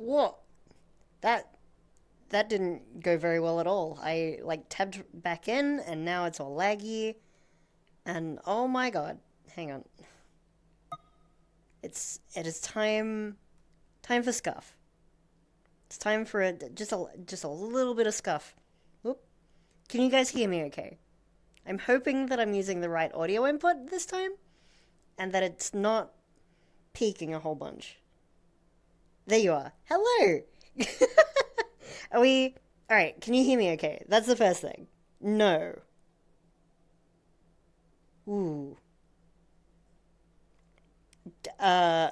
What? That that didn't go very well at all. I like tabbed back in and now it's all laggy and oh my god. Hang on. It is time for scuff. It's time for just a little bit of scuff. Whoop. Can you guys hear me okay? I'm hoping that I'm using the right audio input this time and that it's not peaking a whole bunch. There you are. Hello! Are we... Alright, can you hear me okay? That's the first thing. No. Ooh. Uh...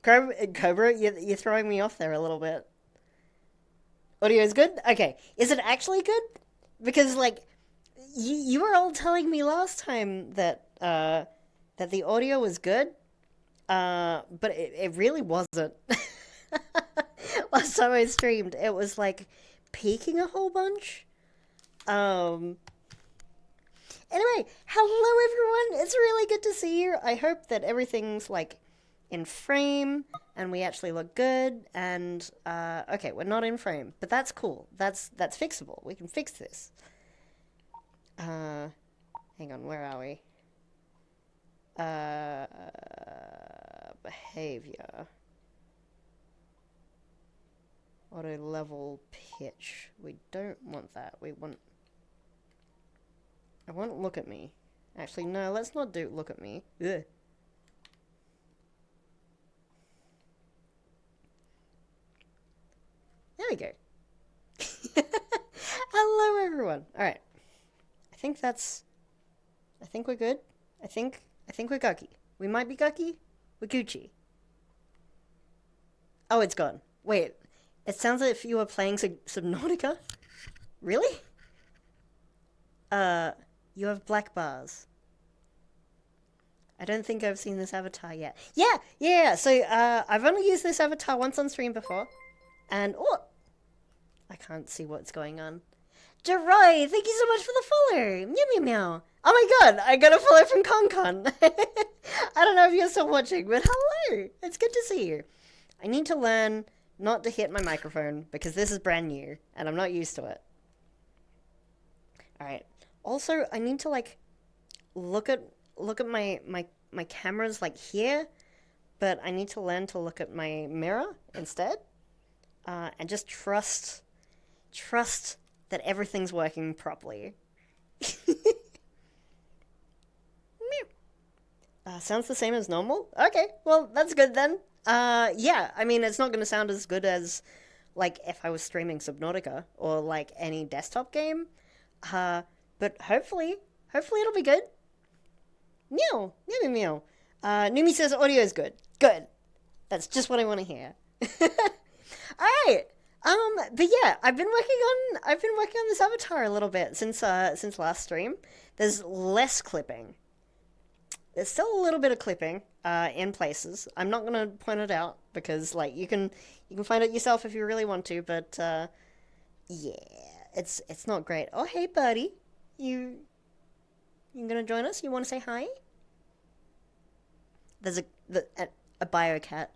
Cobra, you're throwing me off there a little bit. Audio is good? Okay. Is it actually good? Because, like, you were all telling me last time that, that the audio was good, but it really wasn't. Last time I streamed, it was, like, peaking a whole bunch. Um, anyway, hello everyone! It's really good to see you. I hope that everything's, like, in frame, and we actually look good, and, okay, we're not in frame, but that's cool. That's fixable. We can fix this. Hang on, where are we? Behavior. Auto level pitch. We don't want that. I want look at me. Actually, no, let's not do look at me. Ugh. There we go. Hello, everyone. All right. I think we're good. I think we're gucky. We might be gucky. We're Gucci. Oh, it's gone. Wait. It sounds like if you were playing Subnautica. Really? You have black bars. I don't think I've seen this avatar yet. Yeah. So, I've only used this avatar once on stream before. And, oh! I can't see what's going on. Jeroy, thank you so much for the follow. Meow meow meow. Oh my god, I got a follow from ConCon. I don't know if you're still watching, but hello. It's good to see you. I need to learn not to hit my microphone because this is brand new and I'm not used to it. Alright. Also, I need to like look at my cameras like here, but I need to learn to look at my mirror instead. And just trust that everything's working properly. Sounds the same as normal? Okay, well, that's good then. Yeah, I mean, it's not going to sound as good as, like, if I was streaming Subnautica or, like, any desktop game. But hopefully it'll be good. Meow, meow, meow. Numi says audio is good. Good. That's just what I want to hear. Alright. But yeah, I've been working on this avatar a little bit since last stream. There's less clipping. There's still a little bit of clipping, in places. I'm not gonna point it out because, like, you can find it yourself if you really want to, but, yeah, it's not great. Oh, hey, buddy. You gonna join us? You wanna say hi? There's a bio cat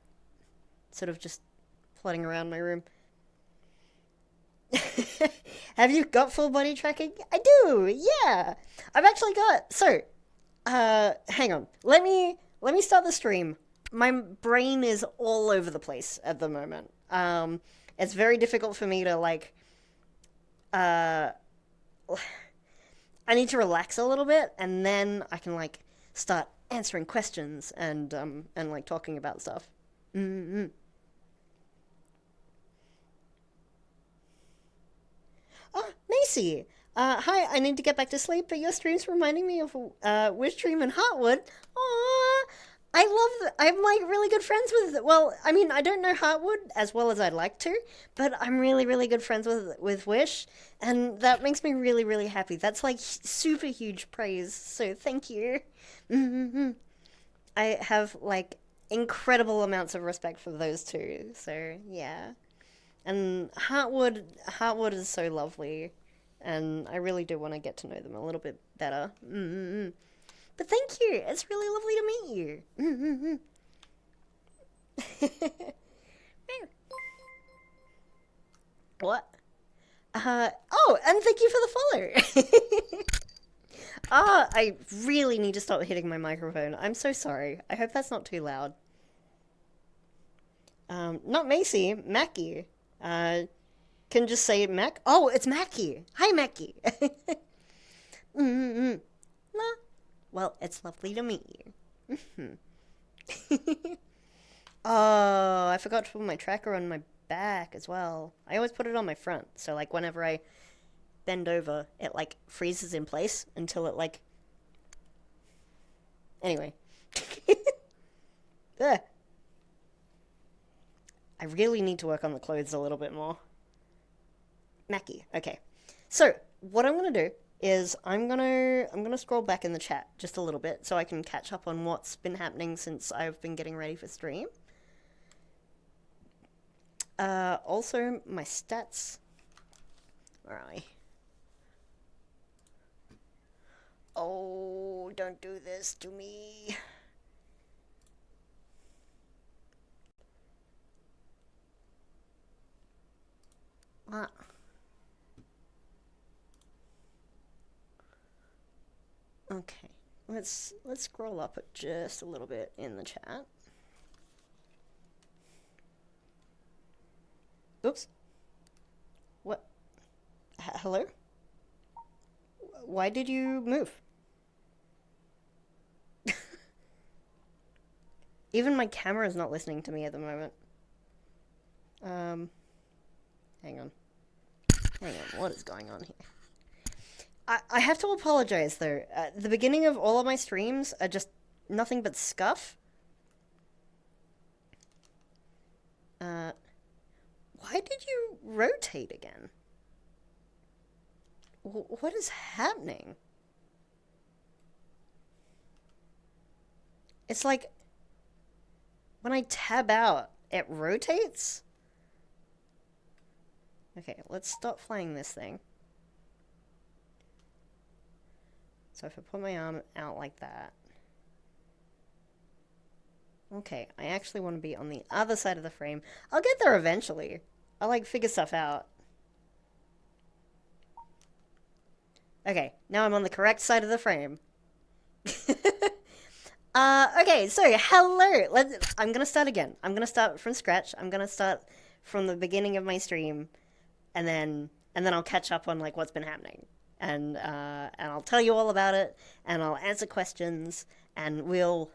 sort of just floating around my room. Have you got full body tracking? I do, yeah. I've actually got, so, hang on. Let me start the stream. My brain is all over the place at the moment. It's very difficult for me to, like, I need to relax a little bit, and then I can, like, start answering questions and like, talking about stuff. Mm-hmm. Oh, Macy! Hi, I need to get back to sleep, but your stream's reminding me of, Wishstream and Heartwood. Aww! I'm, like, really good friends with, well, I mean, I don't know Heartwood as well as I'd like to, but I'm really, really good friends with Wish, and that makes me really, really happy. That's, like, super huge praise, so thank you. Mm-hmm. I have, like, incredible amounts of respect for those two, so, yeah. And Heartwood is so lovely, and I really do want to get to know them a little bit better. But thank you. It's really lovely to meet you. What? Oh, and thank you for the follow. I really need to stop hitting my microphone. I'm so sorry. I hope that's not too loud. Not Macy, Mackie. Can just say Mac. Oh, it's Mackie. Hi, Mackie. mm-hmm. Well, it's lovely to meet you. Oh, I forgot to put my tracker on my back as well. I always put it on my front, so like whenever I bend over, it like freezes in place until it like... Anyway. Ugh. I really need to work on the clothes a little bit more. Mackie, okay. So, what I'm gonna do is I'm gonna scroll back in the chat just a little bit so I can catch up on what's been happening since I've been getting ready for stream. Also, my stats. Where are we? Oh, don't do this to me. Ah. Okay, let's scroll up it just a little bit in the chat. Oops. What? Hello? Why did you move? Even my camera is not listening to me at the moment. Hang on. What is going on here? I have to apologize, though. The beginning of all of my streams are just nothing but scuff. Why did you rotate again? What is happening? It's like... when I tab out, it rotates? Okay, let's stop flying this thing. So if I put my arm out like that... Okay, I actually want to be on the other side of the frame. I'll get there eventually. I'll, like, figure stuff out. Okay, now I'm on the correct side of the frame. Okay, so, hello! I'm gonna start again. I'm gonna start from scratch. I'm gonna start from the beginning of my stream, and then I'll catch up on, like, what's been happening. And I'll tell you all about it, and I'll answer questions, and we'll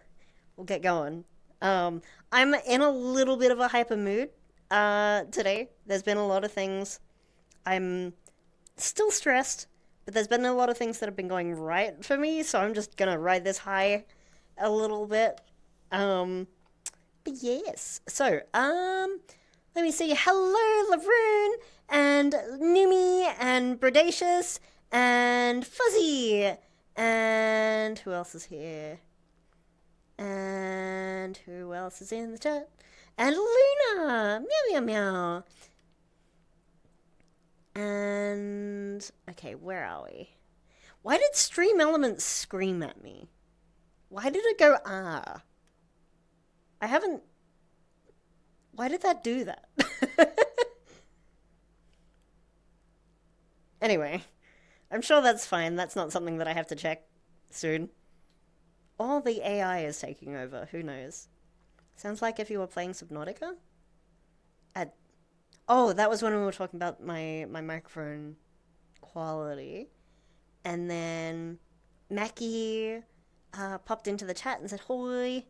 get going. I'm in a little bit of a hyper mood today. There's been a lot of things. I'm still stressed, but there's been a lot of things that have been going right for me, so I'm just gonna ride this high a little bit. But yes. So, let me see. Hello, Lavroon, and Numi, and Brodacious, and Fuzzy, and who else is here? And who else is in the chat? And Luna! Meow, meow, meow. And... okay, where are we? Why did Stream Elements scream at me? Why did it go, ah? I haven't... why did that do that? Anyway, I'm sure that's fine. That's not something that I have to check soon. Or the AI is taking over. Who knows? Sounds like if you were playing Subnautica? Oh, that was when we were talking about my microphone quality. And then Mackie popped into the chat and said, "Hoi.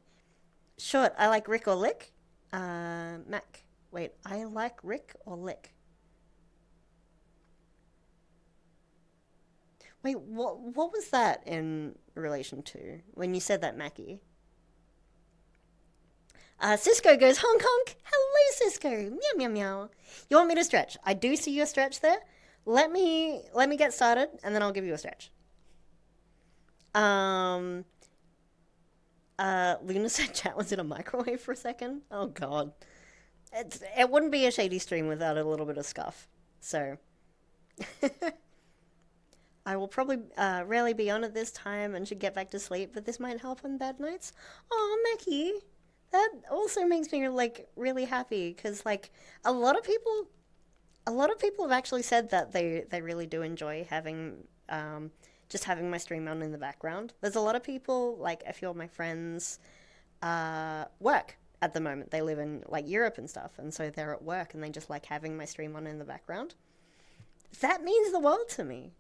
Short, I like Rick or Lick." Mac. Wait, I like Rick or Lick? Wait, what was that in relation to when you said that, Mackie? Cisco goes, honk honk. Hello, Cisco. Meow, meow, meow. You want me to stretch? I do see your stretch there. Let me get started, and then I'll give you a stretch. Luna said chat was in a microwave for a second. Oh, God. It wouldn't be a shady stream without a little bit of scuff. So... I will probably rarely be on at this time and should get back to sleep, but this might help on bad nights. Oh, Mackie, that also makes me, like, really happy, because, like, a lot of people a lot of people have actually said that they really do enjoy having just having my stream on in the background. There's a lot of people, like a few of my friends work at the moment. They live in like Europe and stuff, and so they're at work and they just like having my stream on in the background. That means the world to me.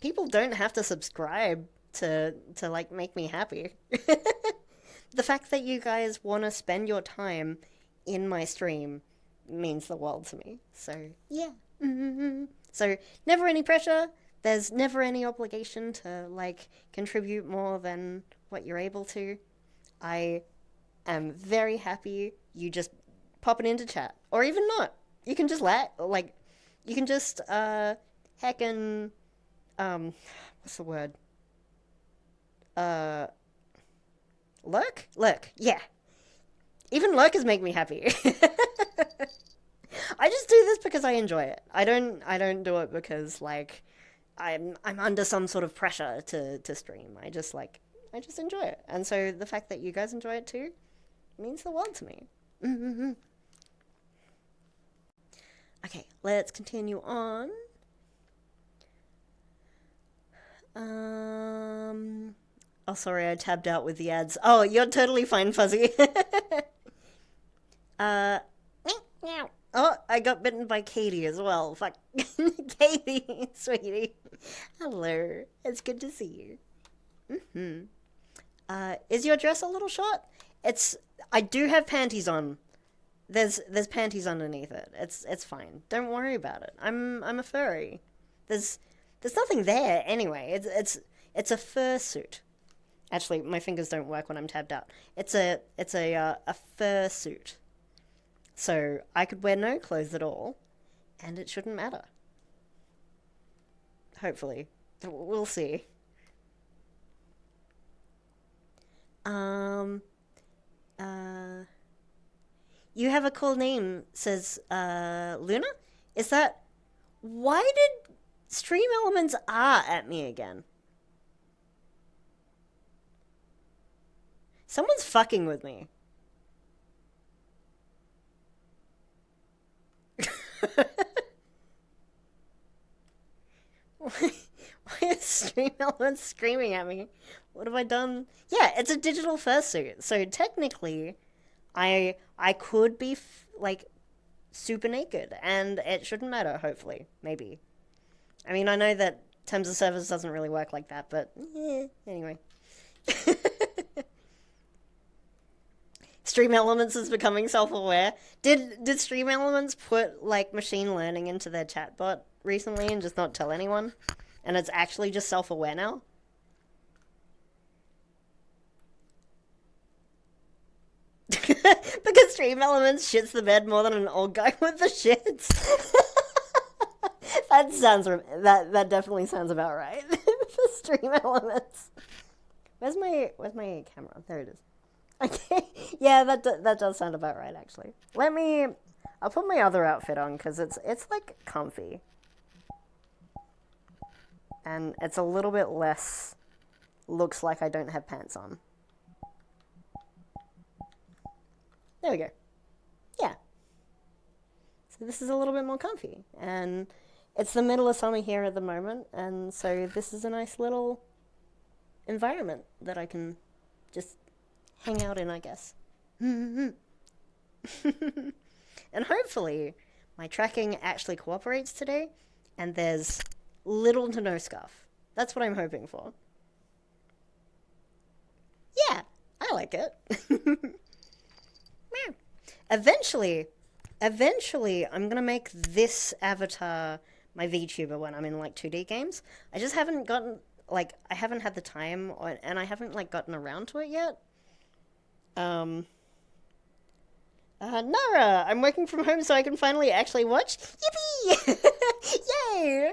People don't have to subscribe to like make me happy. The fact that you guys want to spend your time in my stream means the world to me. So yeah. So never any pressure. There's never any obligation to like contribute more than what you're able to. I am very happy you just pop it into chat, or even not. You can just you can just heckin' what's the word? Lurk, yeah. Even lurkers make me happy. I just do this because I enjoy it. I don't do it because like I'm under some sort of pressure to stream. I just enjoy it. And so the fact that you guys enjoy it too means the world to me. Okay, let's continue on. Oh, sorry, I tabbed out with the ads. Oh, you're totally fine, Fuzzy. Meow. Oh, I got bitten by Katie as well. Fuck. Katie, sweetie. Hello. It's good to see you. Is your dress a little short? I do have panties on. There's panties underneath it. It's fine. Don't worry about it. I'm a furry. There's nothing there anyway. It's a fursuit. Actually, my fingers don't work when I'm tabbed out. It's a fur suit. So I could wear no clothes at all, and it shouldn't matter. Hopefully. We'll see. You have a cool name, says Luna? Is that... Why did Stream Elements at me again? Someone's fucking with me. Why is Stream Elements screaming at me? What have I done? Yeah, it's a digital fursuit. So technically, I could be like super naked, and it shouldn't matter. Hopefully, maybe. I mean, I know that Terms of Service doesn't really work like that, but anyway. Stream Elements is becoming self-aware. Did Stream Elements put like machine learning into their chatbot recently and just not tell anyone? And it's actually just self-aware now? Because Stream Elements shits the bed more than an old guy with the shits. That definitely sounds about right. For Stream Elements. Where's my camera? There it is. Okay, yeah, that does sound about right, actually. I'll put my other outfit on, because it's like, comfy. And it's a little bit less, looks like I don't have pants on. There we go. Yeah. So this is a little bit more comfy. And it's the middle of summer here at the moment, and so this is a nice little environment that I can just hang out in, I guess. And hopefully my tracking actually cooperates today, and there's little to no scuff. That's what I'm hoping for. Yeah, I like it. Eventually, I'm gonna make this avatar my VTuber when I'm in like 2D games. I just haven't gotten, like, I haven't had the time, and I haven't like gotten around to it yet. Nara, I'm working from home so I can finally actually watch. Yippee! Yay!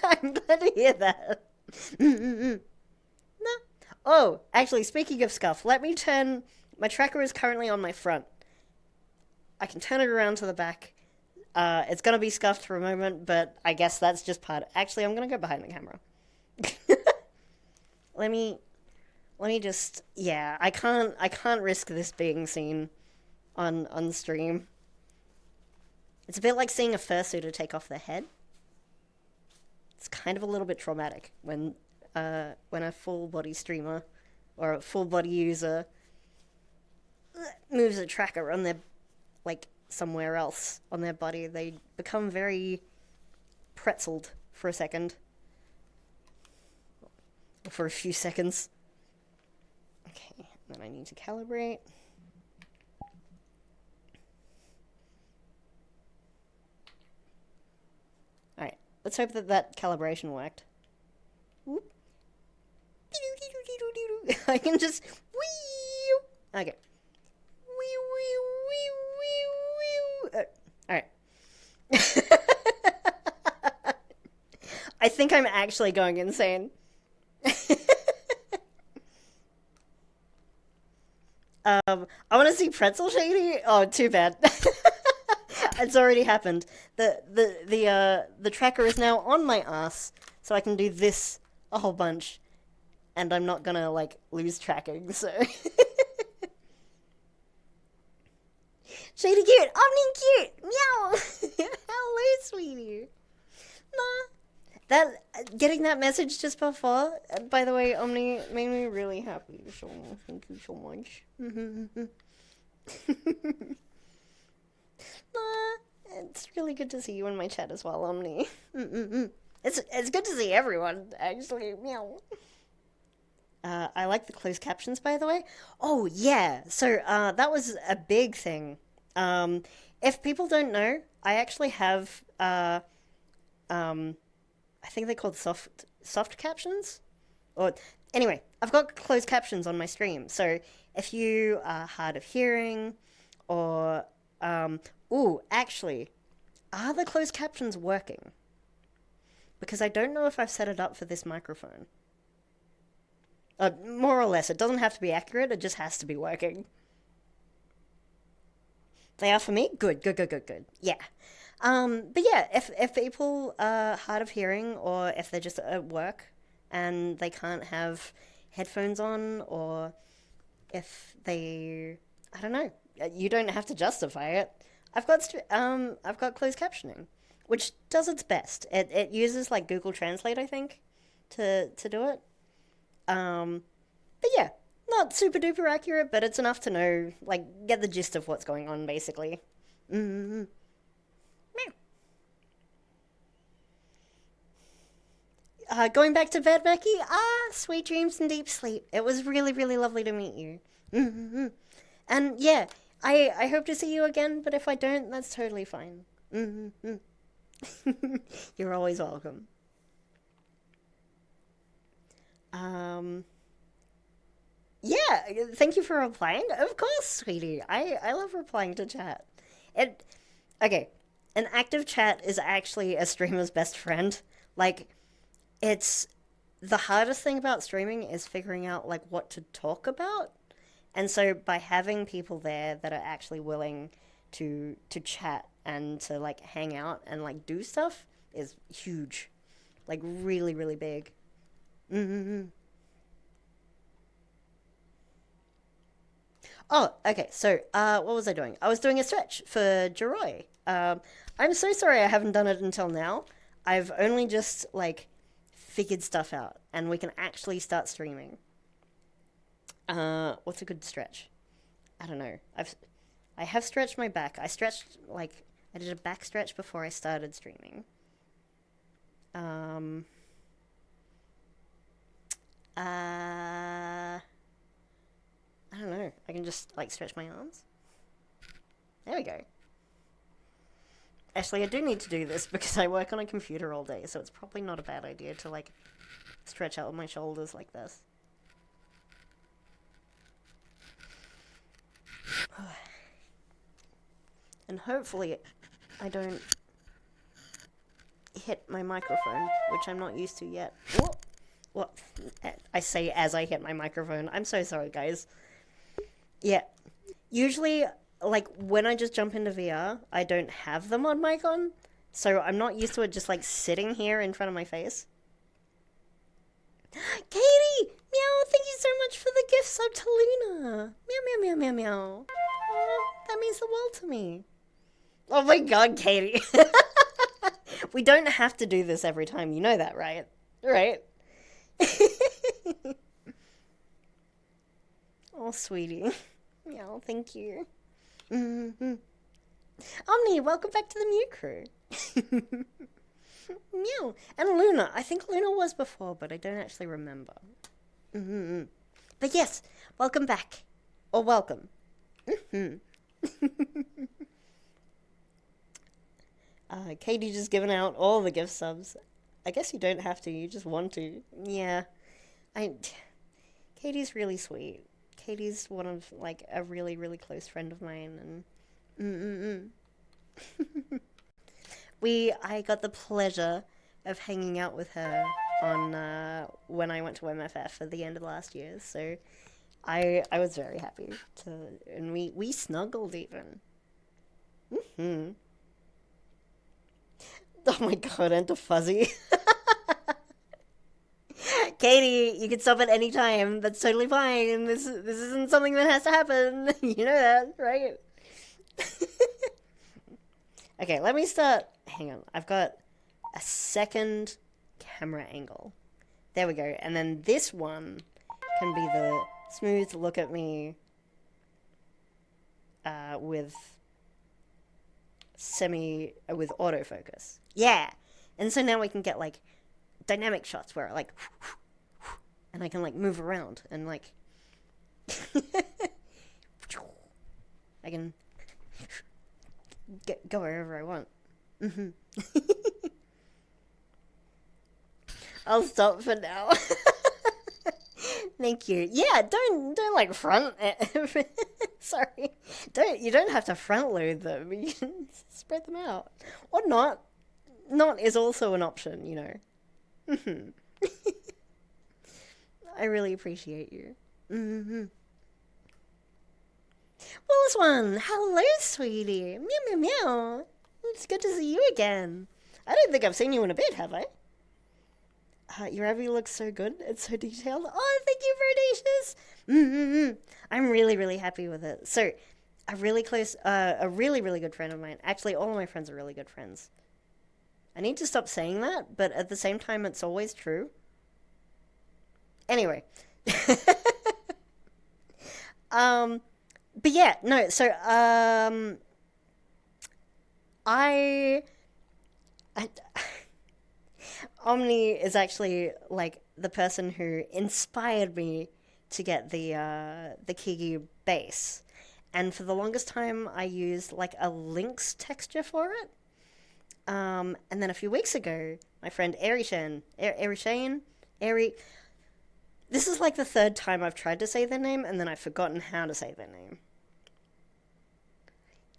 I'm glad to hear that. No. Oh, actually, speaking of scuff, let me turn... My tracker is currently on my front. I can turn it around to the back. It's gonna be scuffed for a moment, but I guess that's just part... Actually, I'm gonna go behind the camera. Let me just... Yeah, I can't risk this being seen on stream. It's a bit like seeing a fursuiter take off their head. It's kind of a little bit traumatic when a full body streamer or a full body user moves a tracker on their, like, somewhere else on their body. They become very pretzeled for a second. Or for a few seconds. Okay, then I need to calibrate. Alright, let's hope that that calibration worked. Whoop. I can just... wee. Okay. Alright. I think I'm actually going insane. I want to see Pretzel Shady. Oh, too bad. It's already happened. The tracker is now on my ass, so I can do this a whole bunch, and I'm not gonna, like, lose tracking, so... Shady cute! Omni cute! Meow! Hello, sweetie! Nah. Getting that message just before, by the way, Omni, made me really happy, so thank you so much. It's really good to see you in my chat as well, Omni. It's good to see everyone, actually. Meow. I like the closed captions, by the way. Oh, yeah. So, that was a big thing. If people don't know, I actually have, I think they're called soft captions? Or, anyway, I've got closed captions on my stream. So, if you are hard of hearing, or, actually, are the closed captions working? Because I don't know if I've set it up for this microphone. More or less, it doesn't have to be accurate, it just has to be working. They are for me? Good. Yeah. But yeah, if people are hard of hearing, or if they're just at work and they can't have headphones on, or if they, I don't know, you don't have to justify it. I've got closed captioning, which does its best. It uses, like, Google Translate, I think, to do it. But yeah, not super duper accurate, but it's enough to know, like, get the gist of what's going on, basically. Meow. Going back to bed, Becky? Sweet dreams and deep sleep. It was really, really lovely to meet you. And yeah, I hope to see you again, but if I don't, that's totally fine. You're always welcome. Yeah, thank you for replying. Of course, sweetie. I love replying to chat. Okay, an active chat is actually a streamer's best friend. Like, it's the hardest thing about streaming is figuring out, like, what to talk about. And so by having people there that are actually willing to chat and to, like, hang out and, like, do stuff is huge. Like, really, really big. Oh, okay, so, what was I doing? I was doing a stretch for Jeroy. I'm so sorry I haven't done it until now. I've only just, like, figured stuff out, and we can actually start streaming. What's a good stretch? I don't know. I have stretched my back. I stretched, like, I did a back stretch before I started streaming. I don't know. I can just, like, stretch my arms. There we go. Actually, I do need to do this because I work on a computer all day, so it's probably not a bad idea to, like, stretch out my shoulders like this. And hopefully I don't hit my microphone, which I'm not used to yet. Whoa! Well, I say as I hit my microphone. I'm so sorry, guys. Yeah. Usually, like, when I just jump into VR, I don't have the mod mic on, so I'm not used to it just, like, sitting here in front of my face. Katie! Meow, thank you so much for the gift sub to Luna. Meow, meow, meow, meow, meow. That means the world to me. Oh my god, Katie. We don't have to do this every time, you know that, right? Right? Oh, sweetie. Yeah, thank you. Mm-hmm. Omni, welcome back to the Mew crew. Meow. And Luna. I think Luna was before, but I don't actually remember. Mm-hmm. But yes, welcome back. Or welcome. Mm-hmm. Katie just giving out all the gift subs. I guess you don't have to, you just want to. Yeah. Katie's really sweet. Katie's one of, like, a really, really close friend of mine, and... I got the pleasure of hanging out with her on, when I went to MFF at the end of last year, so I was very happy to... And we snuggled, even. Mm-hmm. Oh my god, enter Fuzzy. Katie, you can stop at any time. That's totally fine. This isn't something that has to happen. You know that, right? Okay, let me start. Hang on. I've got a second camera angle. There we go. And then this one can be the smooth look at me with with autofocus. Yeah. And so now we can get like dynamic shots where like and I can like move around and like I can go wherever I want. Mm-hmm. I'll stop for now. Thank you. Yeah, don't like front. Sorry, you don't have to front load them. You can spread them out, or not. Not is also an option, you know. Mm-hmm. I really appreciate you. Mm-hmm. Willis one, hello, sweetie. Meow meow meow. It's good to see you again. I don't think I've seen you in a bit, have I? Your Abby looks so good. It's so detailed. Oh, thank you, Verdacious. Mm-hmm. I'm really, really happy with it. So, a really really good friend of mine. Actually, all of my friends are really good friends. I need to stop saying that, but at the same time, it's always true. Anyway. But yeah, no, so, I Omni is actually like the person who inspired me to get the Kigi base, and for the longest time I used like a Lynx texture for it. And then a few weeks ago, my friend Ari. This is like the third time I've tried to say their name, and then I've forgotten how to say their name.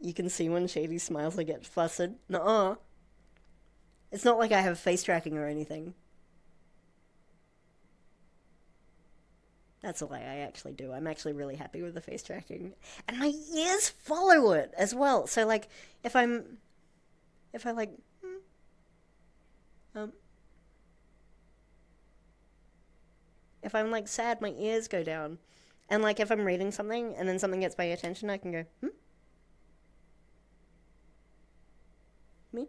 You can see when Shady smiles, I get flustered. Nuh-uh. It's not like I have face tracking or anything. That's a lie, I actually do. I'm actually really happy with the face tracking. And my ears follow it as well. So, like, if I if I'm, like, sad, my ears go down. And, like, if I'm reading something and then something gets my attention, I can go, Me?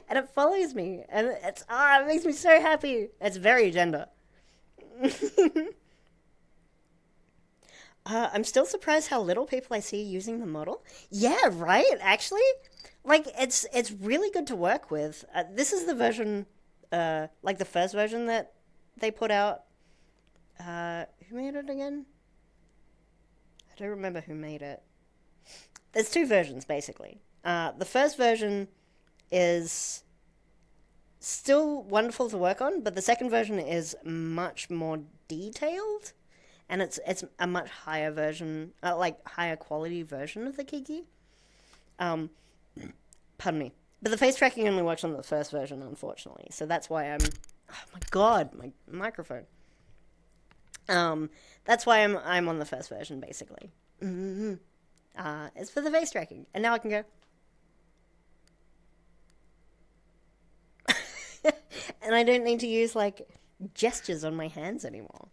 And it follows me. And it makes me so happy. It's very gender. I'm still surprised how little people I see using the model. Yeah, right? Actually, like it's really good to work with. This is the version, like the first version that they put out. Who made it again? I don't remember who made it. There's two versions basically. The first version is still wonderful to work on, but the second version is much more detailed. And it's a much higher version, like higher quality version of the Kiki. Pardon me. But the face tracking only works on the first version, unfortunately. So that's why I'm... Oh my god, my microphone. That's why I'm on the first version, basically. Mm-hmm. It's for the face tracking. And now I can go... And I don't need to use, like, gestures on my hands anymore.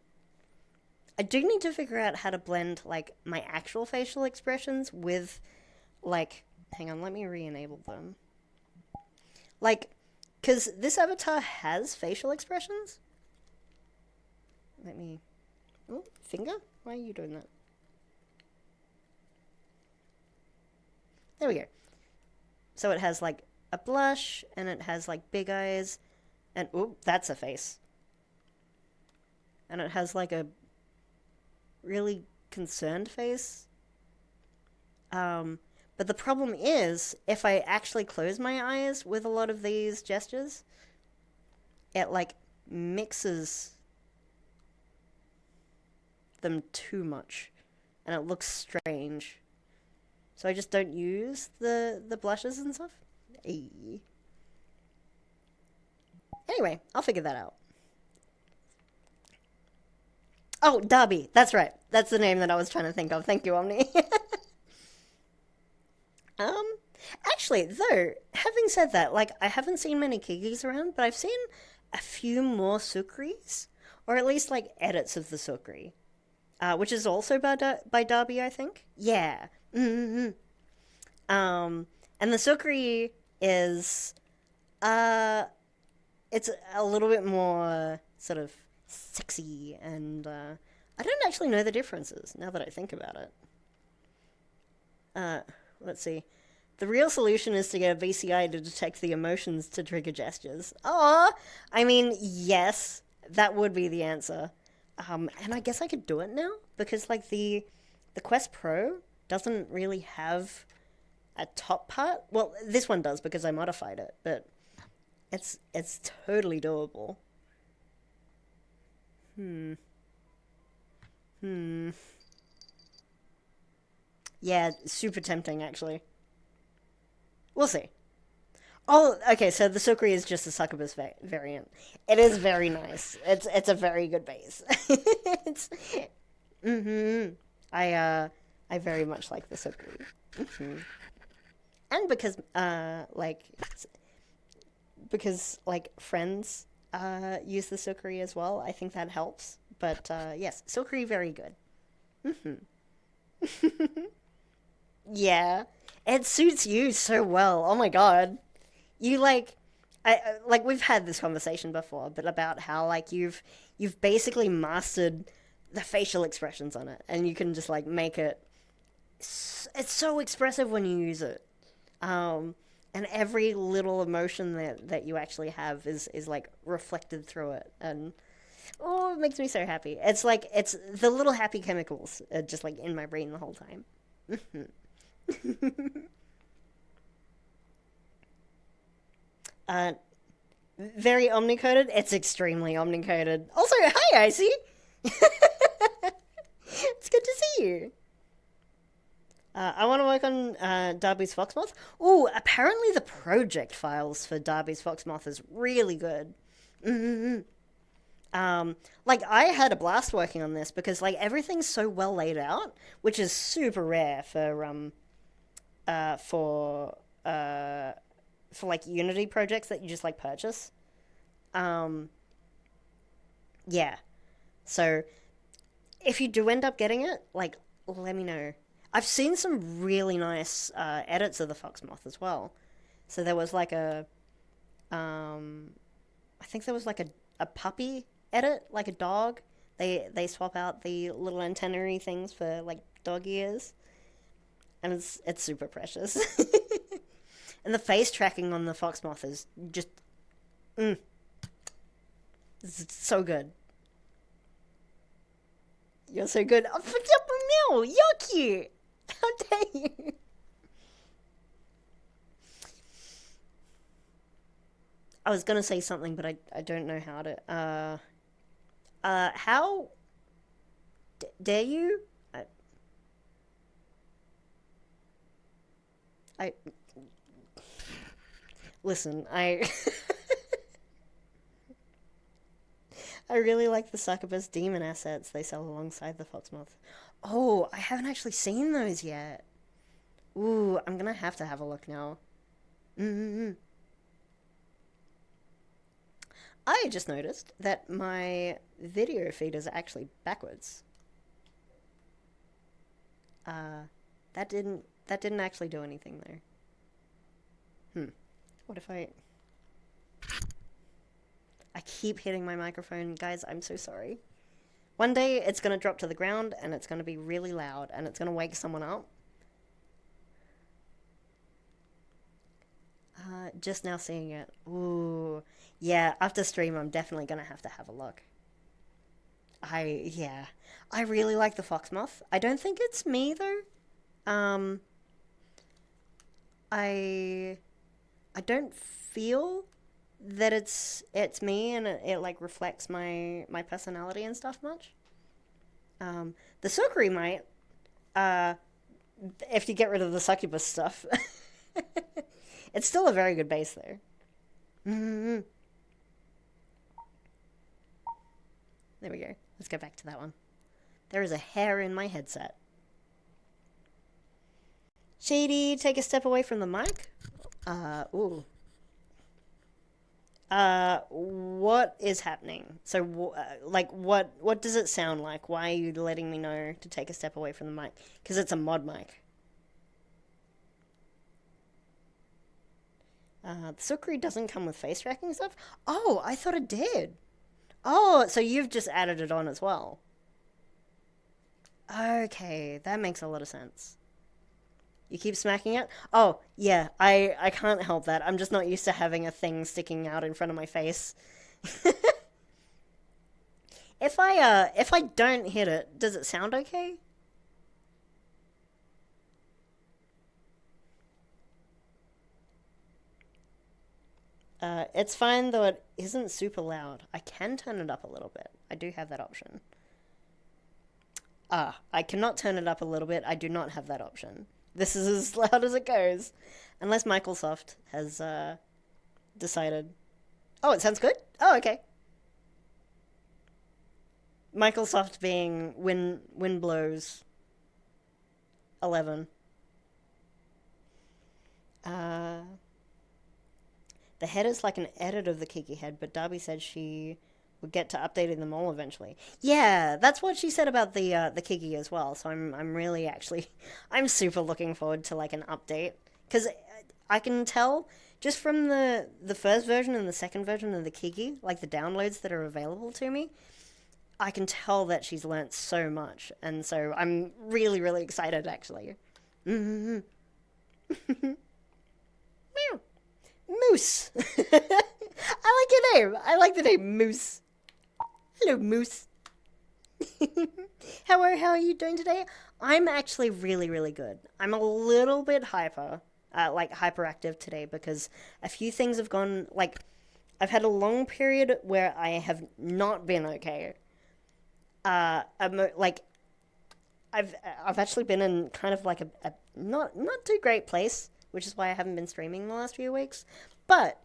I do need to figure out how to blend, like, my actual facial expressions with, like... Hang on, let me re-enable them. Like, because this avatar has facial expressions. Let me... Oh, finger? Why are you doing that? There we go. So it has, like, a blush, and it has, like, big eyes, and... Oh, that's a face. And it has, like, a really concerned face. But the problem is, if I actually close my eyes with a lot of these gestures, it, like, mixes them too much, and it looks strange. So I just don't use the blushes and stuff. Anyway, I'll figure that out. Oh, Darby. That's right. That's the name that I was trying to think of. Thank you, Omni. Actually, though, having said that, like, I haven't seen many Kikis around, but I've seen a few more Sukris, or at least, like, edits of the Sukri, which is also by Darby, I think. Yeah. Mm-hmm. And the Sukri is, it's a little bit more sort of sexy, and I don't actually know the differences now that I think about it. Let's see. The real solution is to get a VCI to detect the emotions to trigger gestures. Aw! I mean, yes, that would be the answer. And I guess I could do it now, because, like, the Quest Pro doesn't really have a top part. Well, this one does, because I modified it, but it's totally doable. Yeah, super tempting, actually. We'll see. Oh, okay, so the Sukri is just a succubus variant. It is very nice. It's a very good base. It's... Mm-hmm. I very much like the Sukri. Mm-hmm. And because, like, friends, use the Sukri as well, I think that helps. But, yes, Sukri, very good. Mm-hmm. Yeah. It suits you so well. Oh my god. You like like we've had this conversation before, but about how like you've basically mastered the facial expressions on it, and you can just like make it it's so expressive when you use it. And every little emotion that you actually have is like reflected through it, and oh, it makes me so happy. It's like it's the little happy chemicals just like in my brain the whole time. uh, Very omnicoded. It's extremely omnicoded. Also, hi, Icy. It's good to see you. I want to work on Darby's Foxmoth. Ooh, apparently the project files for Darby's Foxmoth is really good. Mm-hmm. Like, I had a blast working on this because, like, everything's so well laid out, which is super rare for like, Unity projects that you just, like, purchase. Yeah. So, if you do end up getting it, like, let me know. I've seen some really nice edits of the Foxmoth as well. So there was like I think there was like a puppy edit, like a dog. They swap out the little antennae things for like dog ears, and it's super precious. And the face tracking on the Foxmoth is just, it's so good. You're so good. Oh, you're cute. How dare you? I was gonna say something, but I don't know how to. How dare you? I listen. I really like the succubus demon assets they sell alongside the Foxmoth. Oh, I haven't actually seen those yet. Ooh, I'm gonna have to have a look now. Mm-hmm. I just noticed that my video feed is actually backwards. That didn't actually do anything though. What if I keep hitting my microphone, guys, I'm so sorry. One day it's gonna drop to the ground and it's gonna be really loud and it's gonna wake someone up. Just now seeing it. Ooh. Yeah, after stream I'm definitely gonna have a look. Yeah. I really like the fox moth. I don't think it's me though. Um, I don't feel that it's me and it like reflects my personality and stuff much. The Sukri might, uh, if you get rid of the succubus stuff. It's still a very good base though. Mm-hmm. There we go. Let's go back to that one. There is a hair in my headset. Shady, take a step away from the mic. Ooh. What is happening? So, like, what does it sound like? Why are you letting me know to take a step away from the mic? Because it's a mod mic. The Sukri doesn't come with face tracking stuff? Oh, I thought it did. Oh, so you've just added it on as well. Okay, that makes a lot of sense. You keep smacking it? Oh, yeah, I can't help that. I'm just not used to having a thing sticking out in front of my face. If I don't hit it, does it sound okay? It's fine, though it isn't super loud. I can turn it up a little bit. I do have that option. I cannot turn it up a little bit. I do not have that option. This is as loud as it goes. Unless Microsoft has, decided... Oh, it sounds good? Oh, okay. Microsoft being Wind Blows 11. The head is like an edit of the Kiki head, but Darby said she would get to updating them all eventually. Yeah, that's what she said about the Kiki as well. So I'm really actually I'm super looking forward to like an update because I can tell just from the first version and the second version of the Kiki, like the downloads that are available to me, I can tell that she's learnt so much, and so I'm really really excited actually. Mm-hmm. Meow. Moose. I like your name. I like the name Moose. Hello, Moose. how are you doing today? I'm actually really, really good. I'm a little bit like hyperactive today because a few things have gone, like, I've had a long period where I have not been okay. Like, I've actually been in kind of like a not too great place, which is why I haven't been streaming the last few weeks. But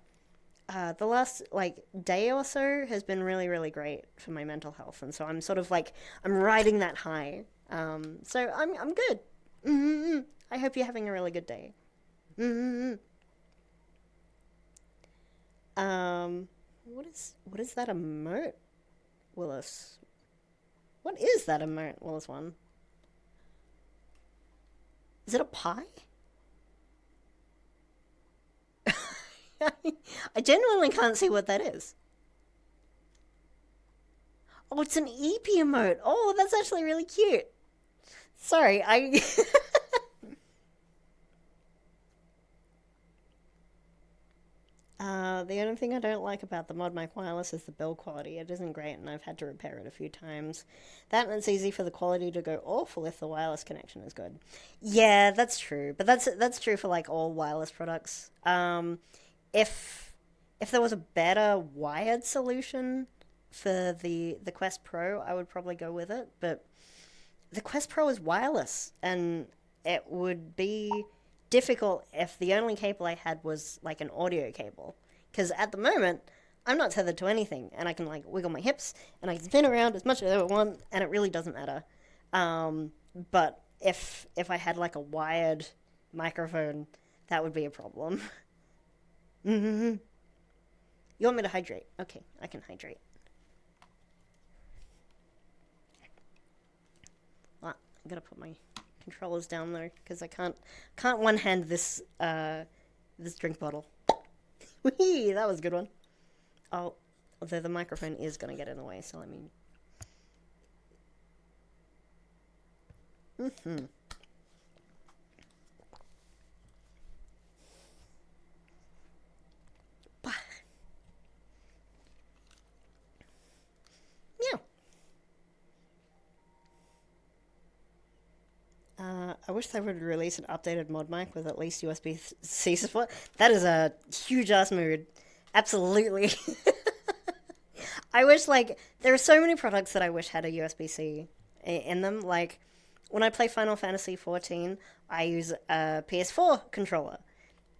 the last like day or so has been really really great for my mental health, and so I'm sort of like I'm riding that high. So I'm good. Mm-hmm. I hope you're having a really good day. Mm-hmm. What is that emote, Willis? What is that emote, Willis one? Is it a pie? I genuinely can't see what that is. Oh, it's an EP emote. Oh, that's actually really cute. Sorry, the only thing I don't like about the Mod Mic Wireless is the build quality. It isn't great, and I've had to repair it a few times. That, and it's easy for the quality to go awful if the wireless connection is good. Yeah, that's true, but that's true for like all wireless products. If there was a better wired solution for the Quest Pro, I would probably go with it. But the Quest Pro is wireless, and it would be difficult if the only cable I had was like an audio cable. Because at the moment, I'm not tethered to anything, and I can like wiggle my hips, and I can spin around as much as I want, and it really doesn't matter. But if I had like a wired microphone, that would be a problem. Mm-hmm. You want me to hydrate? Okay, I can hydrate. Well, I'm gonna put my controllers down though, because I can't one hand this this drink bottle. Whee! That was a good one. Oh, although the microphone is gonna get in the way, so let me. Mm-hmm. Yeah. I wish they would release an updated mod mic with at least USB-C support. That is a huge ass mood. Absolutely. I wish, like, there are so many products that I wish had a USB-C in them. Like, when I play Final Fantasy XIV, I use a PS4 controller.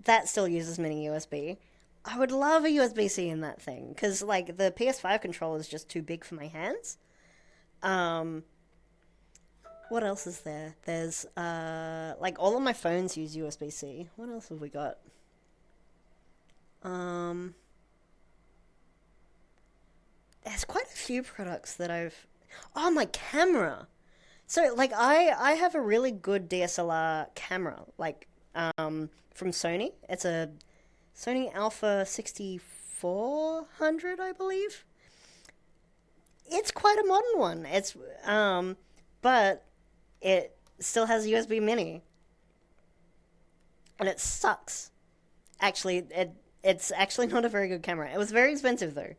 That still uses mini USB. I would love a USB-C in that thing, because, like, the PS5 controller is just too big for my hands. What else is there? There's, like, all of my phones use USB-C. What else have we got? There's quite a few products that I've... Oh, my camera! So, like, I have a really good DSLR camera, like, from Sony. It's a Sony Alpha 6400, I believe. It's quite a modern one. But it still has USB Mini, and it sucks. Actually, it's actually not a very good camera. It was very expensive though,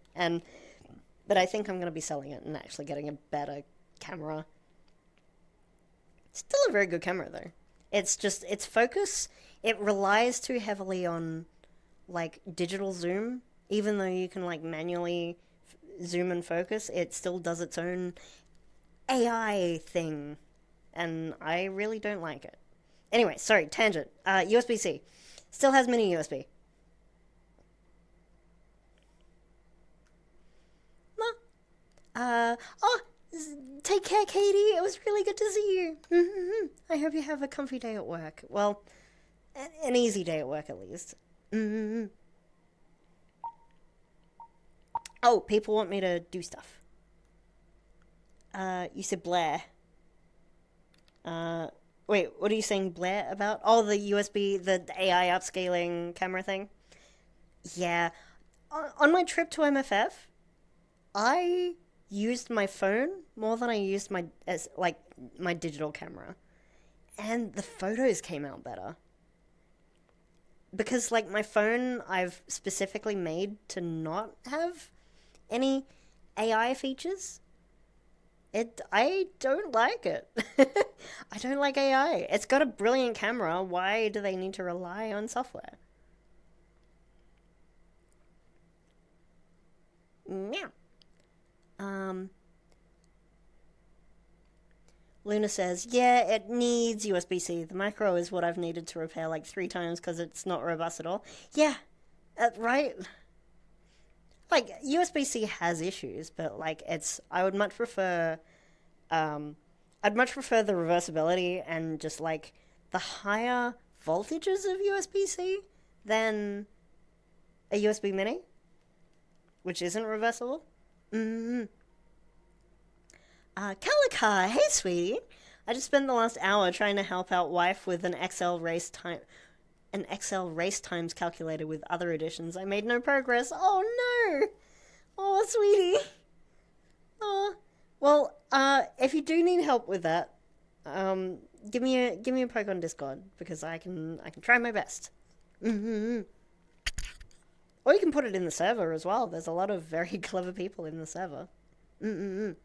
but I think I'm gonna be selling it and actually getting a better camera. Still a very good camera though. It's just its focus. It relies too heavily on like digital zoom, even though you can like manually zoom and focus. It still does its own AI thing, and I really don't like it. Anyway, sorry, tangent. USB-C. Still has mini USB. Oh, take care, Katie. It was really good to see you. Mm-hmm. I hope you have a comfy day at work. Well, an easy day at work at least. Mm-hmm. Oh, people want me to do stuff. You said Blair. Wait, what are you saying Blair about? Oh, the USB, the AI upscaling camera thing? Yeah. On my trip to MFF, I used my phone more than I used my digital camera. And the photos came out better. Because like my phone I've specifically made to not have any AI features. I don't like it. I don't like AI. It's got a brilliant camera. Why do they need to rely on software? Yeah. Luna says, yeah, it needs USB-C. The micro is what I've needed to repair like 3 times because it's not robust at all. Yeah, right? Like, USB-C has issues, but like, I would much prefer, I'd much prefer the reversibility and just like the higher voltages of USB-C than a USB mini, which isn't reversible. Mm-hmm. Calica, hey sweetie. I just spent the last hour trying to help out wife with an Excel race times calculator with other additions. I made no progress. Oh no! Oh, sweetie. Oh, well, if you do need help with that, give me a poke on Discord because I can try my best. Mm-hmm. Or you can put it in the server as well. There's a lot of very clever people in the server. Mm-mm-mm.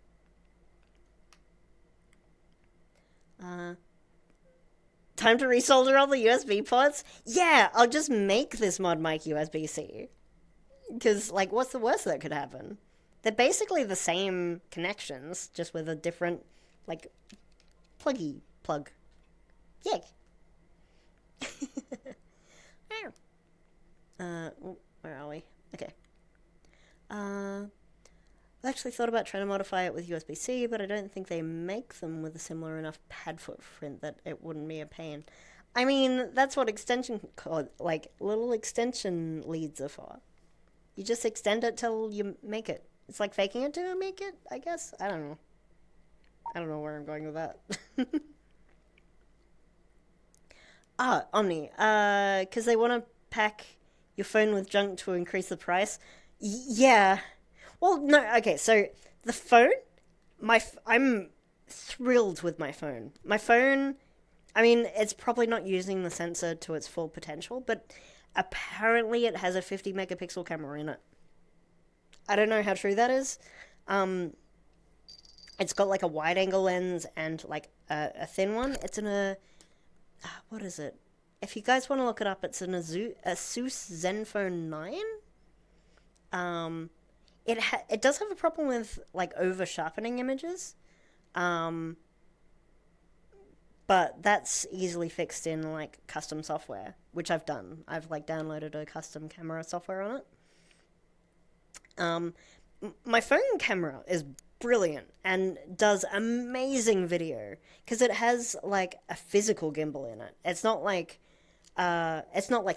Time to resolder all the USB ports? Yeah, I'll just make this mod mic USB-C. Because, like, what's the worst that could happen? They're basically the same connections, just with a different, like, plug. Yay! Where are we? Okay. I actually thought about trying to modify it with USB-C, but I don't think they make them with a similar enough pad footprint that it wouldn't be a pain. I mean, that's what little extension leads are for. You just extend it till you make it. It's like faking it to make it, I guess. I don't know. I don't know where I'm going with that. Omni. Because they want to pack your phone with junk to increase the price. Yeah. Well, no. Okay, so the phone, I'm thrilled with my phone. My phone, I mean, it's probably not using the sensor to its full potential, but apparently it has a 50 megapixel camera in it. I don't know how true that is. Um, it's got like a wide angle lens and like a thin one. It's in a what is it? If you guys want to look it up, it's an Asus Zenfone 9. Um, it does have a problem with like over sharpening images. Um, but that's easily fixed in like custom software, which I've done. I've like downloaded a custom camera software on it. Um, my phone camera is brilliant and does amazing video because it has like a physical gimbal in it. It's not like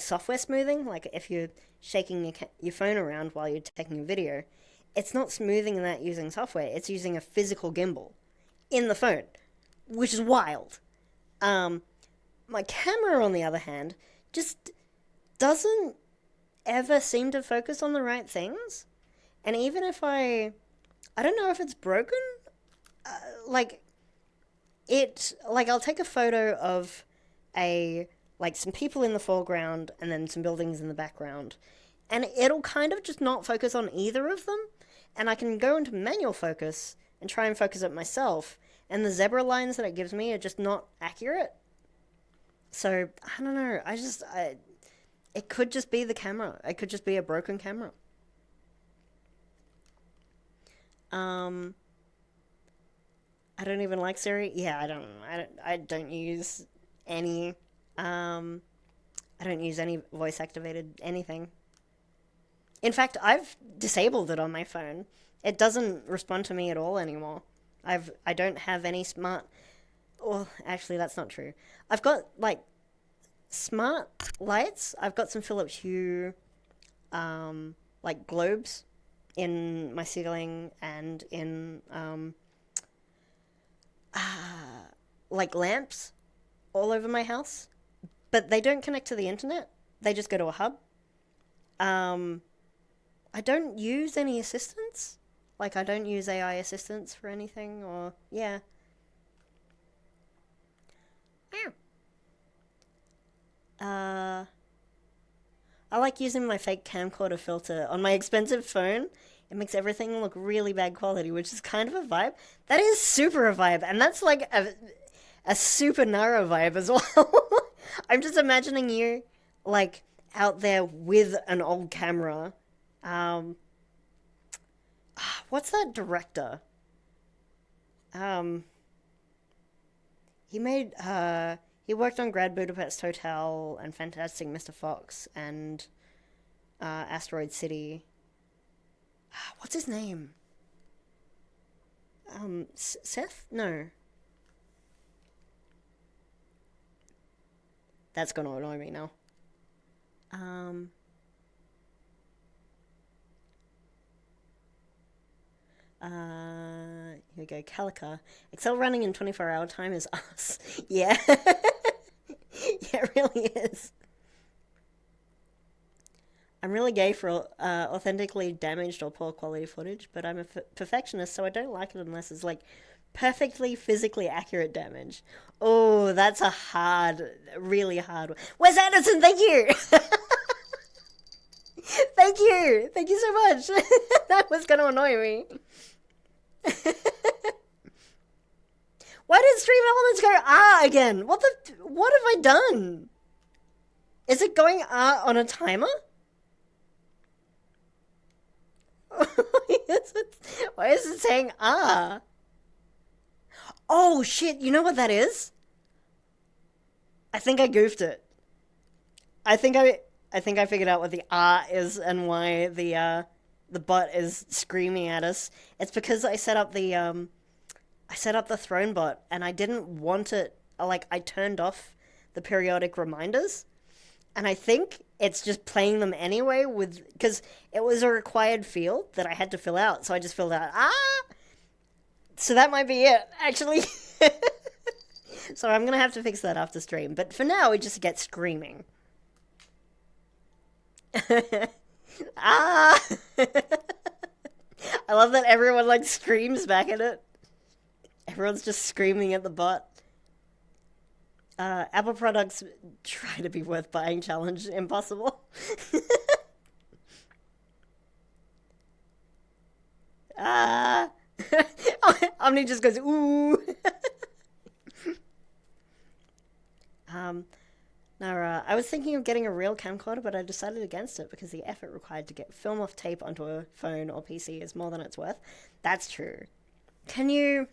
software smoothing. Like if you're shaking your phone around while you're taking a video, it's not smoothing that using software. It's using a physical gimbal in the phone, which is wild. Um, my camera, on the other hand, just doesn't ever seem to focus on the right things. And even if I don't know if it's broken. Like I'll take a photo of some people in the foreground and then some buildings in the background, and it'll kind of just not focus on either of them. And I can go into manual focus and try and focus it myself, and the zebra lines that it gives me are just not accurate. So I don't know. It could just be the camera. It could just be a broken camera. Um, I don't even like Siri. Yeah, I don't use any. Um, I don't use any voice activated anything. In fact, I've disabled it on my phone. It doesn't respond to me at all anymore. I don't have any smart. Well, actually, that's not true. I've got like smart lights. I've got some Philips Hue, like globes in my ceiling and in like lamps all over my house, but they don't connect to the internet. They just go to a hub. I don't use any assistants. Like I don't use AI assistants for anything or yeah. Uh I like using my fake camcorder filter on my expensive phone. It makes everything look really bad quality, which is kind of a vibe. That is super a vibe, and that's like a super narrow vibe as well. I'm just imagining you like out there with an old camera. Um, what's that director? Um, he worked on Grand Budapest Hotel and Fantastic Mr. Fox and Asteroid City. What's his name? Seth? No. That's gonna annoy me now. Um, here we go. Calica. Excel running in 24-hour time is us. Yeah. Yeah, it really is. I'm really gay for authentically damaged or poor quality footage, but I'm a perfectionist, so I don't like it unless it's like perfectly physically accurate damage. Oh, that's a really hard one. Wes Anderson, thank you! Thank you! Thank you so much! That was gonna annoy me. Why did Stream Elements go again? What have I done? Is it going on a timer? Why is it saying Oh shit, you know what that is? I think I goofed it. I think I figured out what the is and why the bot is screaming at us. It's because I set up the throne bot and I didn't want it, like I turned off the periodic reminders. And I think it's just playing them anyway because it was a required field that I had to fill out. So I just filled out, So that might be it, actually. So I'm gonna have to fix that after stream. But for now, we just get screaming. Ah! I love that everyone like screams back at it. Everyone's just screaming at the bot. Apple products try to be worth buying challenge impossible. Ah! Omni just goes ooh. No, I was thinking of getting a real camcorder, but I decided against it because the effort required to get film off tape onto a phone or PC is more than it's worth. That's true. Can you...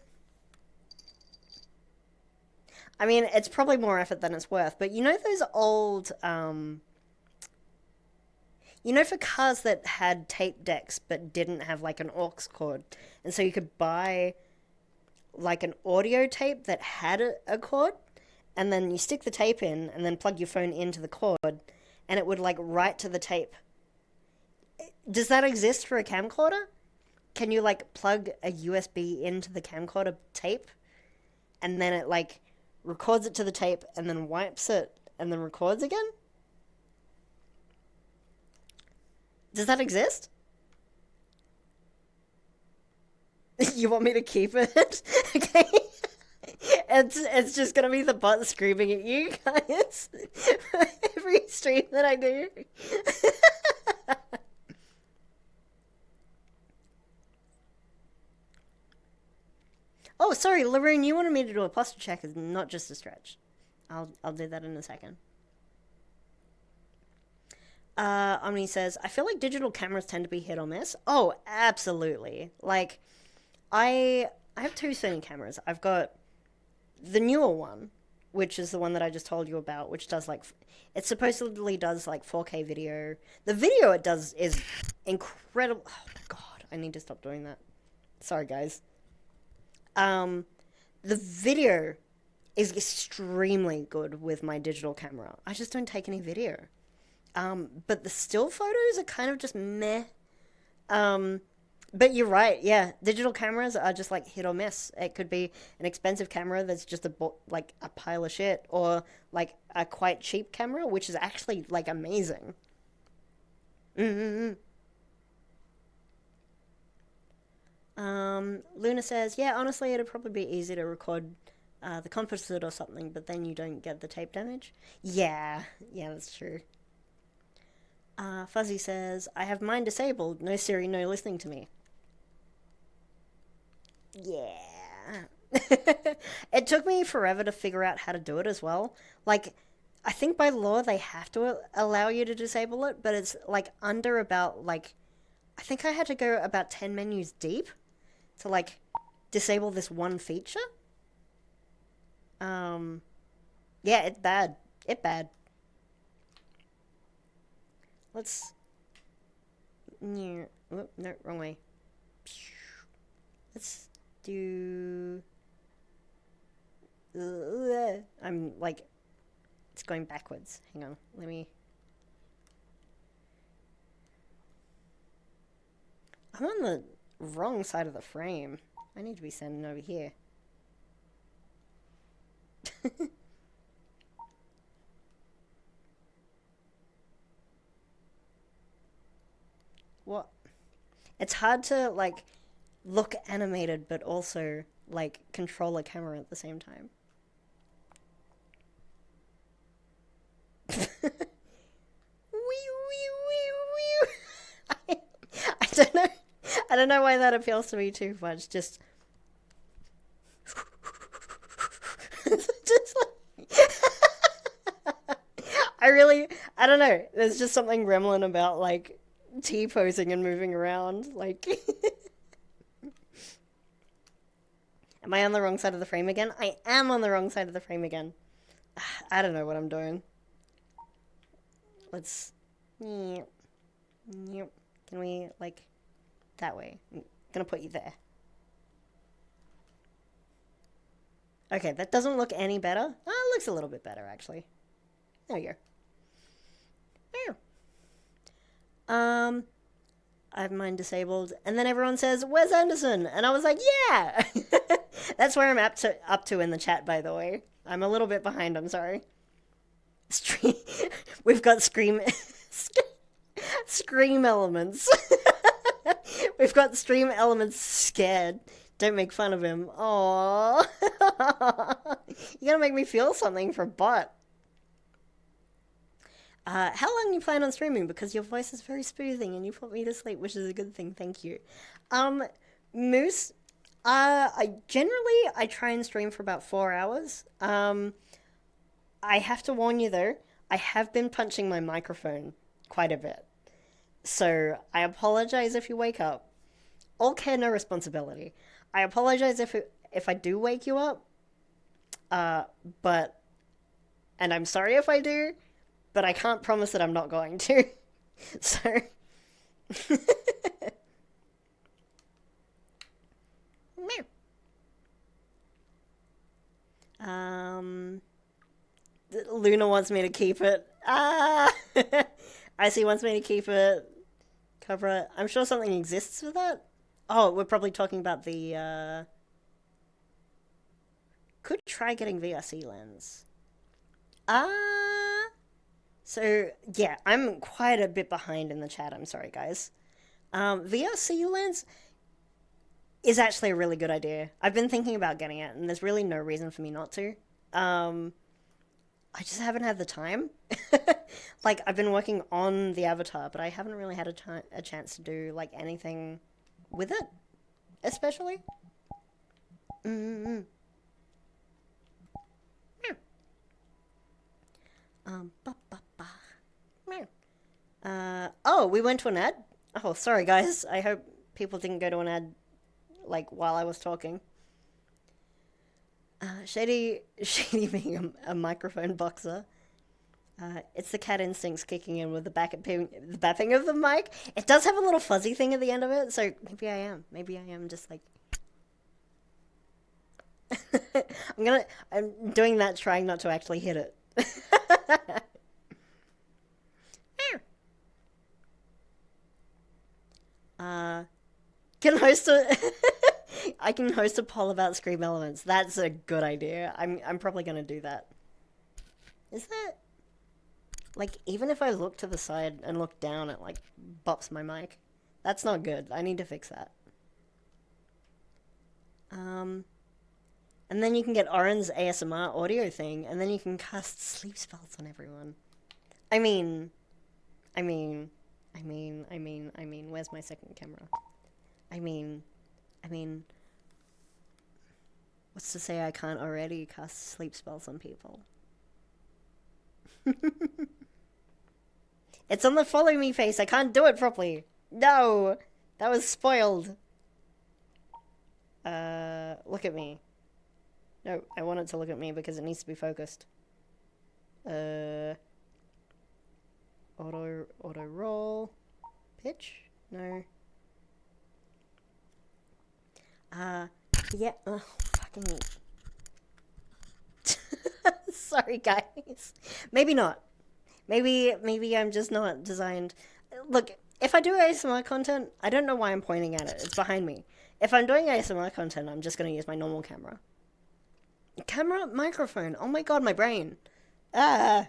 I mean, it's probably more effort than it's worth, but you know those old, you know, for cars that had tape decks but didn't have like an aux cord, and so you could buy like an audio tape that had a cord, and then you stick the tape in and then plug your phone into the cord, and it would like write to the tape. Does that exist for a camcorder? Can you like plug a USB into the camcorder tape, and then it like records it to the tape and then wipes it and then records again? Does that exist? You want me to keep it? Okay. It's just gonna be the bot screaming at you guys every stream that I do. Oh, sorry, Laroon, you wanted me to do a posture check, is not just a stretch. I'll do that in a second. Omni says, I feel like digital cameras tend to be hit or miss. Oh, absolutely. Like, I have two Sony cameras. I've got the newer one, which is the one that I just told you about, which does like, it supposedly does like 4K video. The video it does is incredible. Oh my god, I need to stop doing that. Sorry, guys. The video is extremely good with my digital camera. I just don't take any video. But the still photos are kind of just meh. But you're right, yeah. Digital cameras are just like hit or miss. It could be an expensive camera that's just like a pile of shit, or like a quite cheap camera, which is actually like amazing. Luna says, yeah, honestly, it'd probably be easy to record the composite or something, but then you don't get the tape damage. Yeah, that's true. Fuzzy says, I have mine disabled. No Siri, no listening to me. Yeah. It took me forever to figure out how to do it as well. Like, I think by law they have to allow you to disable it, but it's like under about like, I think I had to go about 10 menus deep to like disable this one feature. Yeah, it's bad. It's bad. Let's... Yeah. Oh, no, wrong way. Let's do... I'm like... It's going backwards. Hang on. Let me... I'm on the wrong side of the frame. I need to be standing over here. What? It's hard to, like, look animated, but also, like, control a camera at the same time. I don't know why that appeals to me too much. Just like I don't know. There's just something gremlin about like T-posing and moving around. Like, am I on the wrong side of the frame again? I am on the wrong side of the frame again. I don't know what I'm doing. Let's... Yep. Can we, like, that way? I'm gonna put you there. Okay, that doesn't look any better. Oh, it looks a little bit better, actually. There you go. There. I have mine disabled. And then everyone says, "Where's Anderson?" And I was like, yeah! That's where I'm up to in the chat, by the way. I'm a little bit behind, I'm sorry. We've got Scream elements. We've got stream elements scared. Don't make fun of him. Aww. You're gonna make me feel something for Bot. How long you plan on streaming? Because your voice is very soothing and you put me to sleep, which is a good thing. Thank you. Moose, I try and stream for about 4 hours. I have to warn you though, I have been punching my microphone quite a bit. So I apologize if you wake up. All care, no responsibility. I apologize if I do wake you up. And I'm sorry if I do, but I can't promise that I'm not going to. So Luna wants me to keep it. Icy wants me to keep it. Cobra, I'm sure something exists for that. Oh, we're probably talking about the, could try getting VRC lens. So, yeah, I'm quite a bit behind in the chat. I'm sorry, guys. VRC lens is actually a really good idea. I've been thinking about getting it, and there's really no reason for me not to. I just haven't had the time. Like, I've been working on the avatar, but I haven't really had a chance to do, like, anything with it, especially. Oh, we went to an ad? Oh, sorry, guys. I hope people didn't go to an ad, like, while I was talking. Shady being a microphone boxer. It's the cat instincts kicking in with the bapping of the mic. It does have a little fuzzy thing at the end of it, so maybe I am. Maybe I am just like... I'm doing that, trying not to actually hit it. I can host a poll about Scream elements. That's a good idea. I'm probably gonna do that. Is that... Like, even if I look to the side and look down, it, like, bops my mic. That's not good. I need to fix that. And then you can get Oren's ASMR audio thing, and then you can cast sleep spells on everyone. I mean, where's my second camera? I mean, what's to say I can't already cast sleep spells on people? It's on the follow me face. I can't do it properly. No, that was spoiled. Look at me. No, I want it to look at me because it needs to be focused. Auto roll. Pitch? No. Yeah. Oh, fucking. Sorry, guys. Maybe not. Maybe I'm just not designed. Look, if I do ASMR content, I don't know why I'm pointing at it. It's behind me. If I'm doing ASMR content, I'm just going to use my normal camera. Camera, microphone. Oh my god, my brain. I'm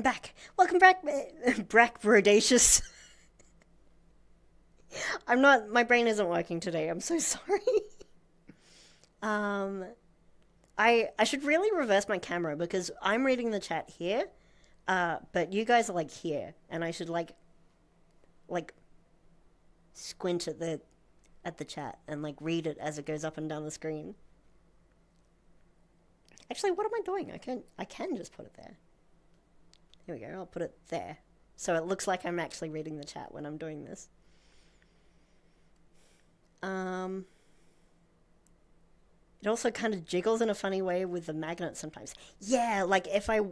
back. Welcome back, Brack Brodacious. I'm not, my brain isn't working today. I'm so sorry. I should really reverse my camera because I'm reading the chat here, but you guys are like here, and I should like squint at the chat and like read it as it goes up and down the screen. Actually, what am I doing? I can just put it there. Here we go. I'll put it there, so it looks like I'm actually reading the chat when I'm doing this. It also kind of jiggles in a funny way with the magnet sometimes. Yeah, like if I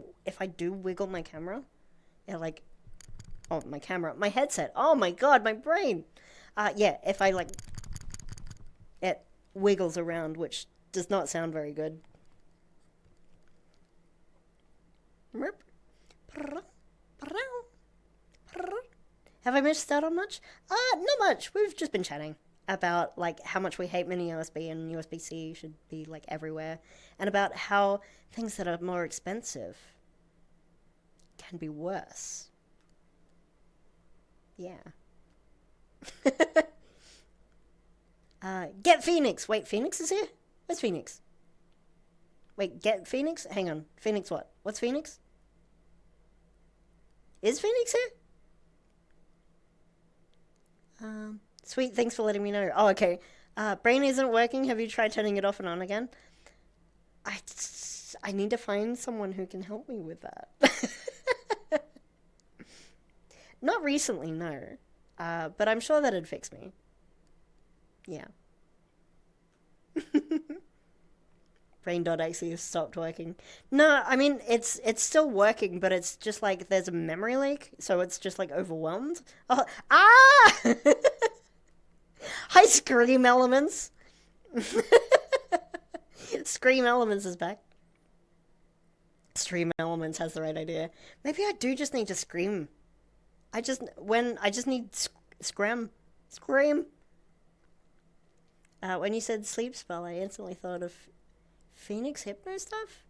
do wiggle my camera, yeah, like, oh, my headset. Oh my god, my brain. Yeah, if I like, it wiggles around, which does not sound very good. Have I missed out on much? Not much. We've just been chatting about like how much we hate mini USB and USB-C should be like everywhere, and about how things that are more expensive can be worse. Yeah. Get Phoenix. Wait, Phoenix is here? Where's Phoenix? Wait, get Phoenix? Hang on. Phoenix what? What's Phoenix? Is Phoenix here? Sweet, thanks for letting me know. Oh, okay. Brain isn't working. Have you tried turning it off and on again? I need to find someone who can help me with that. Not recently, no. But I'm sure that'd fix me. Yeah. Brain.exe has stopped working. No, I mean, it's still working, but it's just like there's a memory leak, so it's just like overwhelmed. Oh, ah! Hi, Scream Elements. Scream Elements is back. Stream Elements has the right idea. Maybe I do just need to scream. I just need scream. When you said sleep spell, I instantly thought of Phoenix Hypno stuff?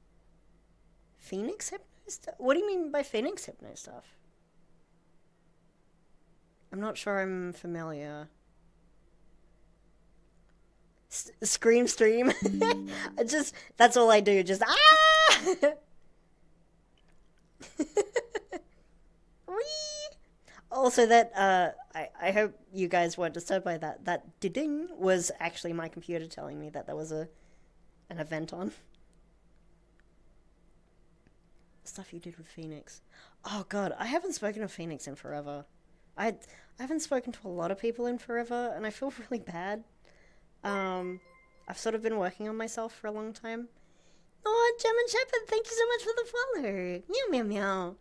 Phoenix Hypno stuff? What do you mean by Phoenix Hypno stuff? I'm not sure I'm familiar. Scream stream? That's all I do, just ah! Also, that, I hope you guys weren't disturbed by that. That ding was actually my computer telling me that there was an event on. Stuff you did with Phoenix. Oh god, I haven't spoken to Phoenix in forever. I haven't spoken to a lot of people in forever, and I feel really bad. I've sort of been working on myself for a long time. Oh, German Shepherd, thank you so much for the follow. Meow meow meow.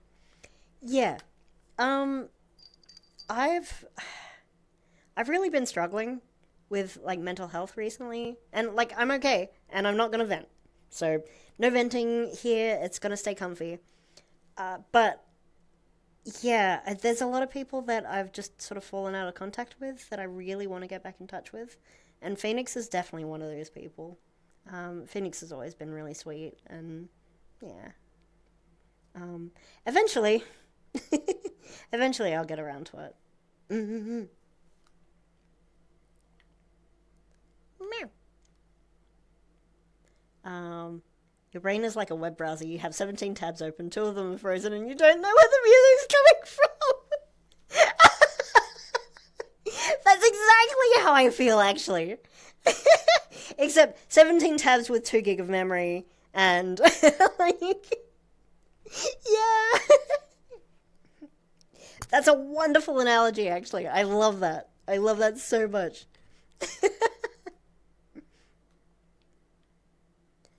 Yeah. I've really been struggling with like mental health recently, and like I'm okay, and I'm not gonna vent. So no venting here. It's gonna stay comfy. But yeah, there's a lot of people that I've just sort of fallen out of contact with that I really want to get back in touch with, and Phoenix is definitely one of those people. Phoenix has always been really sweet, and yeah. Eventually, eventually I'll get around to it. Mm-hmm. Your brain is like a web browser. You have 17 tabs open, 2 of them are frozen, and you don't know where the music's coming from. That's exactly how I feel, actually. Except 17 tabs with 2 gig of memory, and like, yeah. That's a wonderful analogy, actually. I love that. I love that so much.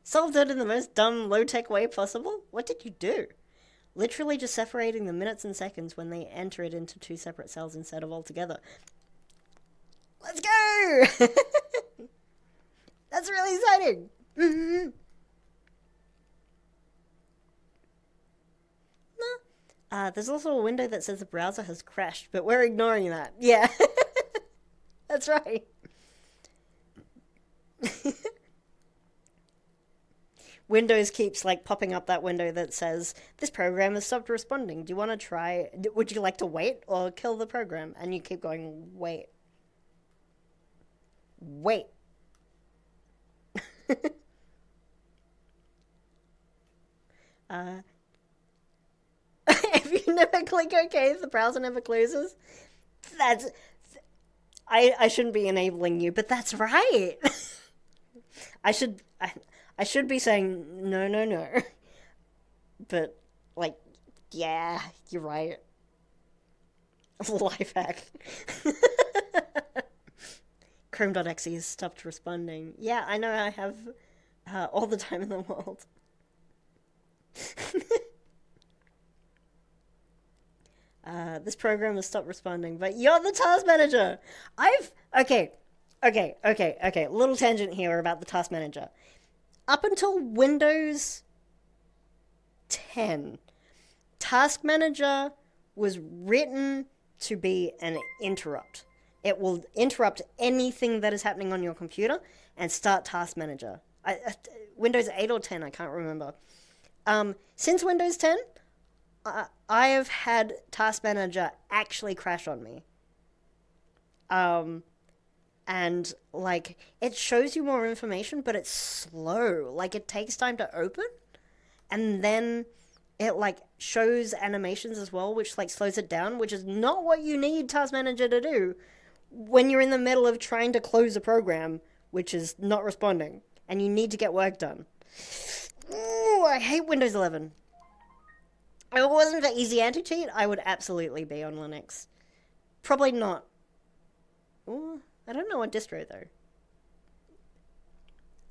Solved it in the most dumb, low-tech way possible? What did you do? Literally just separating the minutes and seconds when they enter it into 2 separate cells instead of all together. Let's go! That's really exciting! Mm-hmm. No. There's also a window that says the browser has crashed, but we're ignoring that. Yeah. That's right. Windows keeps like popping up that window that says, this program has stopped responding. Do you want to try? Would you like to wait or kill the program? And you keep going, wait. Wait. If you never click OK, if the browser never closes, that's... I shouldn't be enabling you, but that's right. I should be saying, no. But, like, yeah, you're right. Life hack. Chrome.exe has stopped responding. Yeah, I know I have all the time in the world. This program has stopped responding, but you're the task manager. Okay. Little tangent here about the task manager. Up until Windows 10, Task Manager was written to be an interrupt. It will interrupt anything that is happening on your computer and start Task Manager. Windows 8 or 10, I can't remember. Since Windows 10, I have had Task Manager actually crash on me. And, like, it shows you more information, but it's slow. Like, it takes time to open, and then it, like, shows animations as well, which, like, slows it down, which is not what you need Task Manager to do when you're in the middle of trying to close a program, which is not responding, and you need to get work done. Ooh, I hate Windows 11. If it wasn't for Easy Anti-Cheat, I would absolutely be on Linux. Probably not. Ooh, I don't know what distro, though.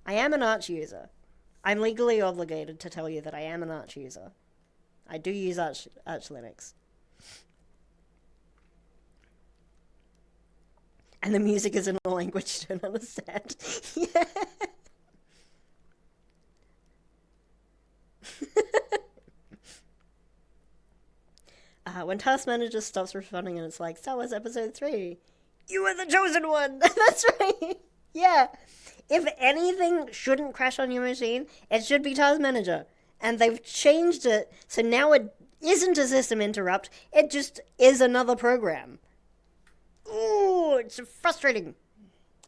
I am an Arch user. I'm legally obligated to tell you that I am an Arch user. I do use Arch Linux. And the music is in a language you don't understand. Yeah. When Task Manager stops responding and it's like, Star Wars Episode 3, you are the chosen one! That's right! Yeah. If anything shouldn't crash on your machine, it should be Task Manager. And they've changed it, so now it isn't a system interrupt, it just is another program. Ooh, it's frustrating.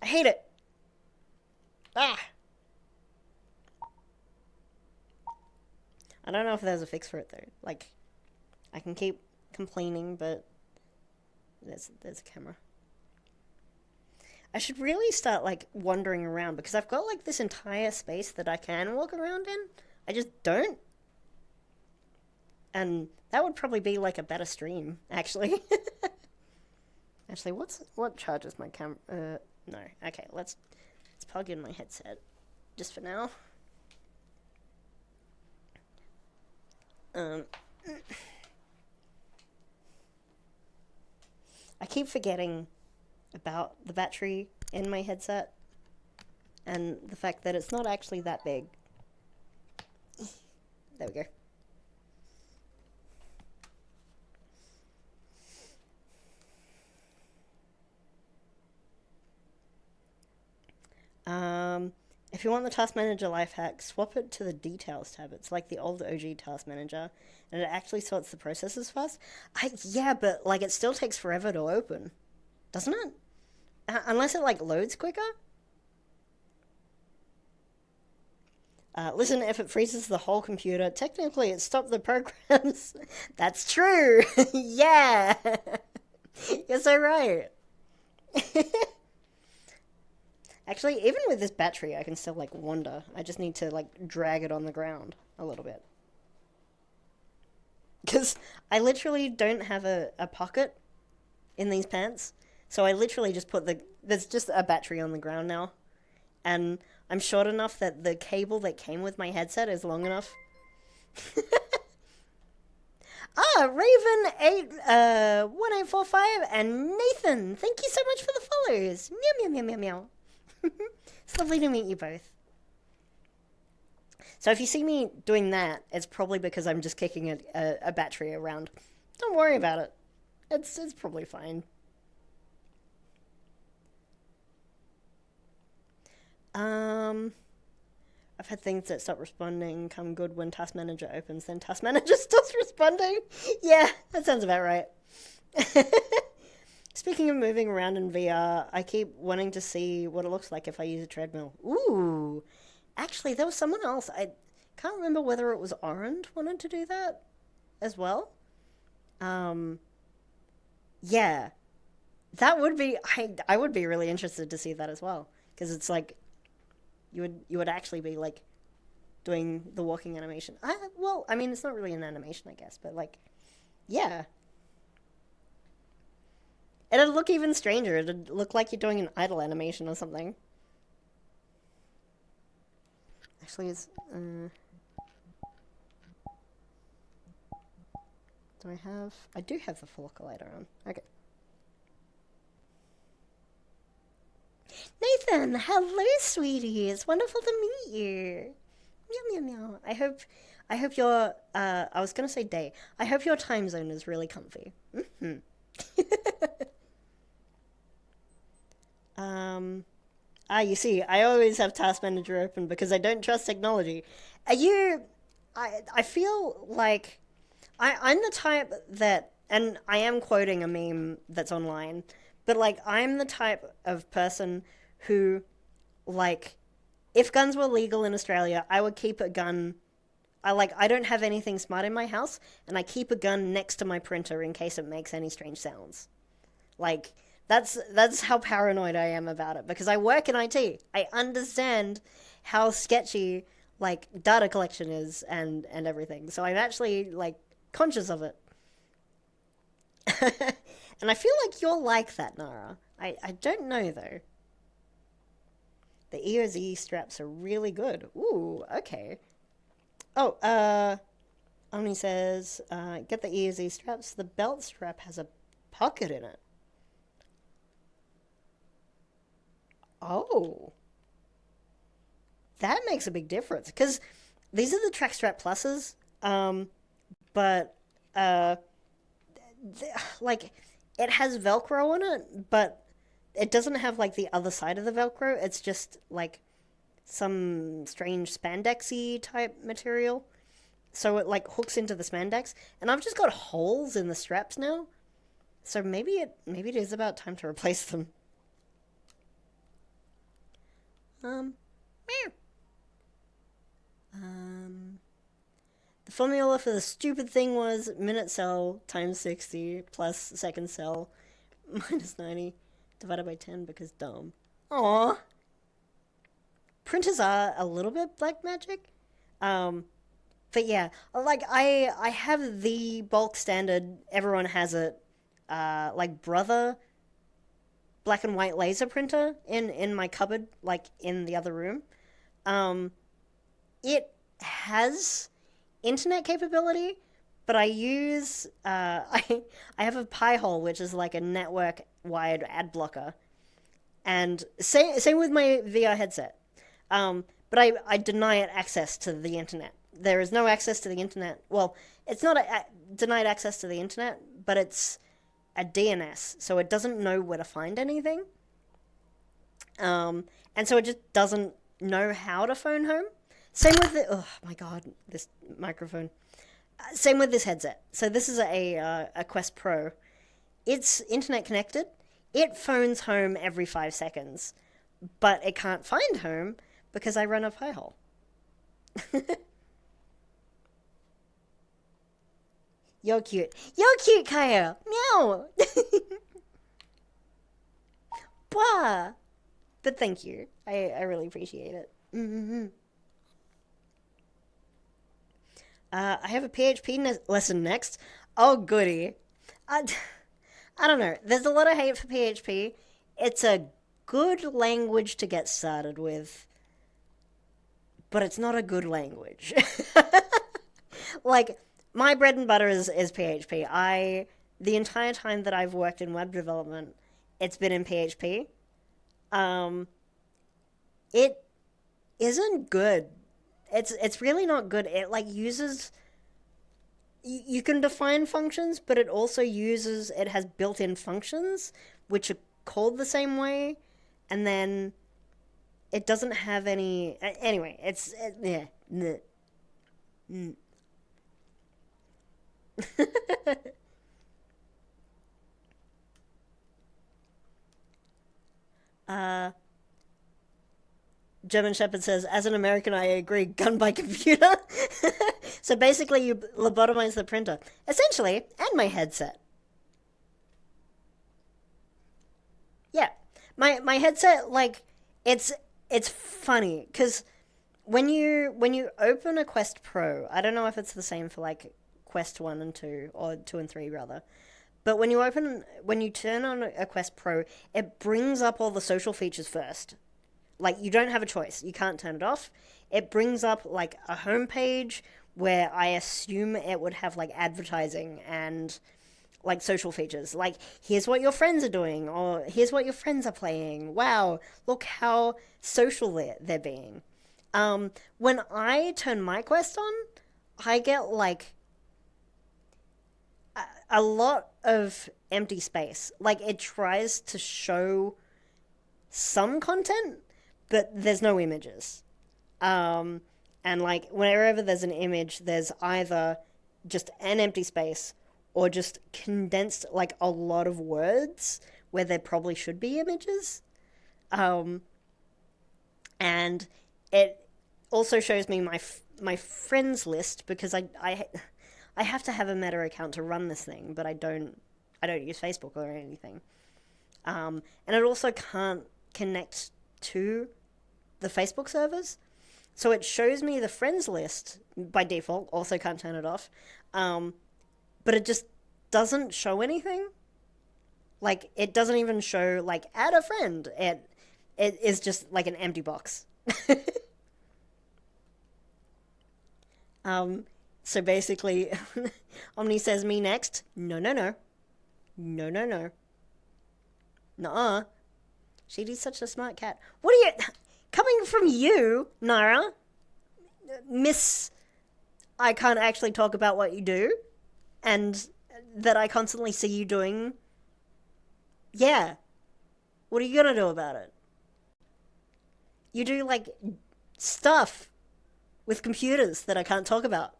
I hate it. Ah. I don't know if there's a fix for it, though. Like, I can keep complaining, but there's a camera. I should really start, like, wandering around, because I've got, like, this entire space that I can walk around in. I just don't. And that would probably be, like, a better stream, actually. Actually, what charges my camera? No. Okay, let's plug in my headset, just for now. I keep forgetting about the battery in my headset and the fact that it's not actually that big. There we go. If you want the Task Manager life hack, swap it to the Details tab. It's like the old OG Task Manager, and it actually sorts the processes fast. Yeah, but, like, it still takes forever to open. Doesn't it? Unless it, like, loads quicker? Listen, if it freezes the whole computer, technically it stopped the programs. That's true! Yeah! You're so right. Actually, even with this battery, I can still, like, wander. I just need to, like, drag it on the ground a little bit. Because I literally don't have a pocket in these pants. So I literally just put there's just a battery on the ground now. And I'm short enough that the cable that came with my headset is long enough. Raven1845 and Nathan, thank you so much for the follows. Meow, meow, meow, meow, meow. It's lovely to meet you both. So if you see me doing that, it's probably because I'm just kicking a battery around. Don't worry about it. It's probably fine. I've had things that stop responding come good when Task Manager opens, then Task Manager stops responding. Yeah, that sounds about right. Speaking of moving around in VR, I keep wanting to see what it looks like if I use a treadmill. Ooh, actually, there was someone else. I can't remember whether it was Orange wanted to do that as well. Yeah, that would be. I would be really interested to see that as well, because it's like you would actually be like doing the walking animation. Well, I mean, it's not really an animation, I guess, but like, yeah. It'd look even stranger. It'd look like you're doing an idle animation or something. Actually, it's... do I have... I do have the Folliculizer on. Okay. Nathan! Hello, sweetie! It's wonderful to meet you! Meow, meow, meow. I I hope your, I was gonna say day. I hope your time zone is really comfy. Um, you see, I always have Task Manager open because I don't trust technology. Are you, I feel like I'm the type that, and I am quoting a meme that's online, but like, I'm the type of person who, like, if guns were legal in Australia, I would keep a gun. I don't have anything smart in my house, and I keep a gun next to my printer in case it makes any strange sounds. Like that's how paranoid I am about it because I work in IT. I understand how sketchy like data collection is and everything. So I'm actually like conscious of it. And I feel like you're like that, Nara. I don't know though. The EOZ straps are really good. Ooh, okay. Oh, Omni says, get the EOZ straps. The belt strap has a pocket in it. Oh, that makes a big difference because these are the track strap pluses, but uh, like it has Velcro on it, but it doesn't have like the other side of the Velcro. It's just like some strange spandexy type material. So it like hooks into the spandex, and I've just got holes in the straps now. So maybe it is about time to replace them. Um, um, the formula for the stupid thing was minute cell times 60 plus second cell minus 90 divided by 10 because dumb. Aww. Printers are a little bit black magic. Um, but yeah, like I have the bulk standard, everyone has it, like brother black and white laser printer in my cupboard, like in the other room. Um, it has internet capability, but I use I have a Pi-hole, which is like a network wired ad blocker, and same with my VR headset. But I deny it access to the internet. There is no access to the internet. Well, it's not denied access to the internet, but it's a DNS, so it doesn't know where to find anything. And so it just doesn't know how to phone home. Same with the, oh my god, this microphone. Same with this headset. So this is a Quest Pro. It's internet connected. It phones home every 5 seconds, but it can't find home because I run a Pi-hole. You're cute. You're cute, Kaya. Meow. Blah. But thank you. I really appreciate it. Mm-hmm. I have a PHP lesson next. Oh, goody. I, I don't know. There's a lot of hate for PHP. It's a good language to get started with, but it's not a good language. Like, my bread and butter is PHP. The entire time that I've worked in web development, it's been in PHP. Um, it isn't good. It's really not good. It like uses you can define functions, but it has built-in functions which are called the same way, and then it doesn't have any. Anyway, yeah. uh, German Shepherd says, as an American, I agree, gun by computer. So basically, you lobotomize the printer. Essentially, and my headset. Yeah. My headset, like, it's it's funny, because when you open a Quest Pro, I don't know if it's the same for, like, Quest 1 and 2, or 2 and 3, rather. But when you turn on a Quest Pro, it brings up all the social features first. Like, you don't have a choice. You can't turn it off. It brings up like a homepage where I assume it would have like advertising and like social features. Like, here's what your friends are doing, or here's what your friends are playing. Wow, look how social they're being. When I turn my Quest on, I get like a lot of empty space. Like it tries to show some content, but there's no images. Um, and like wherever there's an image, there's either just an empty space or just condensed like a lot of words where there probably should be images. Um, and it also shows me my friends list because I have to have a Meta account to run this thing, but I don't use Facebook or anything. And it also can't connect to the Facebook servers. So it shows me the friends list by default, also can't turn it off. Um, but it just doesn't show anything. Like it doesn't even show like add a friend. It is just like an empty box. um, so basically, Omni says me next. No, no, no. No, no, no. Nuh-uh. Shady's such a smart cat. What are you... Coming from you, Nara, Miss... I can't actually talk about what you do, and that I constantly see you doing... Yeah. What are you gonna do about it? You do, like, stuff with computers that I can't talk about.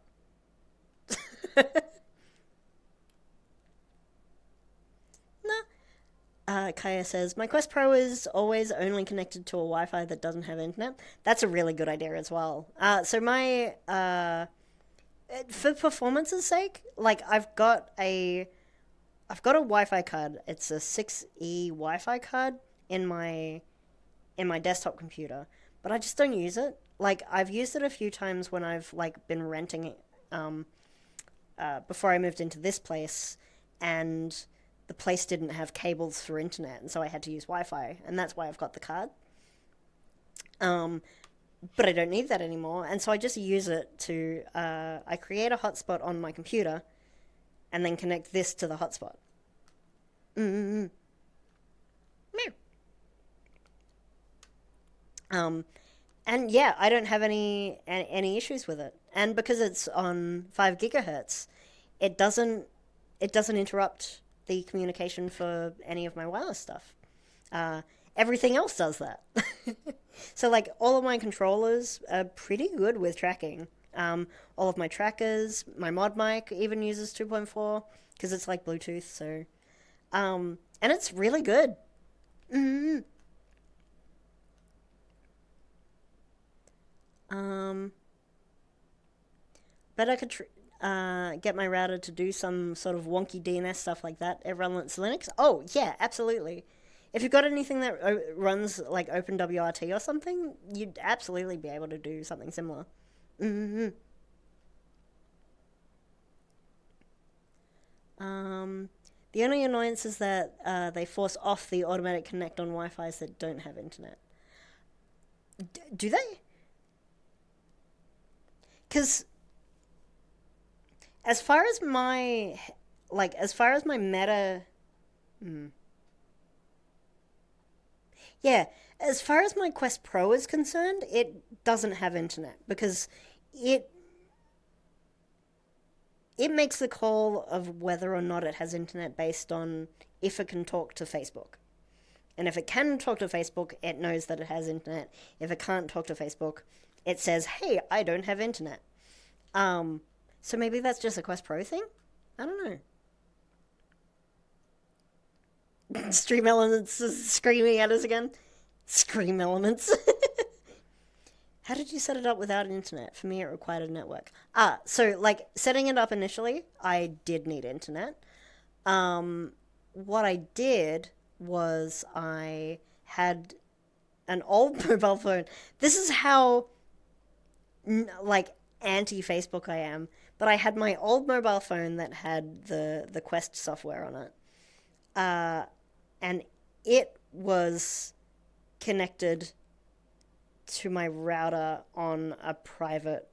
No. Kaya says, my Quest Pro is always only connected to a Wi-Fi that doesn't have internet. That's a really good idea as well. So my, for performance's sake, like I've got a Wi-Fi card. It's a 6E Wi-Fi card in my desktop computer, but I just don't use it. Like I've used it a few times when I've like been renting it, before I moved into this place, and the place didn't have cables for internet, and so I had to use Wi-Fi, and that's why I've got the card. But I don't need that anymore, and so I just use it to, I create a hotspot on my computer, and then connect this to the hotspot. Mm-mm-mm. Meow. And yeah, I don't have any issues with it, and because it's on 5 gigahertz, it doesn't interrupt the communication for any of my wireless stuff. Everything else does that. So like all of my controllers are pretty good with tracking. All of my trackers, my mod mic even uses 2.4 because it's like Bluetooth. So, and it's really good. Mm. But I could get my router to do some sort of wonky DNS stuff like that. It runs Linux. Oh yeah, absolutely. If you've got anything that runs like OpenWRT or something, you'd absolutely be able to do something similar. Mm-hmm. The only annoyance is that they force off the automatic connect on Wi-Fi's that don't have internet. Do they? Because as far as my Meta, hmm. Yeah, as far as my Quest Pro is concerned, it doesn't have internet because it it makes the call of whether or not it has internet based on if it can talk to Facebook. And if it can talk to Facebook, it knows that it has internet. If it can't talk to Facebook, it says, "Hey, I don't have internet." Um, so maybe that's just a Quest Pro thing. I don't know. Stream Elements is screaming at us again. Scream Elements. How did you set it up without internet? For me, it required a network. So like setting it up initially, I did need internet. What I did was I had an old mobile phone. This is how like anti Facebook I am. But I had my old mobile phone that had the Quest software on it, and it was connected to my router on a private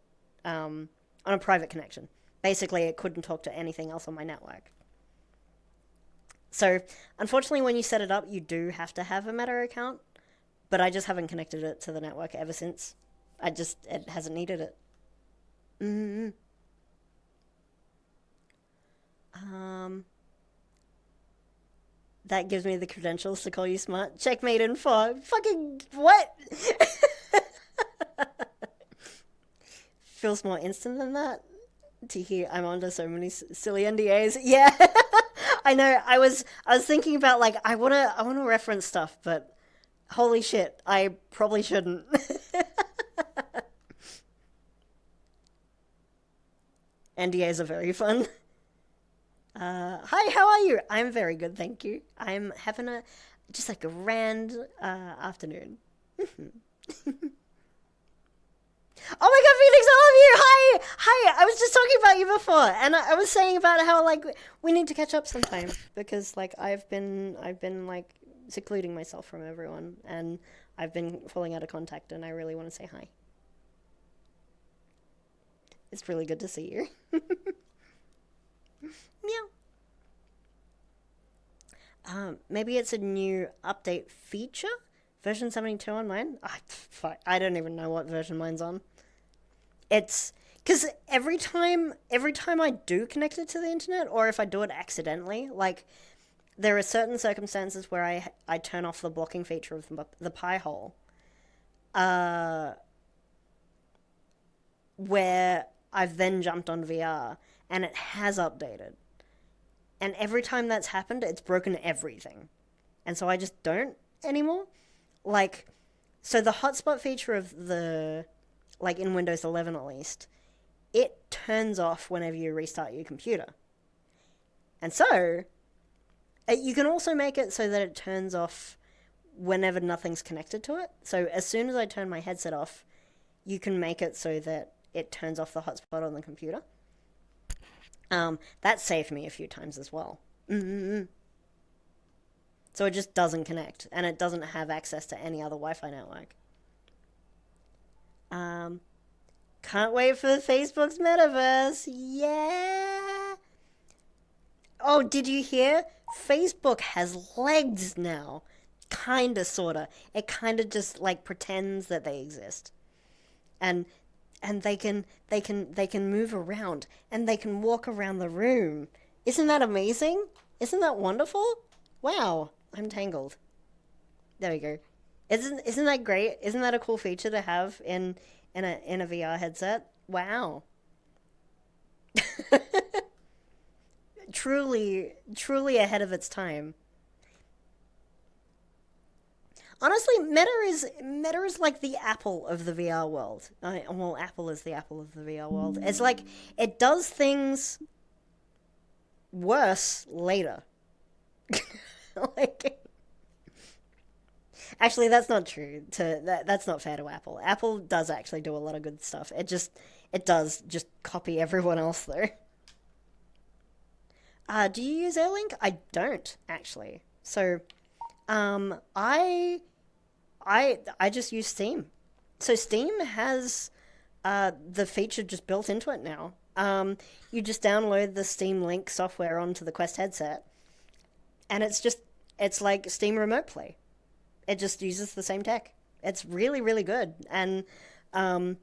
connection. Basically, it couldn't talk to anything else on my network. So, unfortunately, when you set it up, you do have to have a Meta account, but I just haven't connected it to the network ever since. It hasn't needed it. Mm-hmm. Um, that gives me the credentials to call you smart. Checkmate in 4. Fucking what? Feels more instant than that. To hear I'm under so many silly NDAs. Yeah, I know. I was thinking about like I wanna reference stuff, but holy shit, I probably shouldn't. NDAs are very fun. Hi, how are you? I'm very good, thank you. I'm having a just like a grand afternoon. Oh my god, Phoenix, I love you! Hi! Hi! I was just talking about you before, and I was saying about how, like, we need to catch up sometime, because, like, I've been, like, secluding myself from everyone, and I've been falling out of contact, and I really want to say hi. It's really good to see you. Meow. Maybe it's a new update feature? Version 72 on mine? I don't even know what version mine's on. It's because every time I do connect it to the internet, or if I do it accidentally, like there are certain circumstances where I turn off the blocking feature of the pie hole, uh, where I've then jumped on VR and it has updated, and every time that's happened, it's broken everything, and so I just don't anymore. Like, so the hotspot feature of the like in Windows 11 at least, it turns off whenever you restart your computer. And so, you can also make it so that it turns off whenever nothing's connected to it. So, as soon as I turn my headset off, you can make it so that it turns off the hotspot on the computer. That saved me a few times as well. Mm-mm-mm. So it just doesn't connect, and it doesn't have access to any other Wi Fi network. Um, can't wait for Facebook's metaverse. Yeah. Oh, did you hear? Facebook has legs now. Kinda, sorta. It kinda just like pretends that they exist, and they can move around, and they can walk around the room. Isn't that amazing? Isn't that wonderful? Wow, I'm tangled. There we go. Isn't that great? Isn't that a cool feature to have in a VR headset? Wow. Truly ahead of its time. Honestly, Meta is like the Apple of the VR world. Well, Apple is the Apple of the VR world. It's like it does things worse later. Like, actually, that's not true. That's not fair to Apple. Apple does actually do a lot of good stuff. It does just copy everyone else though. Do you use Airlink? I don't actually. So, I just use Steam. So Steam has the feature just built into it now. You just download the Steam Link software onto the Quest headset, and it's like Steam Remote Play. It just uses the same tech. It's really really good, and um,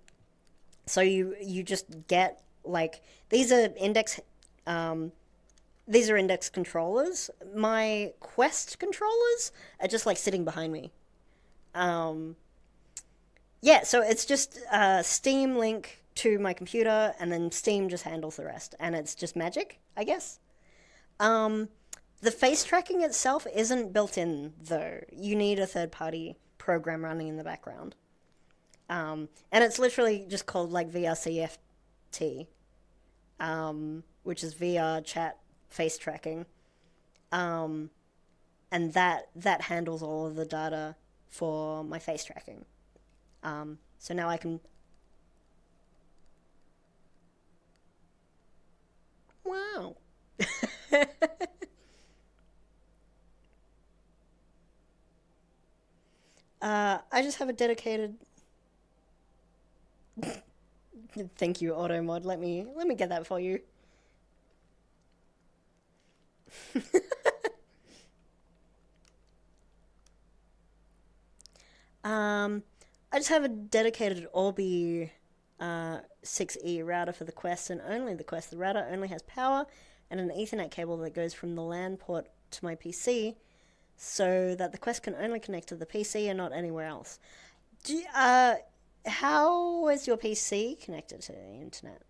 so you just get like um, these are index controllers. My Quest controllers are just like sitting behind me. Um, yeah, so it's just Steam Link to my computer, and then Steam just handles the rest, and it's just magic, I guess. Um, the face tracking itself isn't built in though. You need a third party program running in the background. And it's literally just called like VRCFT, which is VR chat face tracking. Um, and that handles all of the data for my face tracking. So now I can. Wow. I just have a dedicated. Thank you, AutoMod. Let me get that for you. Um, I just have a dedicated Orbi 6E router for the Quest, and only the Quest. The router only has power and an Ethernet cable that goes from the LAN port to my PC so that the Quest can only connect to the PC and not anywhere else. How is your PC connected to the internet?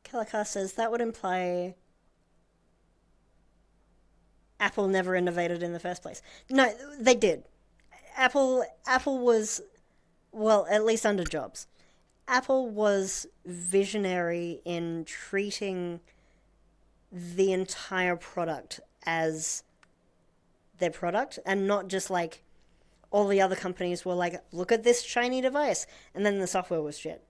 Kelakar says that would imply Apple never innovated in the first place. No, they did. Apple was, well, at least under Jobs, Apple was visionary in treating the entire product as their product and not just like all the other companies were like, look at this shiny device, and then the software was shit.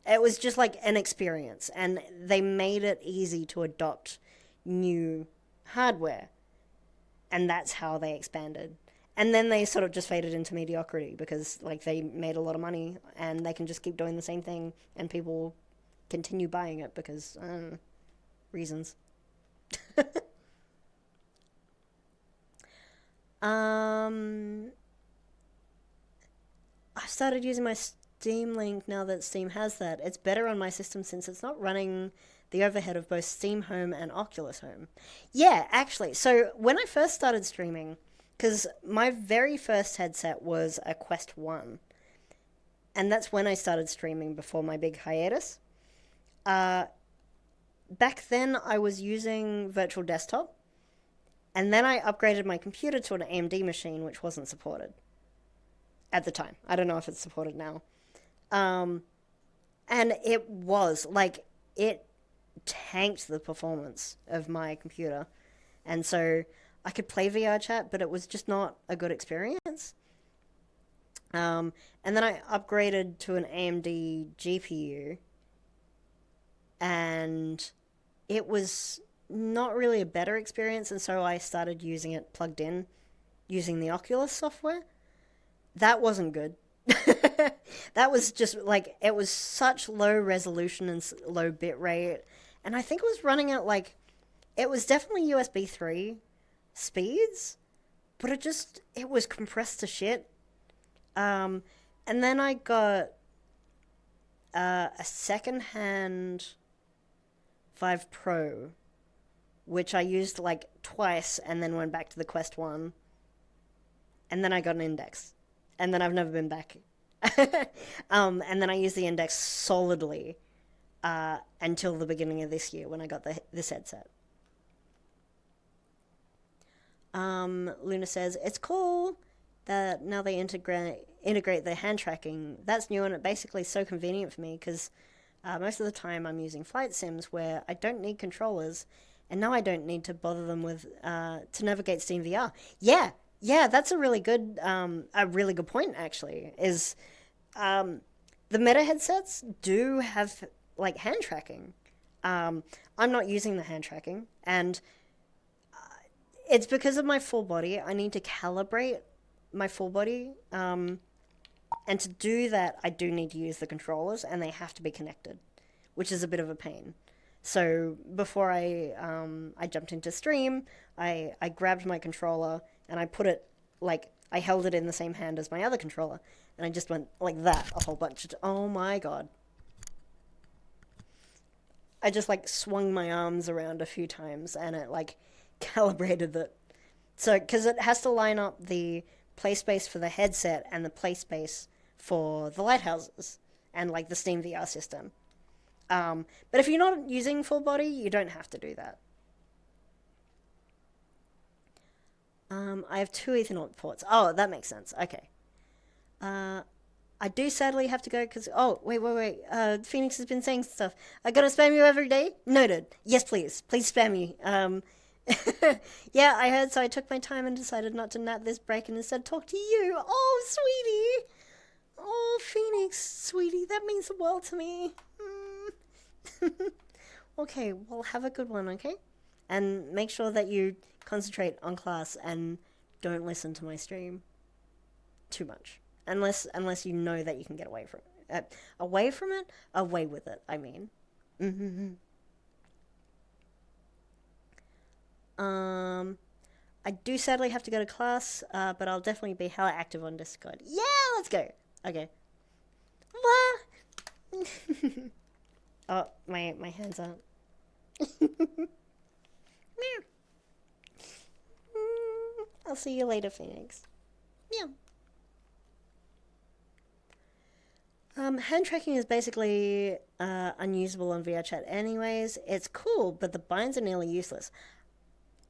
It was just like an experience, and they made it easy to adopt new hardware, and that's how they expanded. And then they sort of just faded into mediocrity because like they made a lot of money and they can just keep doing the same thing and people continue buying it because reasons. I started using my Steam Link now that Steam has that. It's better on my system since it's not running the overhead of both Steam Home and Oculus Home. Yeah, actually. So when I first started streaming, because my very first headset was a Quest 1, and that's when I started streaming before my big hiatus. Back then I was using Virtual Desktop, and then I upgraded my computer to an AMD machine, which wasn't supported at the time. I don't know if it's supported now. And it was, like, it tanked the performance of my computer. And so I could play VR chat, but it was just not a good experience. And then I upgraded to an AMD GPU, and it was not really a better experience, and so I started using it plugged in, using the Oculus software. That wasn't good. That was just, like, it was such low resolution and low bit rate, and I think it was running at, like, it was definitely USB 3 speeds, but it was compressed to shit. And then I got a second-hand Vive Pro, which I used like twice and then went back to the Quest 1. And then I got an Index. And then I've never been back. And then I used the Index solidly until the beginning of this year when I got this headset. Luna says, it's cool that now they integrate the hand tracking. That's new and it basically is so convenient for me because most of the time I'm using flight sims where I don't need controllers, and now I don't need to bother them with to navigate Steam VR. Yeah, that's a really good point actually. Is the Meta headsets do have like hand tracking. I'm not using the hand tracking, and it's because of my full body. I need to calibrate my full body, and to do that, I do need to use the controllers, and they have to be connected, which is a bit of a pain. So before I jumped into stream, I grabbed my controller and I put it, like, I held it in the same hand as my other controller, and I just went like that a whole bunch of, oh my god. I just, like, swung my arms around a few times, and it, like, calibrated it. So, because it has to line up the play space for the headset and the play space for the lighthouses and, like, the Steam VR system. But if you're not using full body, you don't have to do that. I have 2 Ethernet ports. Oh, that makes sense. Okay. I do sadly have to go because... Oh, wait. Phoenix has been saying stuff. I gotta spam you every day? Noted. Yes, please. Please spam me. Yeah, I heard, so I took my time and decided not to nap this break and instead talk to you. Oh, sweetie. Oh, Phoenix, sweetie. That means the world to me. Okay, well, have a good one, okay? And make sure that you concentrate on class and don't listen to my stream too much. Unless you know that you can get away from it. Away from it? Away with it, I mean. I do sadly have to go to class, but I'll definitely be hella active on Discord. Yeah, let's go. Okay. What? Oh, my hands aren't. I'll see you later, Phoenix. Yeah. Hand tracking is basically unusable on VRChat anyways. It's cool, but the binds are nearly useless.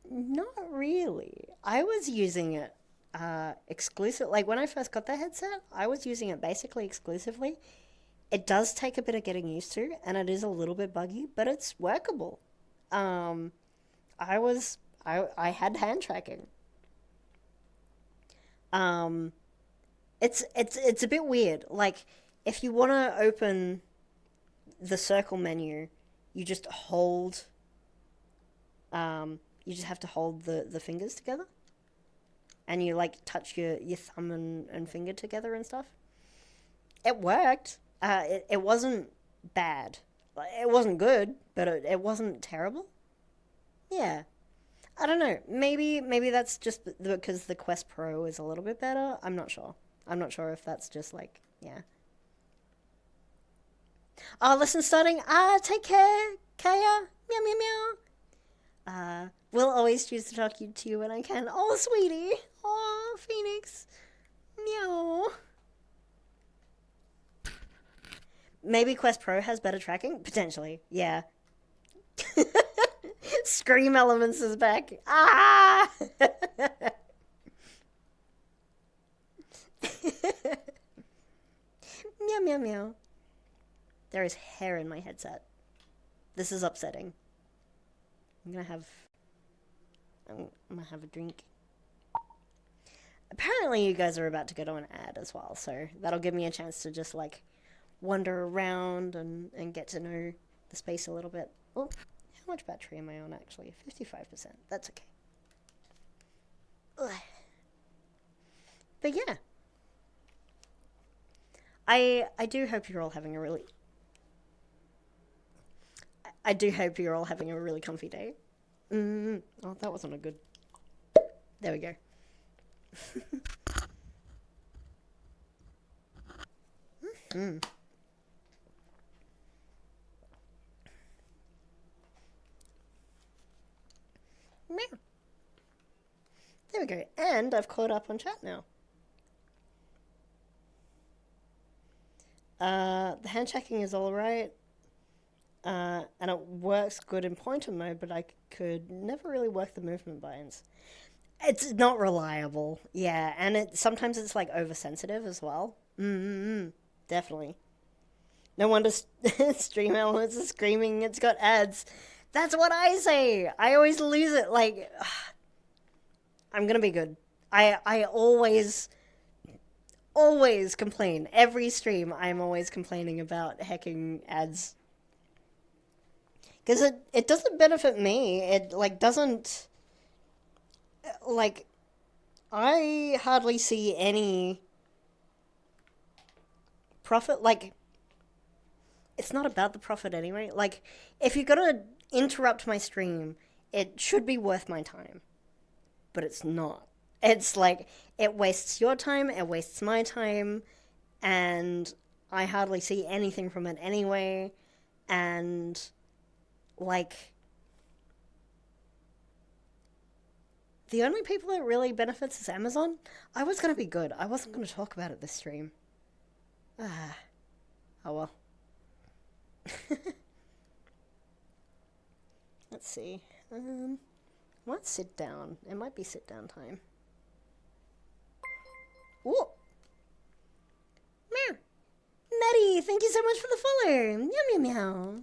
Not really. I was using it exclusive. Like when I first got the headset, I was using it basically exclusively. It does take a bit of getting used to, and it is a little bit buggy, but it's workable. Um, I had hand tracking. Um, it's a bit weird. Like if you want to open the circle menu, you just hold. You just have to hold the fingers together, and you like touch your thumb and finger together and stuff. It worked. It wasn't bad. It wasn't good, but it wasn't terrible. Yeah. I don't know. Maybe that's just because the Quest Pro is a little bit better. I'm not sure. I'm not sure if that's just like yeah. Oh, listen, starting. Take care, Kaya. Meow meow meow. Will always choose to talk to you when I can. Oh, sweetie. Oh, Phoenix. Meow. Maybe Quest Pro has better tracking? Potentially, yeah. Scream Elements is back. Ah! Meow, meow, meow. There is hair in my headset. This is upsetting. I'm gonna have a drink. Apparently you guys are about to go to an ad as well, so that'll give me a chance to just like wander around and get to know the space a little bit. Oh, how much battery am I on actually? 55%. That's okay. Ugh. But yeah. I do hope you're all having a really I do hope you're all having a really comfy day. Oh, that wasn't a good. There we go. Mm. There we go. And I've caught up on chat now. The hand checking is alright. And it works good in pointer mode, but I could never really work the movement buttons. It's not reliable, yeah, and sometimes it's like oversensitive as well. Definitely. No wonder Stream Elements is screaming it's got ads. That's what I say. I always lose it. Like, I'm gonna be good. I always complain. Every stream, I'm always complaining about hacking ads because it doesn't benefit me. It like doesn't like I hardly see any profit. Like it's not about the profit anyway. Like if you're gonna interrupt my stream, it should be worth my time, but it's not. It's like it wastes your time, it wastes my time, and I hardly see anything from it anyway. And like the only people that really benefits is Amazon. I was gonna be good. I wasn't gonna talk about it this stream. Ah, oh well. Let's see. Might sit down. It might be sit down time. Ooh. Meow. Maddie, thank you so much for the follow. Meow meow meow.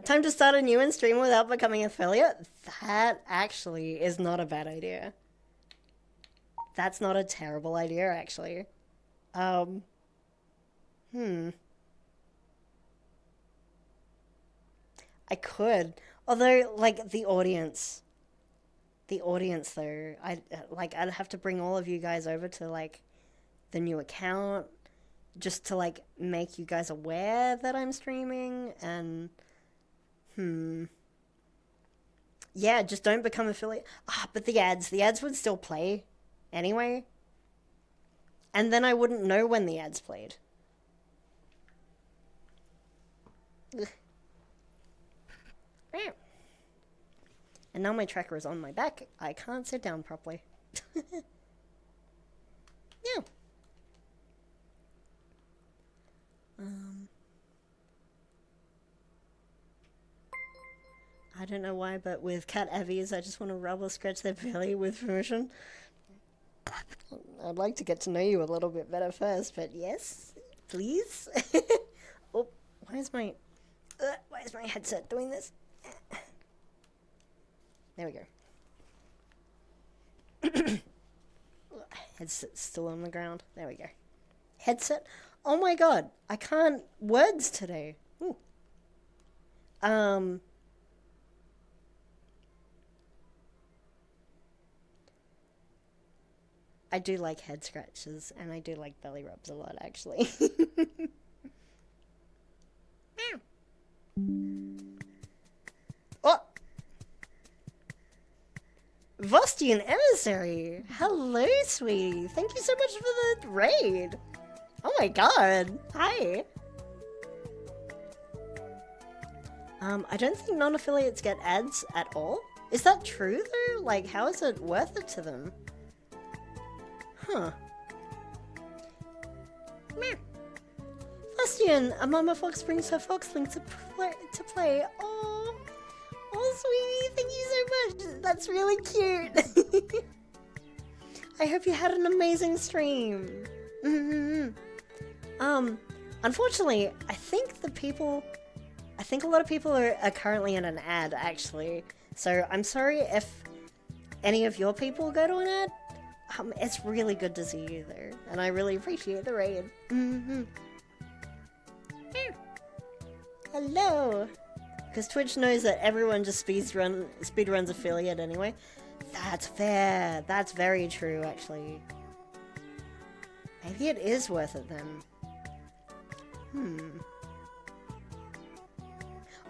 Time to start a new in stream without becoming affiliate? That actually is not a bad idea. That's not a terrible idea, actually. I could. Although, like, the audience though, I'd have to bring all of you guys over to like the new account just to like make you guys aware that I'm streaming, and Yeah, just don't become affiliate. But the ads would still play anyway. And then I wouldn't know when the ads played. Ugh. And now my tracker is on my back. I can't sit down properly. Yeah. I don't know why, but with cat avies, I just want to rub or scratch their belly with permission. I'd like to get to know you a little bit better first, but yes, please. Oh, why is my headset doing this? There we go. Headset's still on the ground. There we go. Headset. Oh my god, I can't words today. Ooh. I do like head scratches, and I do like belly rubs a lot, actually. Oh! Vostian Emissary! Hello, sweetie! Thank you so much for the raid! Oh my god! Hi! I don't think non-affiliates get ads at all. Is that true, though? Like, how is it worth it to them? Huh. Meh. Vostian, a mama fox brings her foxling to play. Oh, sweetie, thank you so much. That's really cute. I hope you had an amazing stream. Unfortunately, I think a lot of people are currently in an ad, actually. So I'm sorry if any of your people go to an ad. It's really good to see you there, and I really appreciate the raid. Hello! Because Twitch knows that everyone just speedruns affiliate anyway. That's fair. That's very true, actually. Maybe it is worth it then.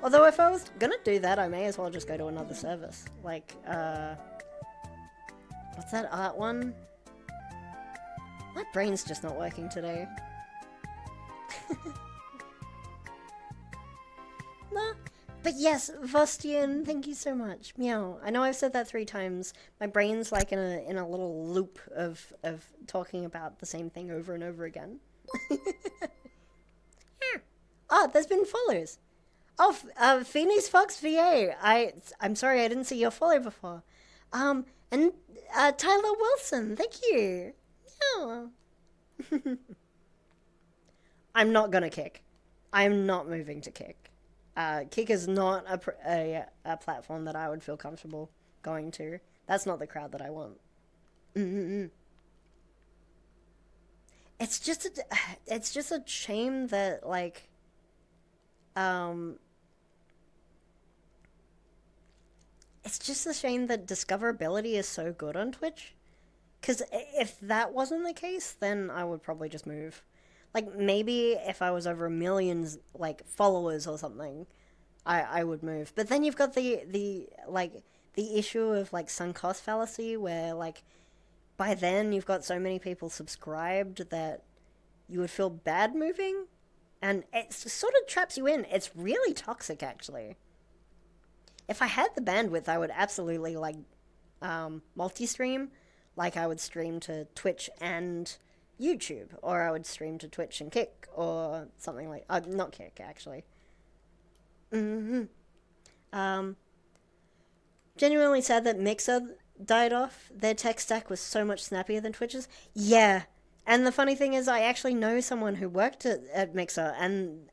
Although if I was gonna do that, I may as well just go to another service. Like, what's that art one? My brain's just not working today. Nah. But yes, Vostian, thank you so much. Meow. I know I've said that 3 times. My brain's like in a little loop of talking about the same thing over and over again. Ah, there's been follows. Oh, Phoenix Fox VA. I'm sorry I didn't see your follow before. And Tyler Wilson, thank you. Yeah. I'm not gonna kick. I'm not moving to kick. Kick is not a platform that I would feel comfortable going to. That's not the crowd that I want. It's just a shame that like it's just a shame that discoverability is so good on Twitch. Because if that wasn't the case, then I would probably just move. Like, maybe if I was over 1 million, like, followers or something, I would move. But then you've got the issue of, like, sunk cost fallacy, where, like, by then you've got so many people subscribed that you would feel bad moving. And it sort of traps you in. It's really toxic, actually. If I had the bandwidth, I would absolutely, like, multi-stream. Like, I would stream to Twitch and YouTube, or I would stream to Twitch and Kick, or something like... not Kick, actually. Genuinely sad that Mixer died off. Their tech stack was so much snappier than Twitch's. Yeah, and the funny thing is I actually know someone who worked at Mixer, and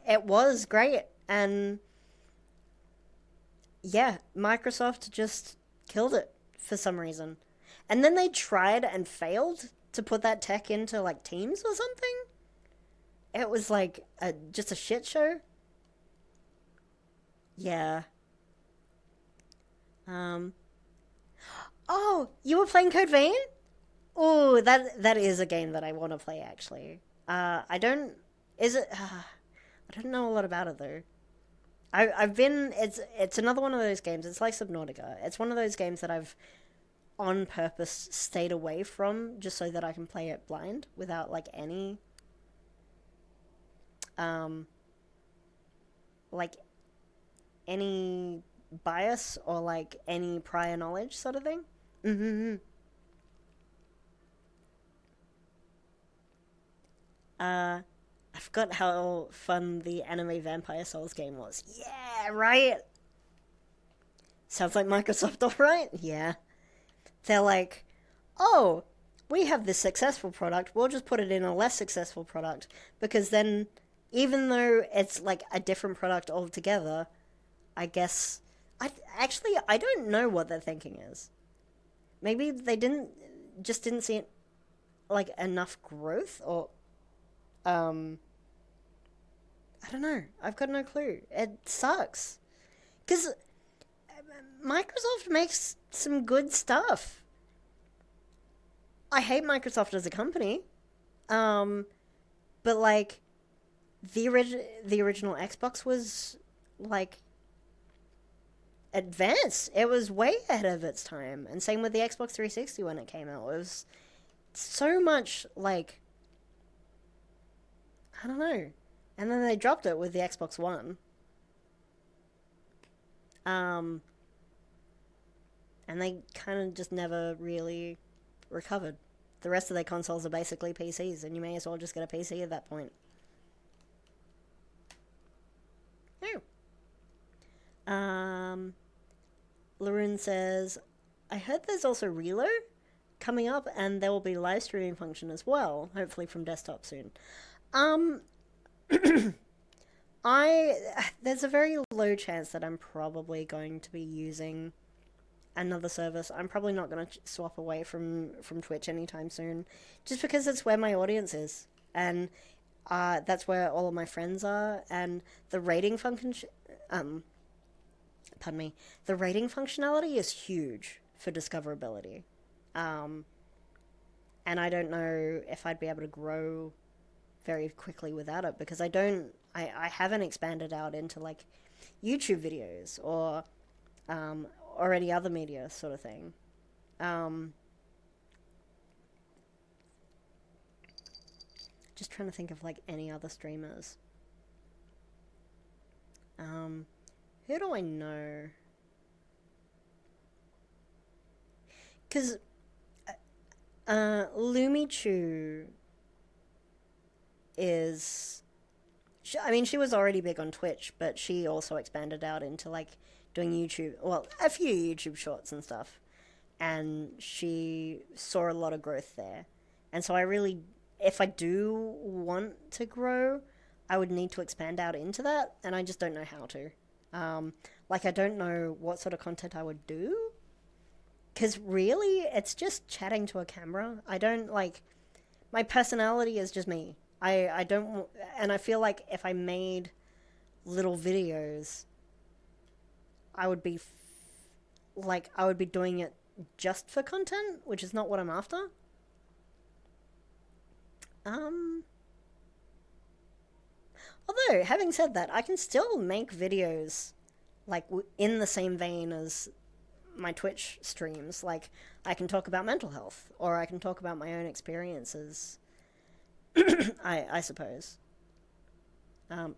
it was great, and... yeah, Microsoft just killed it for some reason. And then they tried and failed to put that tech into, like, Teams or something. It was, like, just a shit show. Yeah. Oh, you were playing Code Vein? Oh, that is a game that I want to play, actually. I don't know a lot about it, though. I've been. It's another one of those games. It's like Subnautica. It's one of those games that I've on purpose stayed away from just so that I can play it blind without like any um like any bias or like any prior knowledge sort of thing. Mm-hmm. Uh, I forgot how fun the anime Vampire Souls game was. Yeah, right. Sounds like Microsoft, all right. Yeah, they're like, oh, we have this successful product. We'll just put it in a less successful product because then, even though it's like a different product altogether, I guess I don't know what their thinking is. Maybe they didn't see it like enough growth or um I don't know. I've got no clue. It sucks cuz Microsoft makes some good stuff. I hate Microsoft as a company. Um but like the original Xbox was like advanced. It was way ahead of its time. And same with the Xbox 360 when it came out. It was so much like I don't know. And then they dropped it with the Xbox One. Um and they kind of just never really recovered. The rest of their consoles are basically PCs, and you may as well just get a PC at that point. Oh. Laroon says, I heard there's also Reload coming up, and there will be live streaming function as well, hopefully from desktop soon. Um, I there's a very low chance that I'm probably going to be using another service. I'm probably not going to swap away from Twitch anytime soon, just because it's where my audience is, and that's where all of my friends are, and the rating function. Pardon me. The rating functionality is huge for discoverability, um, and I don't know if I'd be able to grow very quickly without it because I haven't expanded out into like YouTube videos um, or any other media sort of thing. Um, just trying to think of like any other streamers. Um, who do I know? Because Lumichu is. I mean, she was already big on Twitch, but she also expanded out into like doing YouTube. Well, a few YouTube shorts and stuff. And she saw a lot of growth there. And so I really, if I do want to grow, I would need to expand out into that, and I just don't know how to. Like, I don't know what sort of content I would do. Because really, it's just chatting to a camera. I don't like. My personality is just me. I don't. And I feel like if I made little videos, I would be. Like, I would be doing it just for content, which is not what I'm after. Um. Although, having said that, I can still make videos like in the same vein as my Twitch streams. Like, I can talk about mental health, or I can talk about my own experiences. I suppose. Um,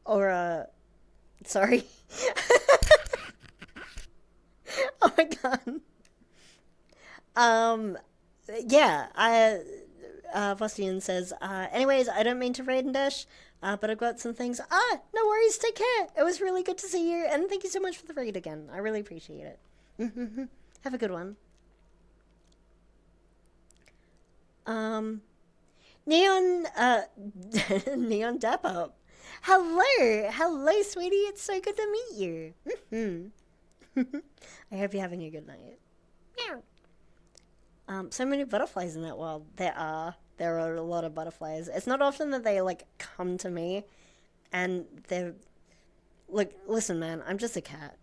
or sorry. Oh my god. Um, yeah. Vostian says, anyways, I don't mean to raid and dash, but I've got some things. No worries, take care. It was really good to see you, and thank you so much for the raid again. I really appreciate it. Have a good one. Um, Neon, Neon Dap Up. Hello, sweetie. It's so good to meet you. I hope you're having a good night. Yeah. So many butterflies in that world. There are a lot of butterflies. It's not often that they like come to me, and they're look. Listen, man, I'm just a cat.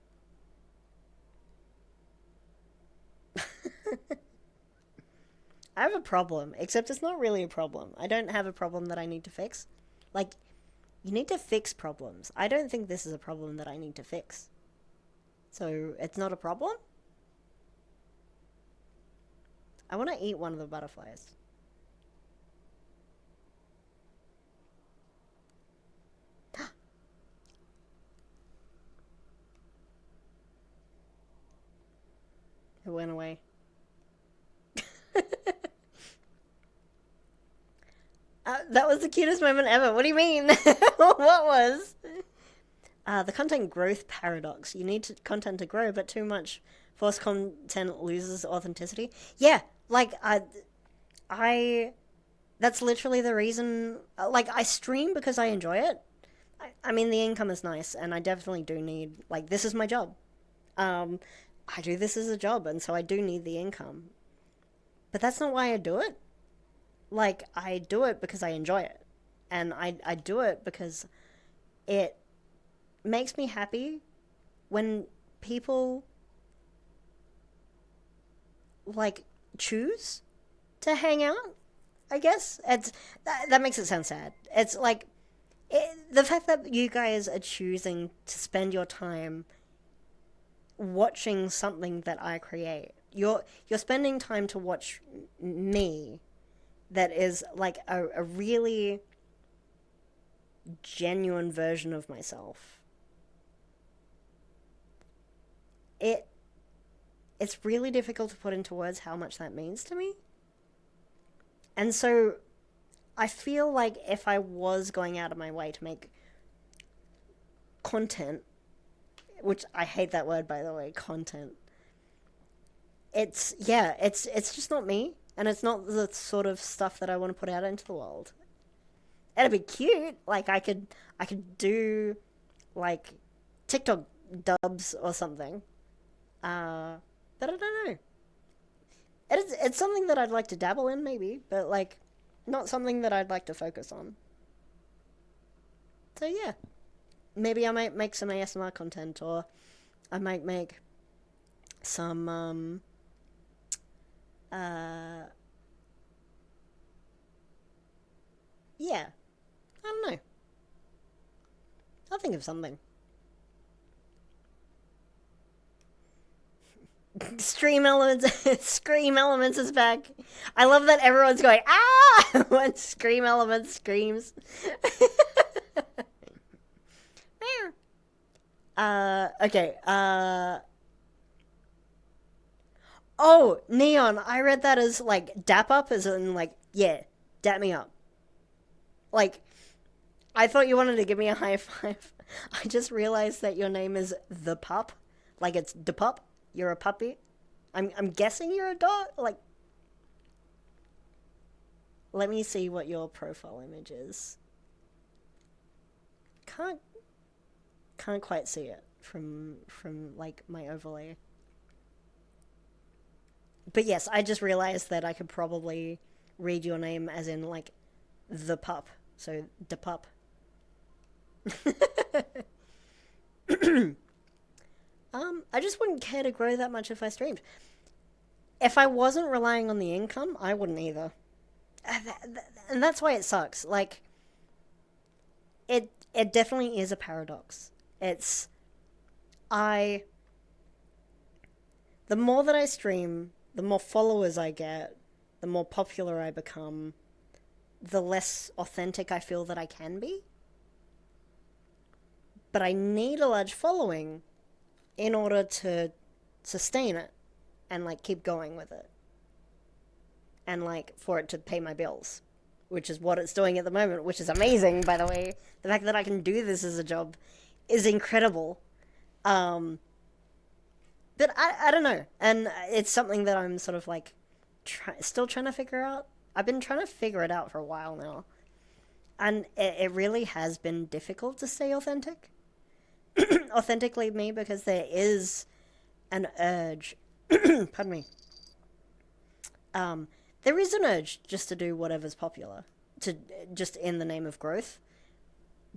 I have a problem, except it's not really a problem. I don't have a problem that I need to fix. Like, you need to fix problems. I don't think this is a problem that I need to fix. So, it's not a problem? I want to eat one of the butterflies. It went away. That was the cutest moment ever. What do you mean? What was? The content growth paradox. You need content to grow, but too much forced content loses authenticity. Yeah, like, I that's literally the reason. Like, I stream because I enjoy it. I mean, the income is nice, and I definitely do need, like, this is my job. I do this as a job, and so I do need the income. But that's not why I do it. Like, I do it because I enjoy it. And I do it because it makes me happy when people, like, choose to hang out, I guess. That makes it sound sad. It's like, the fact that you guys are choosing to spend your time watching something that I create. You're spending time to watch me that is like a really genuine version of myself. It's really difficult to put into words how much that means to me. And so I feel like if I was going out of my way to make content, which I hate that word, by the way, content. It's just not me, and it's not the sort of stuff that I want to put out into the world. It'd be cute, like I could do, like, TikTok dubs or something, but I don't know. It's something that I'd like to dabble in, maybe, but, like, not something that I'd like to focus on. So yeah, maybe I might make some ASMR content, or I might make some yeah, I don't know. I'll think of something. Scream Elements, Scream Elements is back. I love that everyone's going, ah, when Scream Elements screams. Okay, oh, Neon, I read that as, like, dap up, as in, like, yeah, dap me up. Like, I thought you wanted to give me a high five. I just realized that your name is The Pup. Like, it's the pup. You're a puppy. I'm guessing you're a dog. Like, let me see what your profile image is. Can't quite see it from like my overlay. But yes, I just realized that I could probably read your name as in, like, The Pup. So, the pup. I just wouldn't care to grow that much if I streamed. If I wasn't relying on the income, I wouldn't either. And that's why it sucks. Like, it definitely is a paradox. It's, the more that I stream, the more followers I get, the more popular I become, the less authentic I feel that I can be. But I need a large following in order to sustain it and, like, keep going with it. And, like, for it to pay my bills, which is what it's doing at the moment, which is amazing, by the way. The fact that I can do this as a job is incredible. But I don't know. And it's something that I'm sort of, like, still trying to figure out. I've been trying to figure it out for a while now. And it really has been difficult to stay authentic. Authentically me, because there is an urge. Pardon me. There is an urge just to do whatever's popular. To just in the name of growth.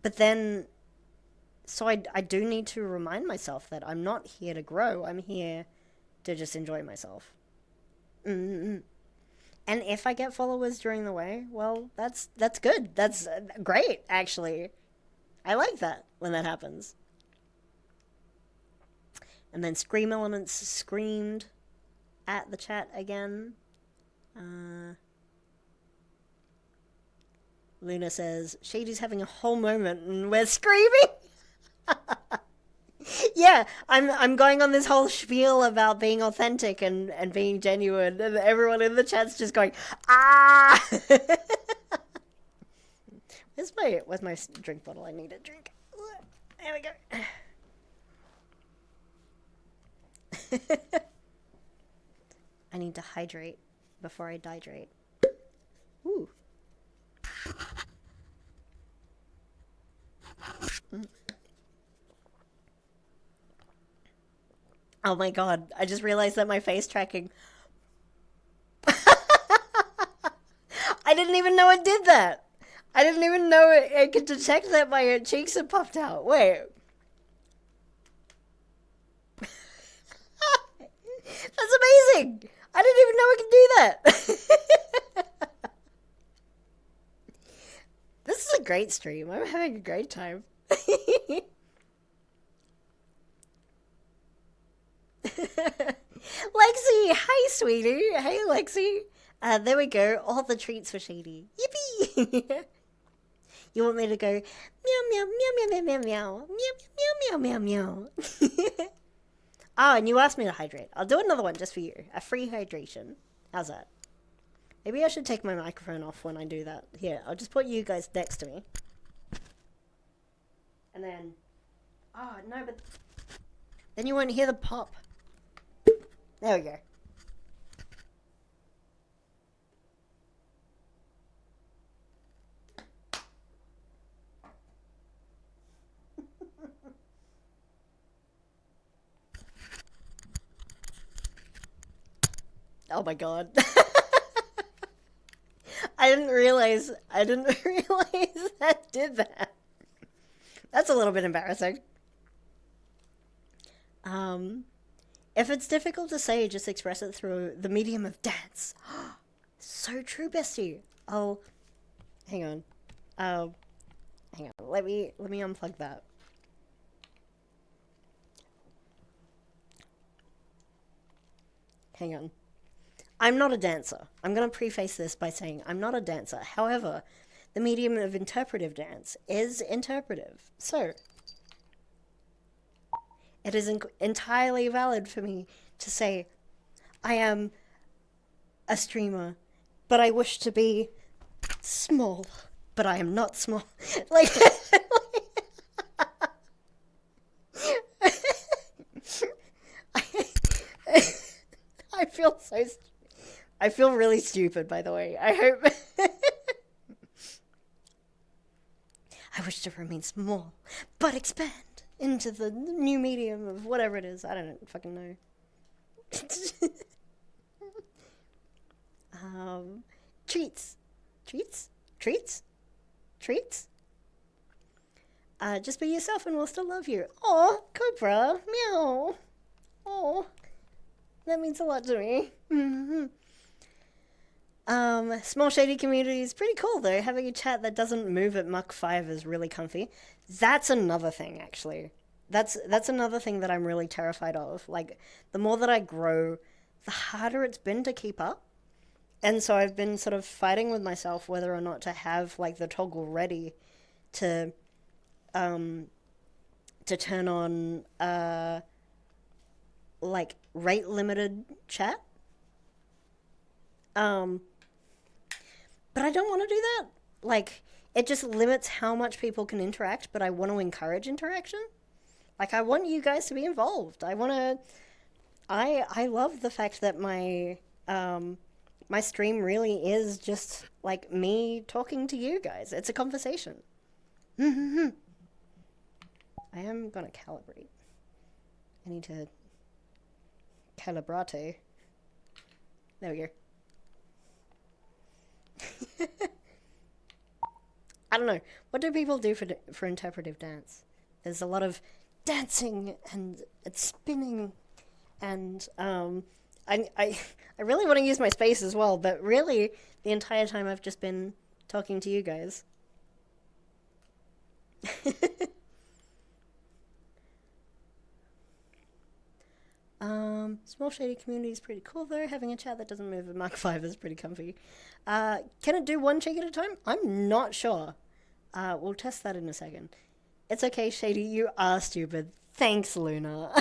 But then, so I do need to remind myself that I'm not here to grow. I'm here to just enjoy myself. And if I get followers during the way, well, that's good. That's great, actually. I like that when that happens. And then Scream Elements screamed at the chat again. Luna says, Shady's having a whole moment and we're screaming. Yeah, I'm going on this whole spiel about being authentic and being genuine, and everyone in the chat's just going, ah! Where's my drink bottle? I need a drink. There we go. I need to hydrate before I dihydrate. Ooh. Oh my god, I just realized that my face tracking... I didn't even know it did that! I didn't even know it could detect that my cheeks had popped out. Wait. That's amazing! I didn't even know it could do that! This is a great stream. I'm having a great time. Lexi! Hi, sweetie! Hey, Lexi! There we go. All the treats for Shady. Yippee! You want me to go meow, meow, meow, meow, meow, meow, meow, meow, meow, meow, meow. Oh, and you asked me to hydrate. I'll do another one just for you. A free hydration. How's that? Maybe I should take my microphone off when I do that. Here, I'll just put you guys next to me. And then... Oh, no, but... Then you won't hear the pop. There we go. Oh my god. I didn't realize that did that. That's a little bit embarrassing. If it's difficult to say, just express it through the medium of dance. So true, bestie. Oh, hang on. Hang on. Let me unplug that. Hang on. I'm not a dancer. I'm going to preface this by saying I'm not a dancer. However, the medium of interpretive dance is interpretive. So, it is entirely valid for me to say, I am a streamer, but I wish to be small, but I am not small. Like, I feel really stupid, by the way. I hope... I wish to remain small, but expand into the new medium of whatever it is. I don't fucking know. Treats. Treats? Treats? Treats? Just be yourself and we'll still love you. Aw, Cobra. Meow. Aw. That means a lot to me. Small shady community is pretty cool though. Having a chat that doesn't move at Mach 5 is really comfy. That's another thing, actually. That's another thing that I'm really terrified of. Like, the more that I grow, the harder it's been to keep up. And so I've been sort of fighting with myself whether or not to have, like, the toggle ready to turn on, like, rate limited chat. But I don't want to do that. Like, it just limits how much people can interact, but I want to encourage interaction. Like, I want you guys to be involved. I love the fact that my stream really is just, like, me talking to you guys. It's a conversation. I am gonna calibrate. I need to calibrate. There we go. I don't know. What do people do for interpretive dance? There's a lot of dancing and spinning and I really want to use my space as well, but really, the entire time I've just been talking to you guys. Small shady community is pretty cool though. Having a chat that doesn't move a Mark 5 is pretty comfy. Can it do one cheek at a time? I'm not sure. We'll test that in a second. It's okay, Shady, you are stupid. Thanks, Luna.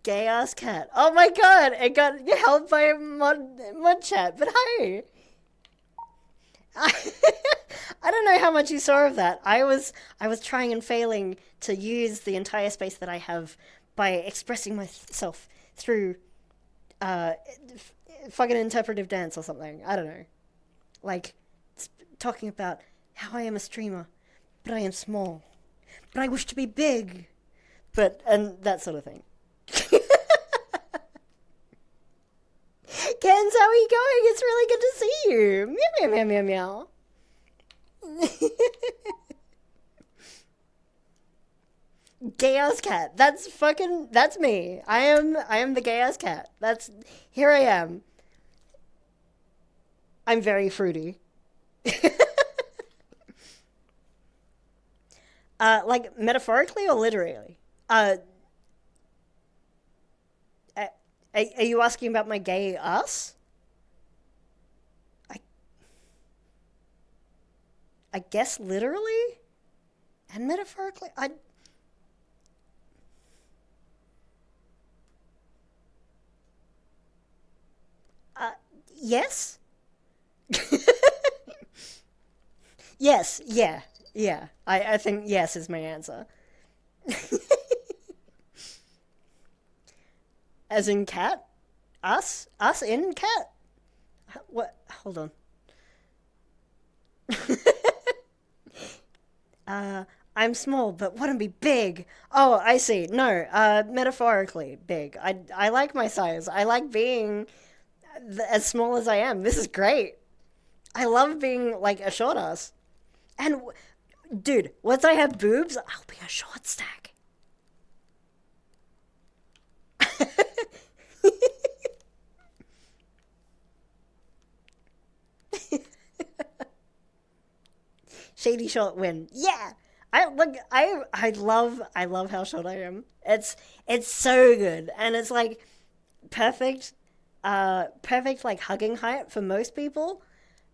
Gay ass cat. Oh my god, it got held by a mod chat, but hey. I don't know how much you saw of that. I was trying and failing to use the entire space that I have by expressing myself through fucking interpretive dance or something. I don't know. Like talking about how I am a streamer, but I am small. But I wish to be big. And that sort of thing. Kens, how are you going? It's really good to see you. Meow, meow, meow, meow, meow. Gay ass cat. That's me. I am the gay ass cat. Here I am. I'm very fruity. Like metaphorically or literally? Are you asking about my gay ass? I guess literally and metaphorically. Yes. Yes. Yeah. Yeah. I think yes is my answer. As in cat? Us? Us in cat? What? Hold on. I'm small, but want to be big. Oh, I see. No, metaphorically big. I like my size. I like being as small as I am. This is great. I love being like a short ass. And dude, once I have boobs, I'll be a short stack. Shady short win. Yeah. I love how short I am. It's so good. And it's like perfect perfect like hugging height for most people.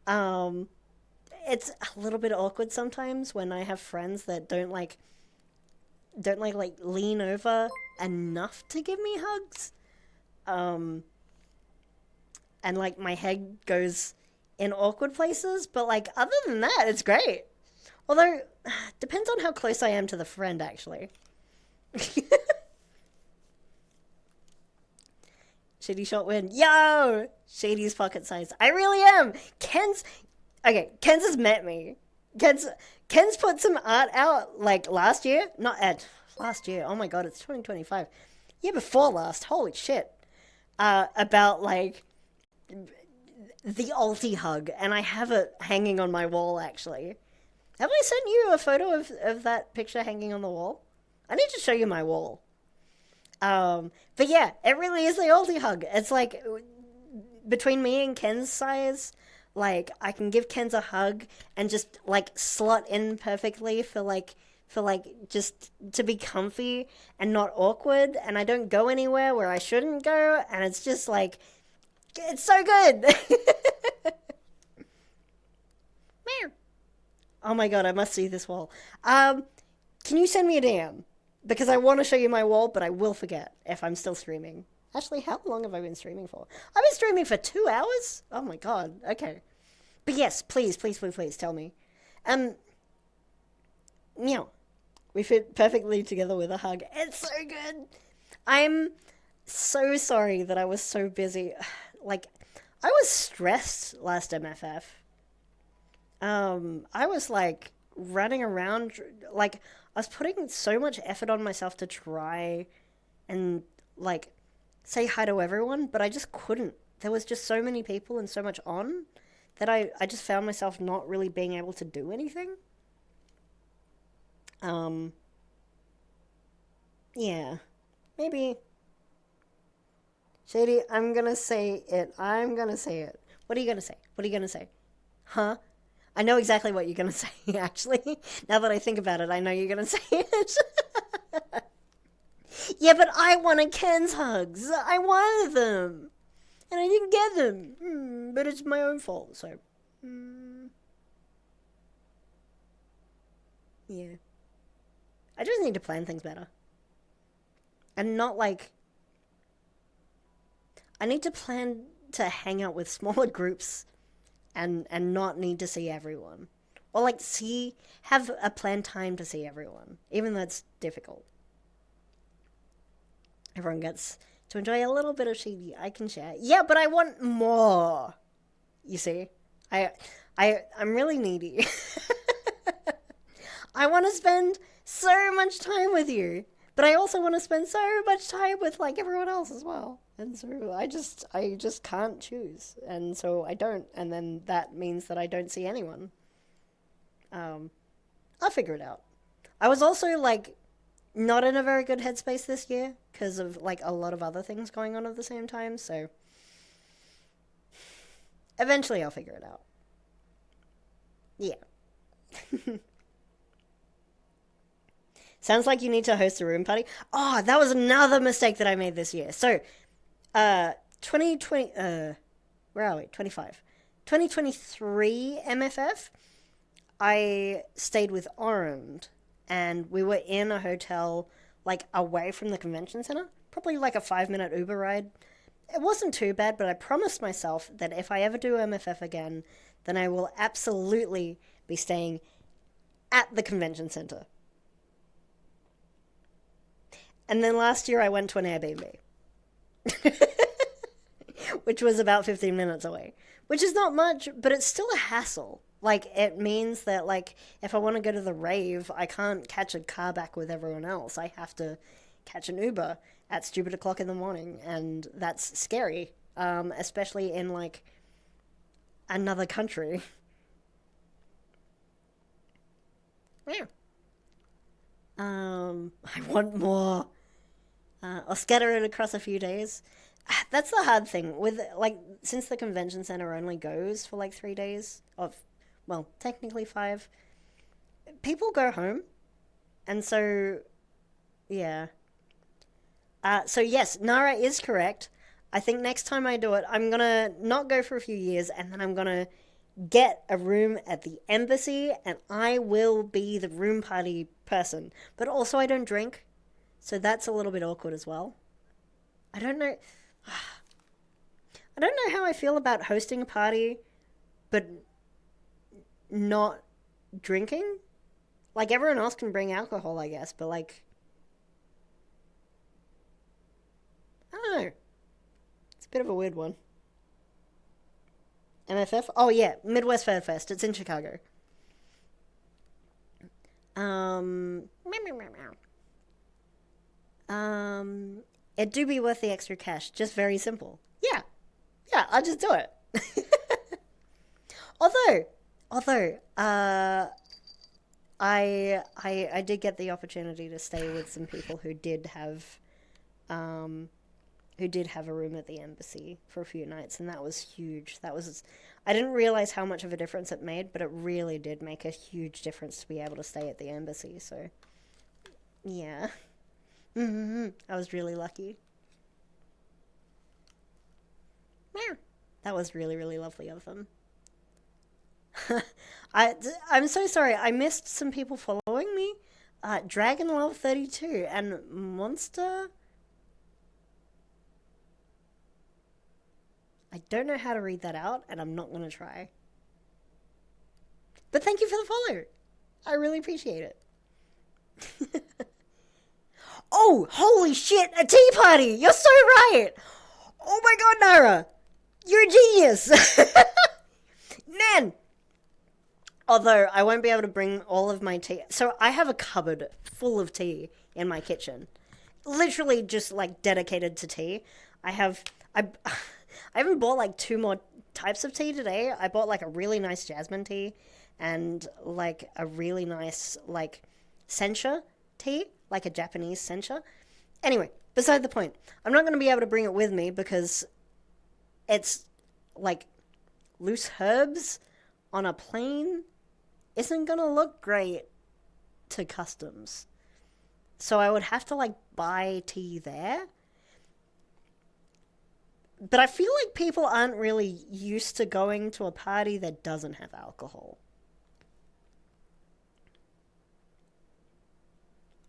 It's a little bit awkward sometimes when I have friends that don't like lean over enough to give me hugs. And like my head goes in awkward places, but like other than that, it's great. Although depends on how close I am to the friend actually. Shady shot win. Yo! Shady's pocket size. I really am. Ken's has met me. Ken's put some art out like last year. Not at last year. Oh my god, it's 2025. Year before last. Holy shit. About like the ulti hug, and I have it hanging on my wall actually. Have I sent you a photo of that picture hanging on the wall? I need to show you my wall. But yeah, it really is the ulti hug. It's like between me and Ken's size, like I can give Ken's a hug and just like slot in perfectly for just to be comfy and not awkward, and I don't go anywhere where I shouldn't go, and it's just like it's so good. Oh my god, I must see this wall. Can you send me a DM? Because I want to show you my wall, but I will forget if I'm still streaming. Actually, how long have I been streaming for? I've been streaming for 2 hours? Oh my god, okay. But yes, please, please, please, please, tell me. Meow. We fit perfectly together with a hug. It's so good. I'm so sorry that I was so busy. Like, I was stressed last MFF. I was like running around, like I was putting so much effort on myself to try and like say hi to everyone, but I just couldn't. There was just so many people and so much on that I just found myself not really being able to do anything. Yeah. Maybe. Shady, I'm gonna say it. I'm gonna say it. What are you gonna say? What are you gonna say? Huh? I know exactly what you're gonna say, actually. Now that I think about it, I know you're gonna say it. Yeah, but I wanted Ken's hugs. I wanted them. And I didn't get them. But it's my own fault, so. Yeah. I just need to plan things better. And not like. I need to plan to hang out with smaller groups and not need to see everyone. Or like have a planned time to see everyone. Even though it's difficult. Everyone gets to enjoy a little bit of Shady. I can share. Yeah, but I want more. You see? I'm really needy. I want to spend so much time with you. But I also want to spend so much time with like everyone else as well. And so I just can't choose. And so I don't. And then that means that I don't see anyone. I'll figure it out. I was also like not in a very good headspace this year because of like a lot of other things going on at the same time. So eventually I'll figure it out. Yeah. Sounds like you need to host a room party. Oh, that was another mistake that I made this year. So, 2020, where are we? 25. 2023 MFF, I stayed with Orange, and we were in a hotel, like, away from the convention center. Probably like a 5-minute Uber ride. It wasn't too bad, but I promised myself that if I ever do MFF again, then I will absolutely be staying at the convention center. And then last year I went to an Airbnb. Which was about 15 minutes away. Which is not much, but it's still a hassle. Like, it means that, like, if I want to go to the rave, I can't catch a car back with everyone else. I have to catch an Uber at stupid o'clock in the morning. And that's scary. Especially in, like, another country. Yeah. I want more. I'll scatter it across a few days. That's the hard thing with like since the convention center only goes for like 3 days well, technically 5. People go home, and so yeah. So yes, Nara is correct. I think next time I do it, I'm gonna not go for a few years, and then I'm gonna get a room at the embassy, and I will be the room party person. But also, I don't drink. So that's a little bit awkward as well. I don't know. I don't know how I feel about hosting a party, but not drinking. Like, everyone else can bring alcohol, I guess, but like, I don't know. It's a bit of a weird one. MFF? Oh yeah, Midwest Fair Fest. It's in Chicago. It do be worth the extra cash. Just very simple. Yeah, I'll just do it. although, I did get the opportunity to stay with some people who did have a room at the embassy for a few nights, and that was huge. I didn't realize how much of a difference it made, but it really did make a huge difference to be able to stay at the embassy. So, yeah. I was really lucky. Yeah. That was really, really lovely of them. I'm so sorry. I missed some people following me. Dragon Love 32 and Monster. I don't know how to read that out, and I'm not going to try. But thank you for the follow. I really appreciate it. Oh, holy shit, a tea party! You're so right! Oh my god, Nara! You're a genius! Man! Although, I won't be able to bring all of my tea. So, I have a cupboard full of tea in my kitchen. Literally just, like, dedicated to tea. I even bought, like, 2 more types of tea today. I bought, like, a really nice jasmine tea and, like, a really nice, like, sencha tea. Like a Japanese sencha. Anyway, beside the point. I'm not going to be able to bring it with me because it's like loose herbs on a plane isn't going to look great to customs. So I would have to like buy tea there. But I feel like people aren't really used to going to a party that doesn't have alcohol.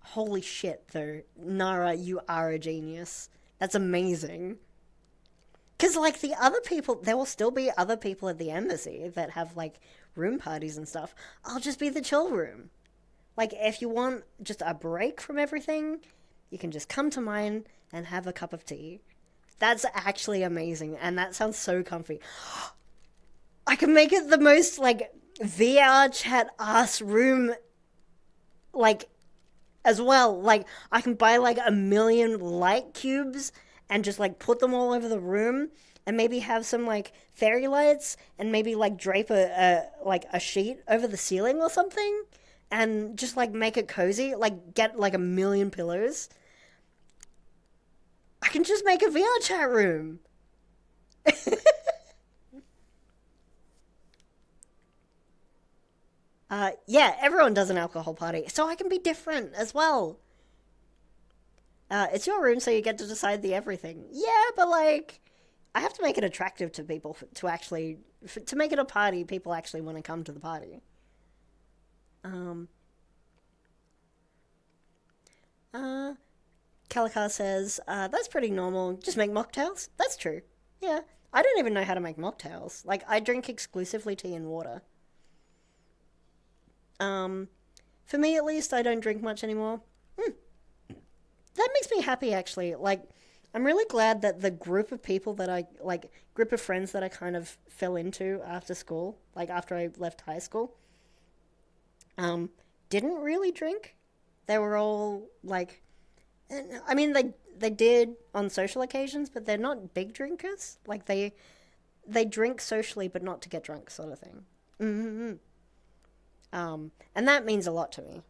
Holy shit, though. Nara, you are a genius. That's amazing. Because, like, the other people, there will still be other people at the embassy that have, like, room parties and stuff. I'll just be the chill room. Like, if you want just a break from everything, you can just come to mine and have a cup of tea. That's actually amazing, and that sounds so comfy. I can make it the most, like, VR chat ass room, like, as well. Like, I can buy, like, 1,000,000 light cubes and just, like, put them all over the room and maybe have some, like, fairy lights and maybe, like, drape a sheet over the ceiling or something and just, like, make it cozy. Like, get, like, 1,000,000 pillows. I can just make a VR chat room. Yeah, everyone does an alcohol party, so I can be different as well. It's your room, so you get to decide the everything. Yeah, but like, I have to make it attractive to people to actually, to make it a party, people actually want to come to the party. Um, uh, Calicar says, that's pretty normal. Just make mocktails. That's true. Yeah. I don't even know how to make mocktails. Like, I drink exclusively tea and water. Um, for me at least, I don't drink much anymore. Hmm. That makes me happy, actually. Like, I'm really glad that the group of people that I, like, group of friends that I kind of fell into after school, like, after I left high school, um, didn't really drink. They were all, like, I mean, they did on social occasions, but they're not big drinkers. Like they drink socially, but not to get drunk, sort of thing. Mm-hmm. And that means a lot to me.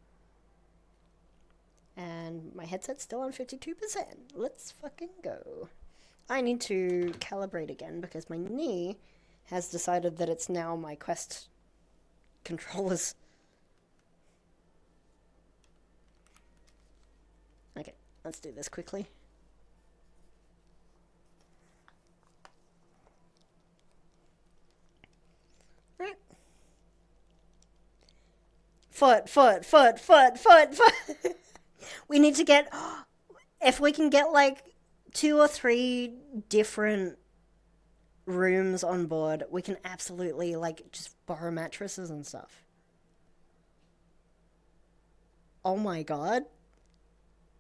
And my headset's still on 52%. Let's fucking go. I need to calibrate again because my knee has decided that it's now my Quest controllers. Okay, let's do this quickly. Right. Foot. We need to get, if we can get like 2 or 3 different rooms on board, we can absolutely like just borrow mattresses and stuff. Oh my god.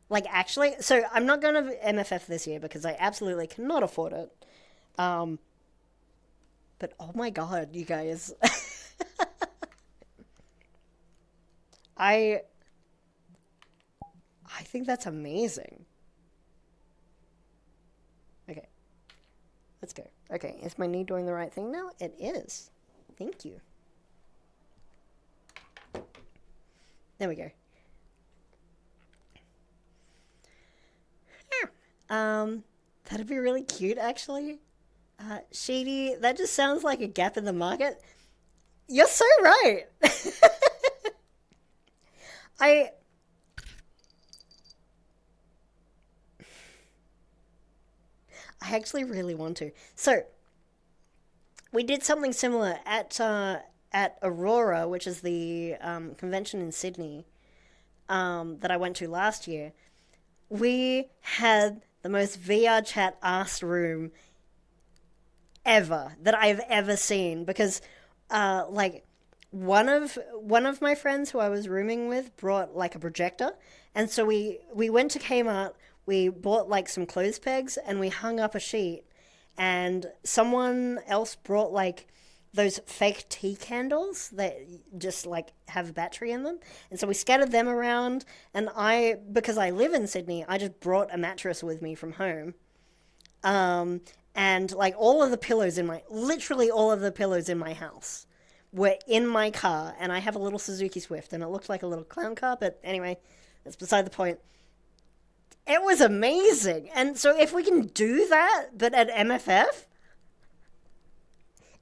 Like, actually, so I'm not going to MFF this year because I absolutely cannot afford it. Um, but oh my god, you guys. I I think that's amazing. Okay, let's go. Okay, is my knee doing the right thing now? It is. Thank you. There we go. That'd be really cute, actually. Shady, that just sounds like a gap in the market. You're so right. I I actually really want to. So, we did something similar at Aurora, which is the convention in Sydney that I went to last year. We had the most VR chat ass room ever that I've ever seen because like one of my friends who I was rooming with brought like a projector, and so we went to Kmart, we bought like some clothes pegs and we hung up a sheet, and someone else brought like those fake tea candles that just like have a battery in them, and so we scattered them around, and because I live in Sydney, I just brought a mattress with me from home. And like literally all of the pillows in my house were in my car, and I have a little Suzuki Swift, and it looked like a little clown car, but anyway, that's beside the point. It was amazing. And so if we can do that, but at MFF,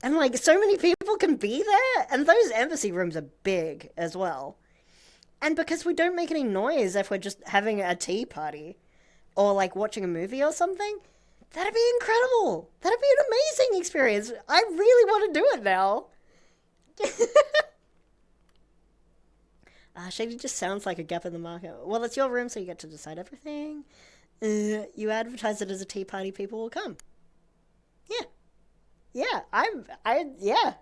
and like so many people can be there, and those embassy rooms are big as well. And because we don't make any noise if we're just having a tea party or like watching a movie or something, that'd be incredible. That'd be an amazing experience. I really want to do it now. Shady just sounds like a gap in the market. Well, it's your room, so you get to decide everything. You advertise it as a tea party, people will come. Yeah, yeah, yeah,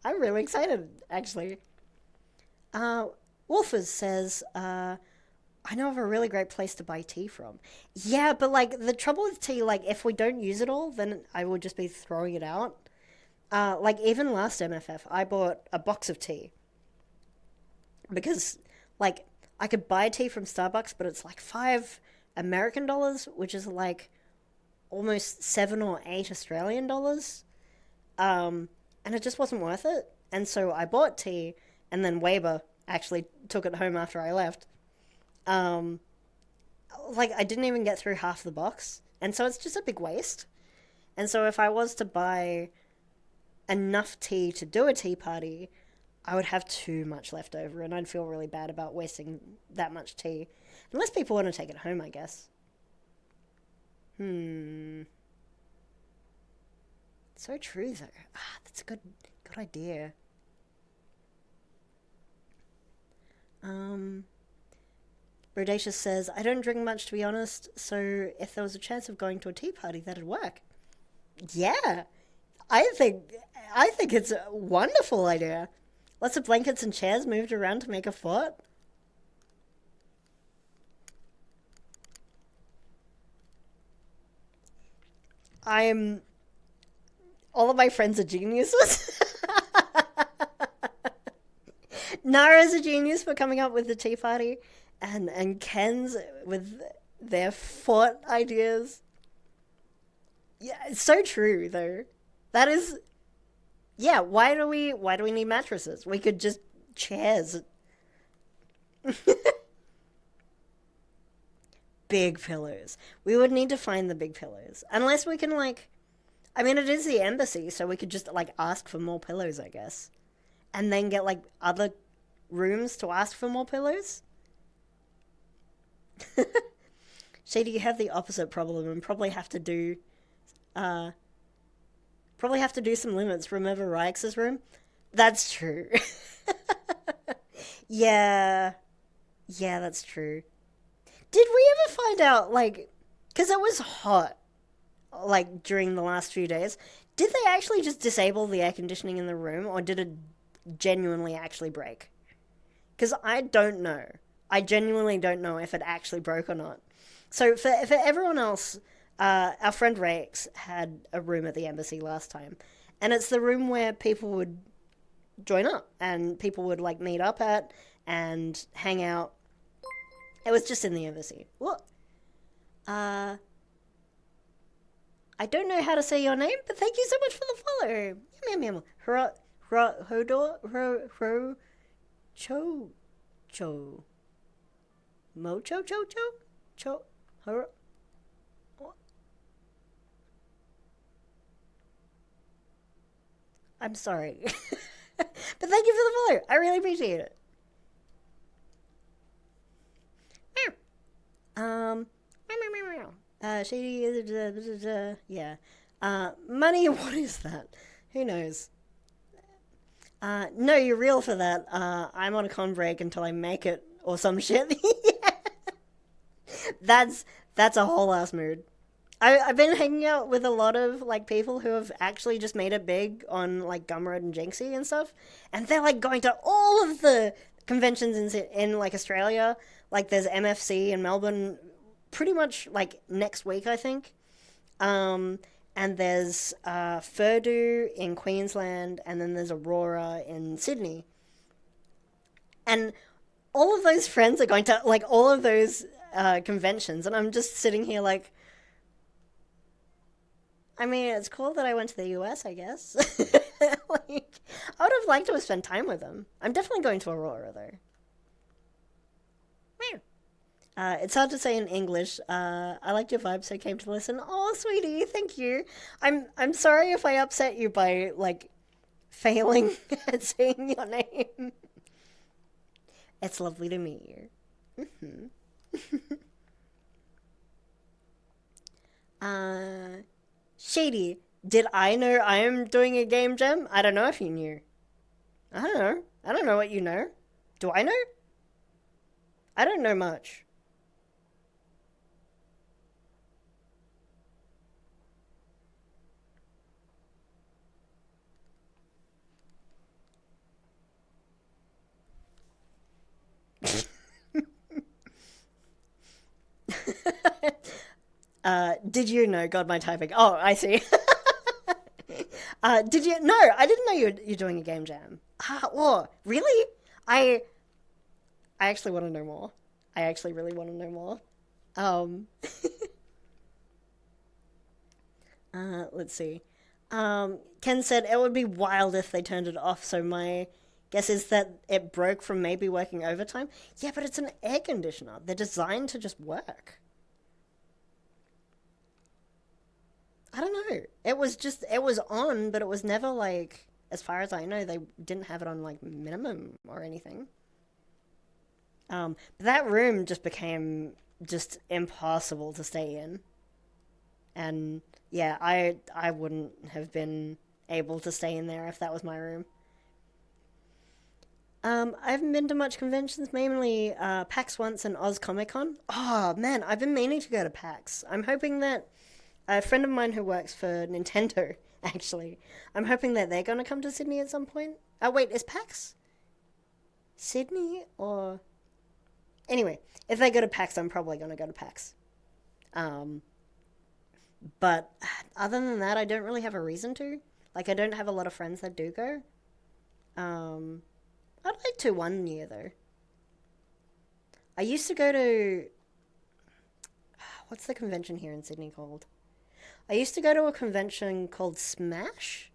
I'm really excited actually. Wolfers says, I know of a really great place to buy tea from. Yeah, but like the trouble with tea, like if we don't use it all, then I will just be throwing it out. Like even last MFF, I bought a box of tea because like I could buy tea from Starbucks, but it's like $5 American, which is like almost 7 or 8 Australian dollars. And it just wasn't worth it. And so I bought tea, and then Weber actually took it home after I left. Um, like I didn't even get through half the box, and so it's just a big waste. And so if I was to buy enough tea to do a tea party, I would have too much left over, and I'd feel really bad about wasting that much tea. Unless people want to take it home, I guess. So true, though. That's a good idea. Rodacious says, I don't drink much, to be honest, so if there was a chance of going to a tea party, that'd work. Yeah, I think it's a wonderful idea. Lots of blankets and chairs moved around to make a fort. I'm... All of my friends are geniuses. Nara's a genius for coming up with the tea party, and Ken's with their fort ideas. Yeah, it's so true though. That is, yeah. Why do we need mattresses? We could just chairs. Big pillows. We would need to find the big pillows, unless we can like. I mean, it is the embassy, so we could just like ask for more pillows, I guess, and then get like other rooms to ask for more pillows. Shady, you have the opposite problem and uh probably have to do some limits. Remember Ryx's room? That's true. Yeah. Yeah, that's true. Did we ever find out like cuz it was hot like during the last few days, did they actually just disable the air conditioning in the room, or did it genuinely actually break? Because I don't know. I genuinely don't know if it actually broke or not. So for everyone else, our friend Rex had a room at the embassy last time, and it's the room where people would join up and people would like meet up at and hang out. It was just in the embassy. What? I don't know how to say your name, but thank you so much for the follow. Meow meow meow. Hodor cho cho mo cho cho cho cho her. I'm sorry, but thank you for the follow. I really appreciate it. Shady, yeah. Money, what is that? Who knows? No, you're real for that. I'm on a con break until I make it or some shit. that's that's a whole ass mood. I've been hanging out with a lot of like people who have actually just made it big on like Gumroad and Jinxie and stuff, and they're like going to all of the conventions in like Australia. Like there's MFC in Melbourne, pretty much like next week I think. And there's Furdu in Queensland, and then there's Aurora in Sydney. And all of those friends are going to like all of those conventions, and I'm just sitting here like, I mean, it's cool that I went to the US, I guess. Like, I would have liked to have spent time with them. I'm definitely going to Aurora though. It's hard to say in English. I liked your vibe, so came to listen. Oh, sweetie, thank you. I'm sorry if I upset you by like failing at saying your name. It's lovely to meet you. Uh, Shady, did I know I am doing a game jam? I don't know if you knew. I don't know. I don't know what you know. Do I know? I don't know much. Did you know? God, my typing. Oh, I see. Did you? No, I didn't know you're doing a game jam. Oh, really? I I actually want to know more. I actually really want to know more. Um, let's see. Ken said it would be wild if they turned it off. So my guess is that it broke from maybe working overtime. Yeah, but it's an air conditioner. They're designed to just work. I don't know. It was on, but it was never like, as far as I know, they didn't have it on like minimum or anything. But that room just became just impossible to stay in, and yeah, I wouldn't have been able to stay in there if that was my room. I haven't been to much conventions, mainly PAX once and Oz Comic Con. Oh man, I've been meaning to go to PAX. I'm hoping that a friend of mine who works for Nintendo, actually, I'm hoping that they're gonna come to Sydney at some point. Oh wait, is PAX Sydney or anyway? If they go to PAX, I'm probably gonna go to PAX. Um, but other than that, I don't really have a reason to. Like, I don't have a lot of friends that do go. Um, I'd like to one year though. I used to go to what's the convention here in Sydney called? I used to go to a convention called Smash.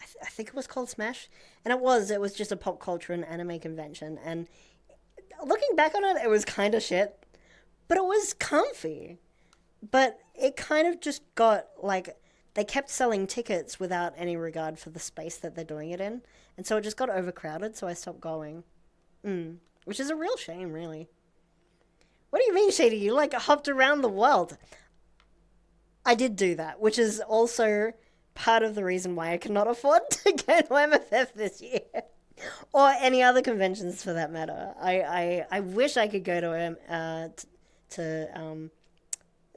I think it was called Smash, and it was just a pop culture and anime convention. And looking back on it, it was kind of shit, but it was comfy. But it kind of just got like they kept selling tickets without any regard for the space that they're doing it in, and so it just got overcrowded. So I stopped going. Which is a real shame, really. What do you mean, Shady? You like hopped around the world? I did do that, which is also part of the reason why I cannot afford to go to MFF this year. Or any other conventions for that matter. I wish I could go to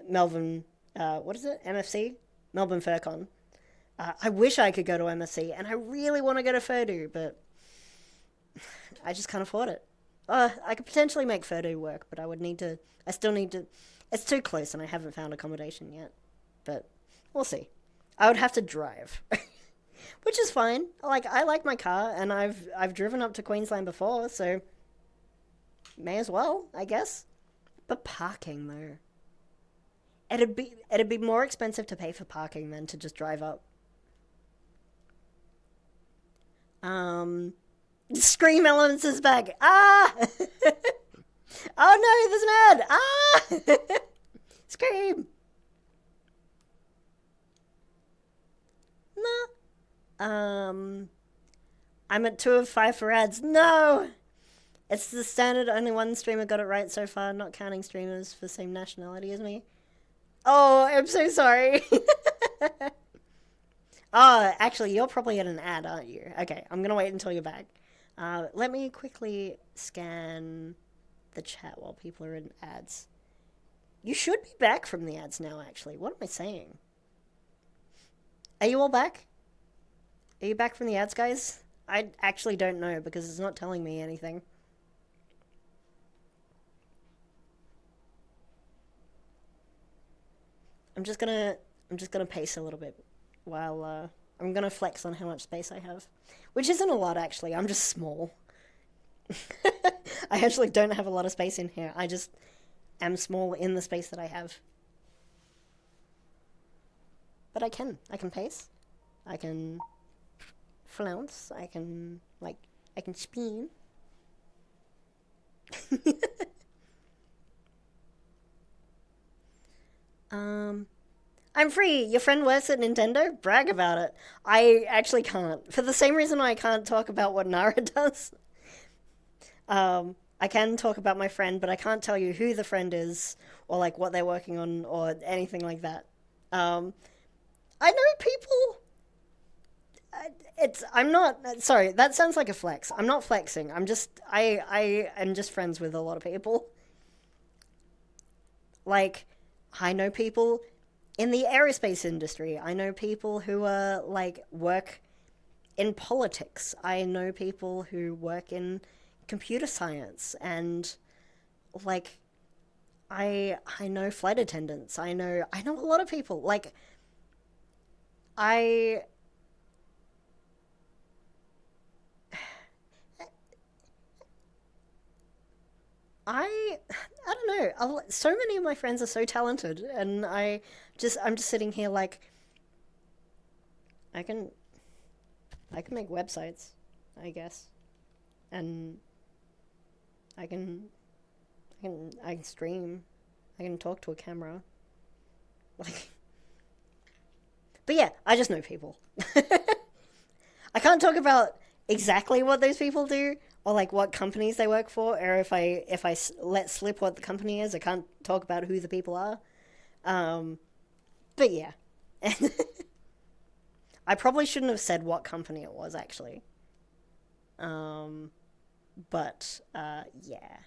Melbourne, what is it? MFC? Melbourne FurCon. I wish I could go to MFC, and I really want to go to Furdo, but I just can't afford it. I could potentially make Furdo work, but I would need to. I still need to. It's too close, and I haven't found accommodation yet. But we'll see. I would have to drive, which is fine. Like I like my car, and I've driven up to Queensland before, so may as well, I guess. But parking though, it'd be more expensive to pay for parking than to just drive up. Um, Scream Elements is back. Ah! Oh no, there's an ad. Ah! Scream. No. I'm at 2 of 5 for ads. No! It's the standard, only one streamer got it right so far, not counting streamers for the same nationality as me. Oh, I'm so sorry. Oh, actually, you're probably at an ad, aren't you? Okay, I'm gonna wait until you're back. Let me quickly scan the chat while people are in ads. You should be back from the ads now, actually. What am I saying? Are you all back? Are you back from the ads, guys? I actually don't know because it's not telling me anything. I'm just gonna pace a little bit while I'm gonna flex on how much space I have, which isn't a lot actually. I'm just small. I actually don't have a lot of space in here. I just am small in the space that I have. But I can pace. I can flounce. I can I can spin. Um, I'm free. Your friend works at Nintendo? Brag about it. I actually can't. For the same reason I can't talk about what Nara does. I can talk about my friend, but I can't tell you who the friend is or like what they're working on or anything like that. Um, I know people. I'm not. Sorry, that sounds like a flex. I'm not flexing. I am just friends with a lot of people. Like, I know people in the aerospace industry. I know people who are like work in politics. I know people who work in computer science and like I know flight attendants. I know a lot of people. Like I I don't know. So many of my friends are so talented, and I'm just sitting here like I can I can make websites, I guess, and I can I can stream, I can talk to a camera, like. But yeah, I just know people. I can't talk about exactly what those people do or like what companies they work for, or if I let slip what the company is, I can't talk about who the people are. Um, but yeah, I probably shouldn't have said what company it was actually. Um, but yeah.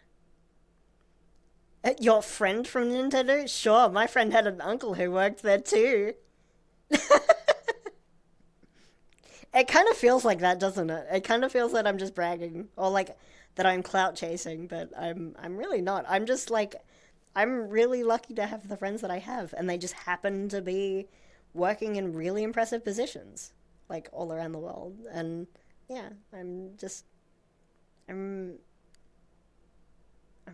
Your friend from Nintendo? Sure, my friend had an uncle who worked there too. It kind of feels like that, doesn't it? It kind of feels that I'm just bragging or like that I'm clout chasing, but I'm really not. I'm just like I'm really lucky to have the friends that I have and they just happen to be working in really impressive positions like all around the world. And yeah, I'm I'm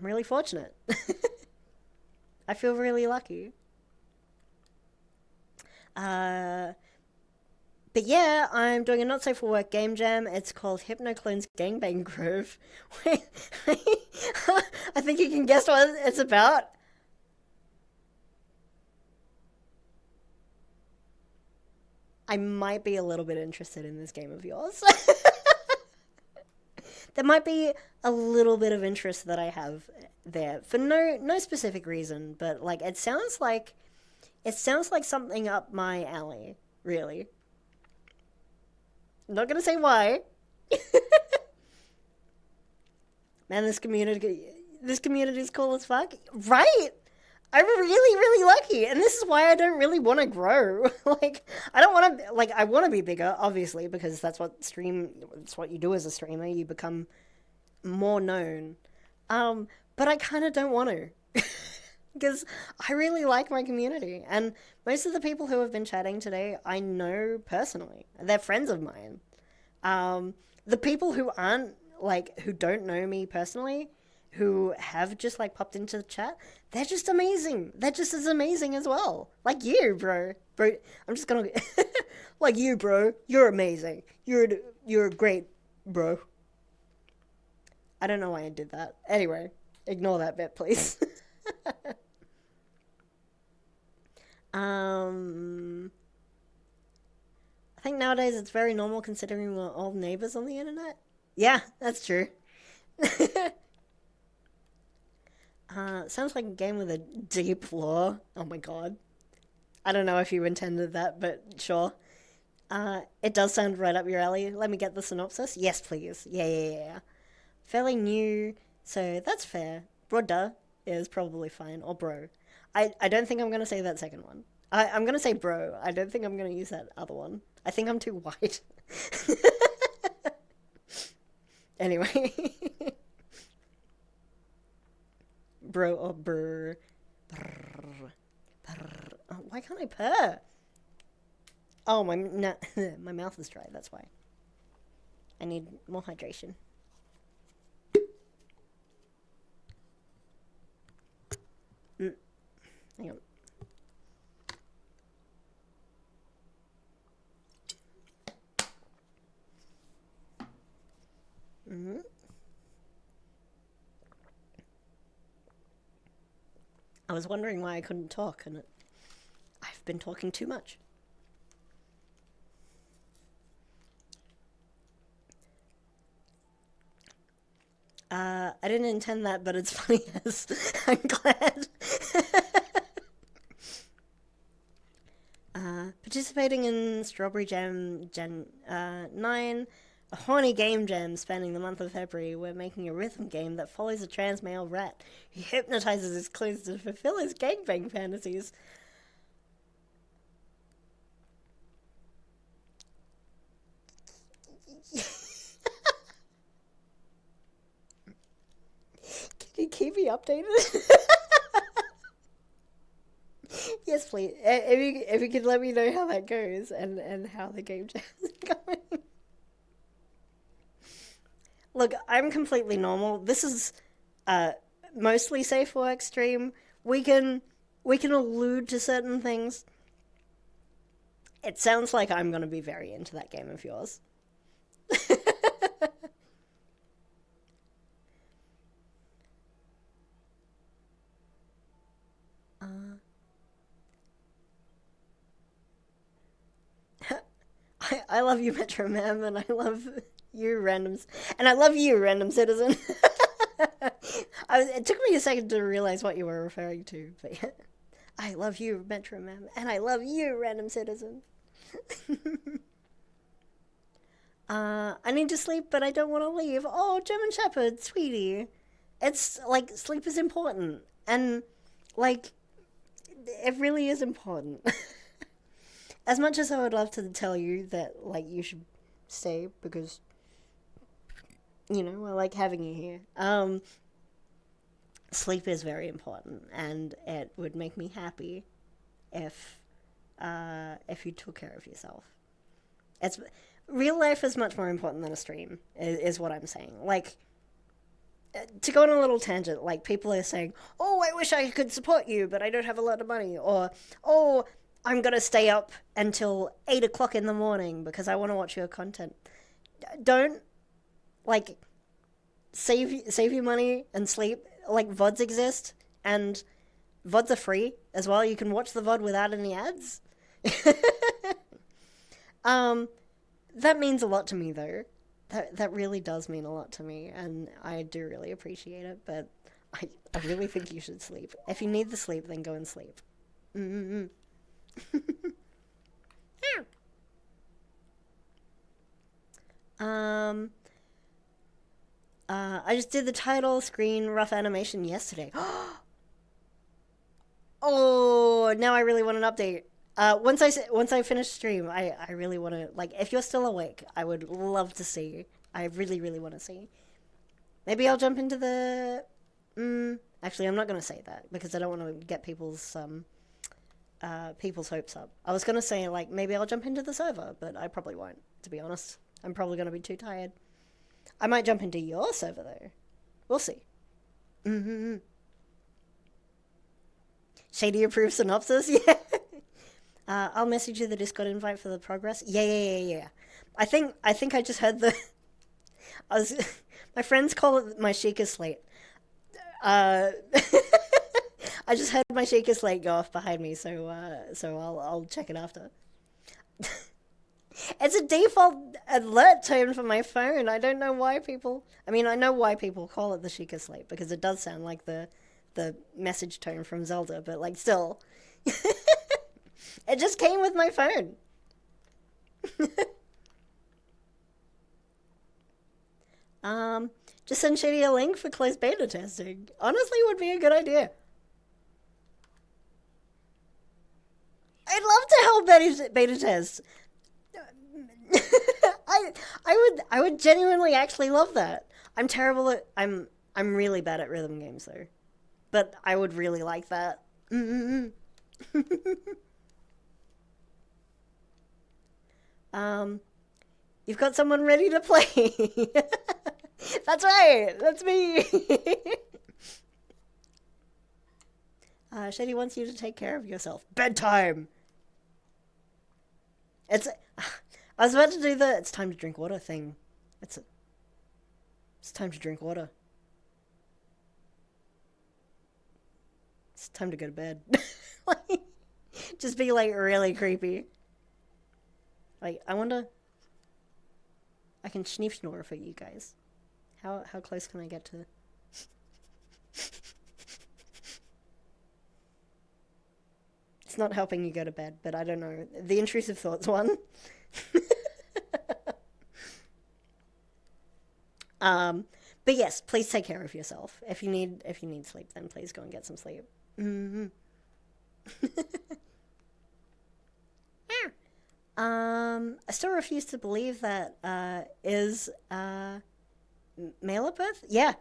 really fortunate. I feel really lucky. Uh But yeah, I'm doing a not safe for work game jam. It's called HypnoClone's Gangbang Groove. I think you can guess what it's about. I might be a little bit interested in this game of yours. There might be a little bit of interest that I have there for no specific reason, but like it sounds like something up my alley, really. I'm not gonna say why. Man, this community is cool as fuck. Right? I'm really lucky, and this is why I don't really want to grow. Like, I don't want to like I want to be bigger, obviously, because that's what you do as a streamer. You become more known. But I kind of don't want to because I really like my community, and most of the people who have been chatting today, I know personally. They're friends of mine. The people who aren't like who don't know me personally, who have just like popped into the chat, they're just amazing. They're just as amazing as well. Like you, bro. Bro, I'm just gonna like you, bro. You're amazing. You're great, bro. I don't know why I did that. Anyway, ignore that bit, please. um, I think nowadays it's very normal considering we're all neighbors on the internet. Yeah, that's true. Sounds like a game with a deep lore. Oh my god. I don't know if you intended that, but sure. It does sound right up your alley. Let me get the synopsis. Yes, please. Yeah. Fairly new, so that's fair. Broda is probably fine, or bro. I don't think I'm gonna say that second one. I'm gonna say bro. I don't think I'm gonna use that other one. I think I'm too white. Anyway. Bro or brr. Brr, brr. Oh, why can't I purr? Oh, my no, my mouth is dry. That's why. I need more hydration. Mm, hang on. Mm-hmm. I was wondering why I couldn't talk, and I've been talking too much. I didn't intend that, but it's funny as I'm glad. Participating in Strawberry Jam Gen 9, a horny game jam spanning the month of February. We're making a rhythm game that follows a trans male rat who hypnotizes his clues to fulfill his gangbang fantasies. Can you keep me updated? Yes, please. If you could let me know how that goes and how the game jam is going. Look, I'm completely normal. This is mostly safe work stream. We can allude to certain things. It sounds like I'm going to be very into that game of yours. I love you, Metro Ma'am, and I love you, randoms, and I love you, random citizen. It took me a second to realize what you were referring to, but yeah. I love you, Metro Ma'am, and I love you, random citizen. I need to sleep, but I don't want to leave. Oh, German Shepherd, sweetie. It's like sleep is important, and like it really is important. As much as I would love to tell you that like you should stay because I like having you here. Sleep is very important, and it would make me happy if you took care of yourself. It's real life is much more important than a stream, is what I'm saying. Like, to go on a little tangent, like people are saying, "Oh, I wish I could support you, but I don't have a lot of money," or "Oh, I'm gonna stay up until 8 o'clock in the morning because I want to watch your content." Don't like save your money and sleep. Like VODs exist, and VODs are free as well. You can watch the VOD without any ads. That means a lot to me, though. That really does mean a lot to me, and I do really appreciate it. But I really think you should sleep. If you need the sleep, then go and sleep. I just did the title screen rough animation yesterday. Oh, now I really want an update. Once I finish stream, I really want to, like, if you're still awake, I would love to see. I really, really want to see. Maybe I'll jump into the... actually, I'm not going to say that, because I don't want to get people's hopes up. I was going to say, like, maybe I'll jump into the server, but I probably won't, to be honest. I'm probably going to be too tired. I might jump into your server, though. We'll see. Shady approved synopsis? Yeah. I'll message you the Discord invite for the progress. Yeah. I think I just heard the... my friends call it my Sheikah slate. I just heard my Sheikah slate go off behind me, so I'll check it after. It's a default alert tone for my phone. I don't know why people... I mean, I know why people call it the Sheikah slate, because it does sound like the message tone from Zelda, but, like, still. It just came with my phone. Just send Shady a link for closed beta testing. Honestly, would be a good idea. I'd love to help beta test. I would genuinely actually love that. I'm terrible at... I'm really bad at rhythm games, though. But I would really like that. You've got someone ready to play. That's right. That's me. Shady wants you to take care of yourself. Bedtime. I was about to do the it's time to drink water thing. It's time to drink water. It's time to go to bed. Just be like really creepy. Like, I wonder. I can sniff snore for you guys. How close can I get to? It's not helping you go to bed, but I don't know. The intrusive thoughts one. But yes, please take care of yourself. If you need sleep, then please go and get some sleep. Mm-hmm. I still refuse to believe that is male at birth. Yeah.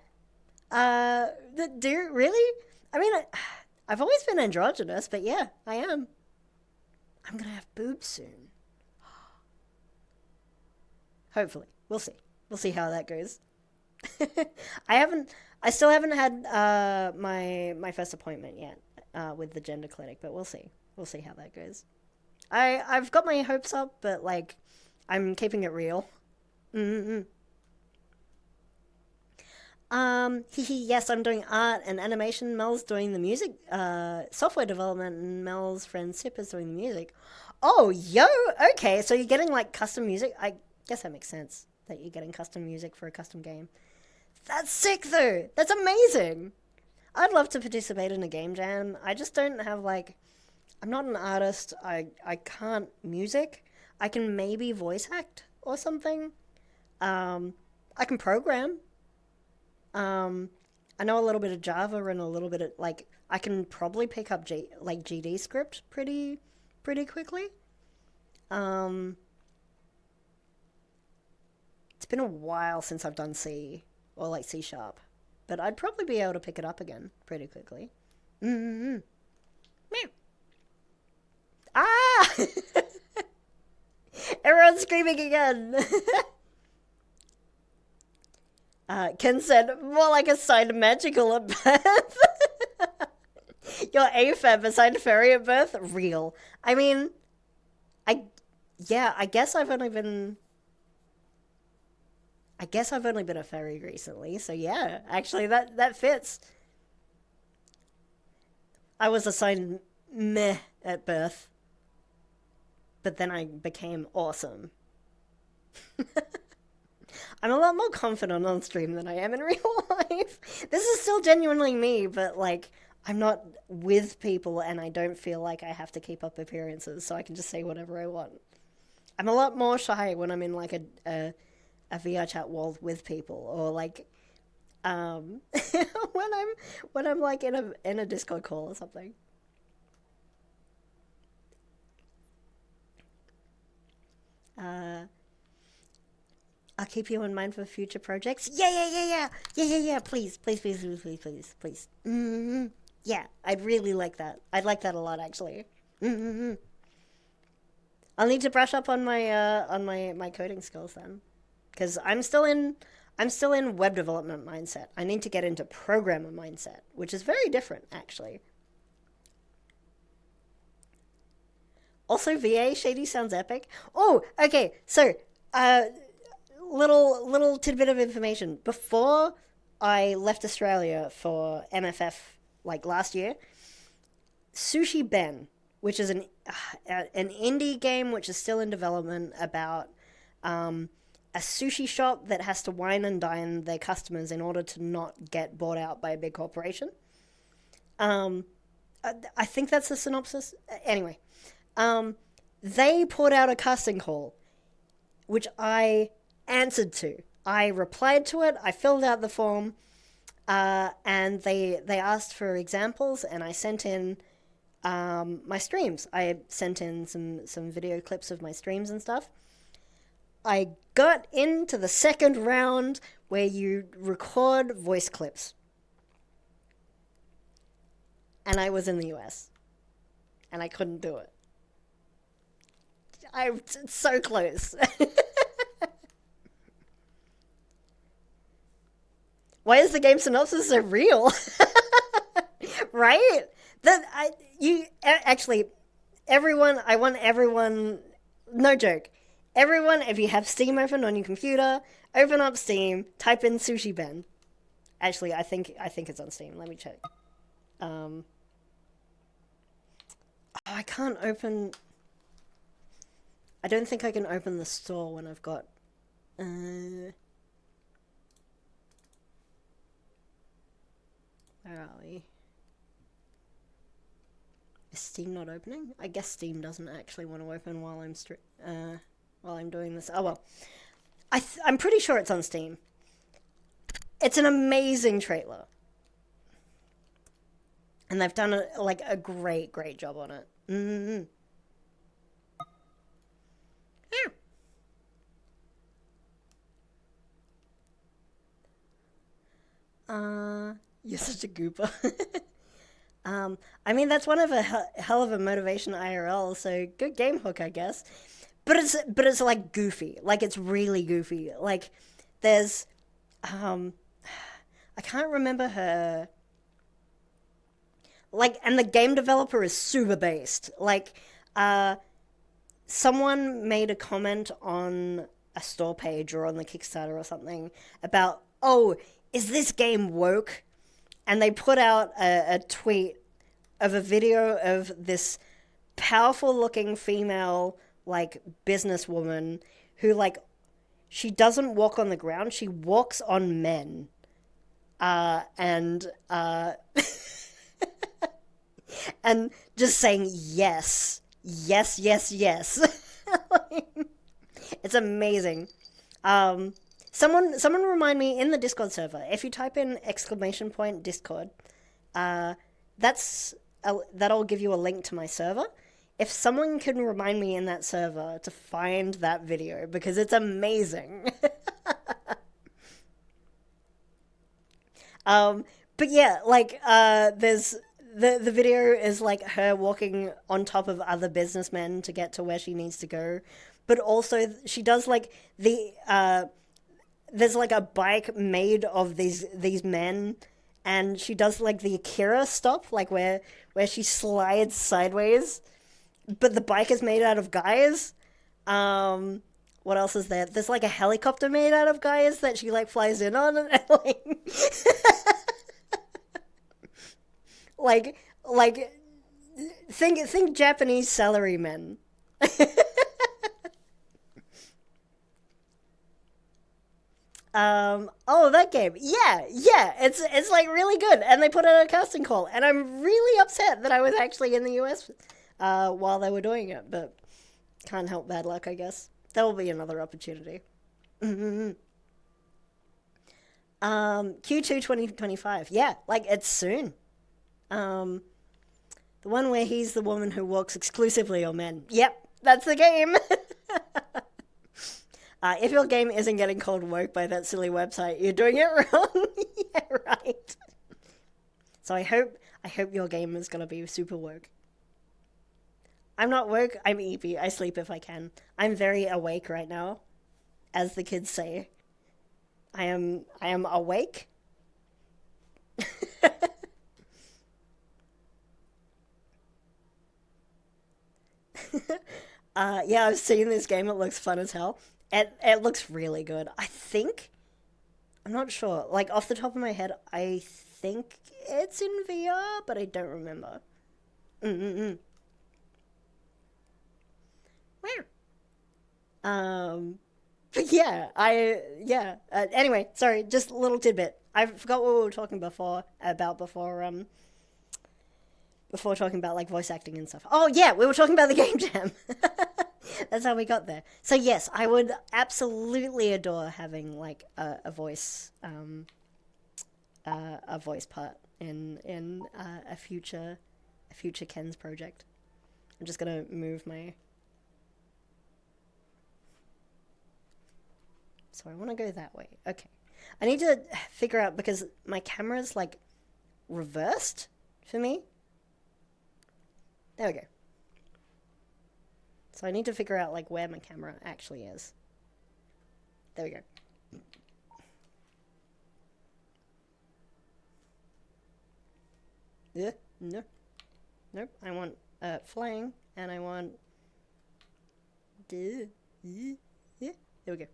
Do really? I mean, I've always been androgynous, but yeah, I am. I'm gonna have boobs soon. Hopefully, we'll see. We'll see how that goes. I still haven't had my first appointment yet with the gender clinic, but we'll see. We'll see how that goes. I've got my hopes up, but like, I'm keeping it real. Mm-hmm. Yes, I'm doing art and animation. Mel's doing the music, software development, and Mel's friend Sip is doing the music. Oh, yo, okay, so you're getting like custom music. I guess that makes sense that you're getting custom music for a custom game. That's sick, though. That's amazing. I'd love to participate in a game jam. I just don't have like, I'm not an artist. I can't music. I can maybe voice act or something. I can program. I know a little bit of Java and a little bit of like I can probably pick up GD script pretty quickly. It's been a while since I've done C or like C sharp, but I'd probably be able to pick it up again pretty quickly. Mm-hmm. Meow. Ah! Everyone's screaming again. Ken said, more like a side magical at birth. Your AFAB assigned fairy at birth? Real. I mean, I guess I've only been a fairy recently, so yeah, actually that fits. I was assigned meh at birth, but then I became awesome. I'm a lot more confident on stream than I am in real life. This is still genuinely me, but like I'm not with people and I don't feel like I have to keep up appearances, so I can just say whatever I want. I'm a lot more shy when I'm in like a VR chat wall with people, or like when I'm like in a Discord call or something. I'll keep you in mind for future projects. Yeah. Please. Mm-hmm. Yeah, I'd really like that. I'd like that a lot, actually. Mm-hmm. I'll need to brush up on my coding skills then, because I'm still in web development mindset. I need to get into programmer mindset, which is very different, actually. Also, VA Shady sounds epic. Oh, okay. So, little tidbit of information. Before I left Australia for MFF, like last year, Sushi Ben, which is an indie game which is still in development about a sushi shop that has to wine and dine their customers in order to not get bought out by a big corporation. I think that's the synopsis. Anyway, they put out a casting call, which I answered to. I replied to it. I filled out the form, and they asked for examples, and I sent in my streams. I sent in some video clips of my streams and stuff. I got into the second round where you record voice clips, and I was in the US, and I couldn't do it. I'm so close. Why is the game synopsis so real? Right? Actually, everyone, I want everyone, no joke, everyone, if you have Steam open on your computer, open up Steam, type in Sushi Ben. Actually, I think it's on Steam. Let me check. I can't open... I don't think I can open the store when I've got... Where are we? Is Steam not opening? I guess Steam doesn't actually want to open while I'm doing this. Oh well. I'm pretty sure it's on Steam. It's an amazing trailer. And they've done a great job on it. Mm-hmm. You're such a gooper. I mean, that's one of a hell of a motivation IRL, so good game hook, I guess. But it's like goofy. Like, it's really goofy. Like, there's, I can't remember her. Like, and the game developer is super based. Like, someone made a comment on a store page or on the Kickstarter or something about, oh, is this game woke? And they put out a tweet of a video of this powerful looking female, like, businesswoman who, like, she doesn't walk on the ground, she walks on men. And just saying yes. Yes, yes, yes. It's amazing. Someone remind me in the Discord server, if you type in !Discord, that'll give you a link to my server. If someone can remind me in that server to find that video, because it's amazing. But yeah, like, there's the video is like her walking on top of other businessmen to get to where she needs to go, but also she does like there's like a bike made of these men, and she does like the Akira stop, like where she slides sideways, but the bike is made out of guys. What else is there? There's like a helicopter made out of guys that she like flies in on, and like think Japanese salary men. Oh, that game. Yeah, it's like really good, and they put out a casting call, and I'm really upset that I was actually in the US while they were doing it, but can't help bad luck, I guess. There will be another opportunity. Q2 2025. Yeah, like, it's soon. The one where he's the woman who walks exclusively on men. Yep, that's the game. If your game isn't getting called woke by that silly website, you're doing it wrong. Yeah, right. So I hope your game is gonna be super woke. I'm not woke, I'm eepy. I sleep if I can. I'm very awake right now, as the kids say. I am awake. Yeah, I've seen this game. It looks fun as hell. It looks really good. I'm not sure. Like, off the top of my head, I think it's in VR, but I don't remember. But yeah, anyway, sorry, just a little tidbit. I forgot what we were talking before talking about like voice acting and stuff. Oh yeah, we were talking about the game jam. That's how we got there. So yes, I would absolutely adore having like a voice part in a future Ken's project. I'm just gonna move my. So I want to go that way. Okay, I need to figure out because my camera's like reversed for me. There we go. So I need to figure out like where my camera actually is. There we go. Yeah, no. Nope. I want flying and I want yeah. There we go.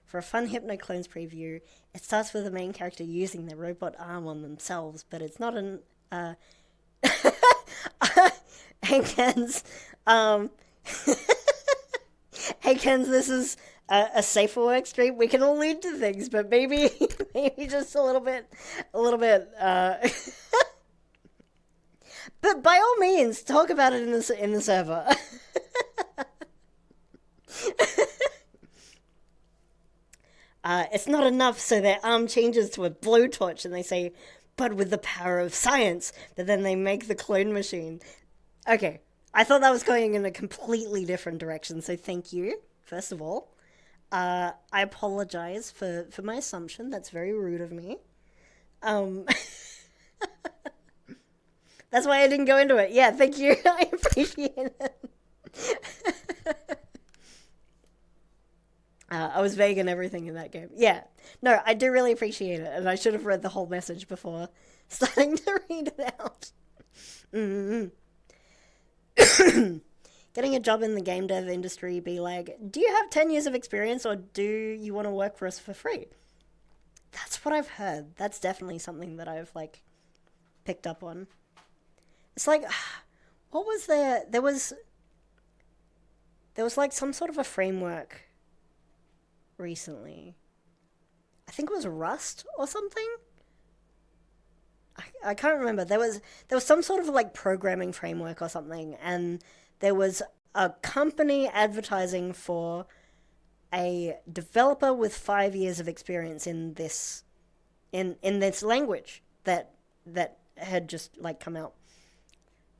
For a fun HypnoClones preview, it starts with the main character using their robot arm on themselves, but it's not an hey Kens, hey Kens, this is a safer work stream. We can all lead to things, but maybe just a little bit. But by all means, talk about it in the server. It's not enough, so their arm changes to a blowtorch, and they say, "But with the power of science." But then they make the clone machine. Okay, I thought that was going in a completely different direction. So thank you, first of all. I apologize for my assumption. That's very rude of me. That's why I didn't go into it. Yeah, thank you. I appreciate it. I was vague and everything in that game. Yeah. No, I do really appreciate it, and I should have read the whole message before starting to read it out. Getting a job in the game dev industry, be like, do you have 10 years of experience, or do you want to work for us for free? That's what I've heard. That's definitely something that I've, like, picked up on. It's like, what was there? There was like some sort of a framework recently. I think it was Rust or something. I can't remember. There was some sort of like programming framework or something, and there was a company advertising for a developer with 5 years of experience in this language that had just like come out.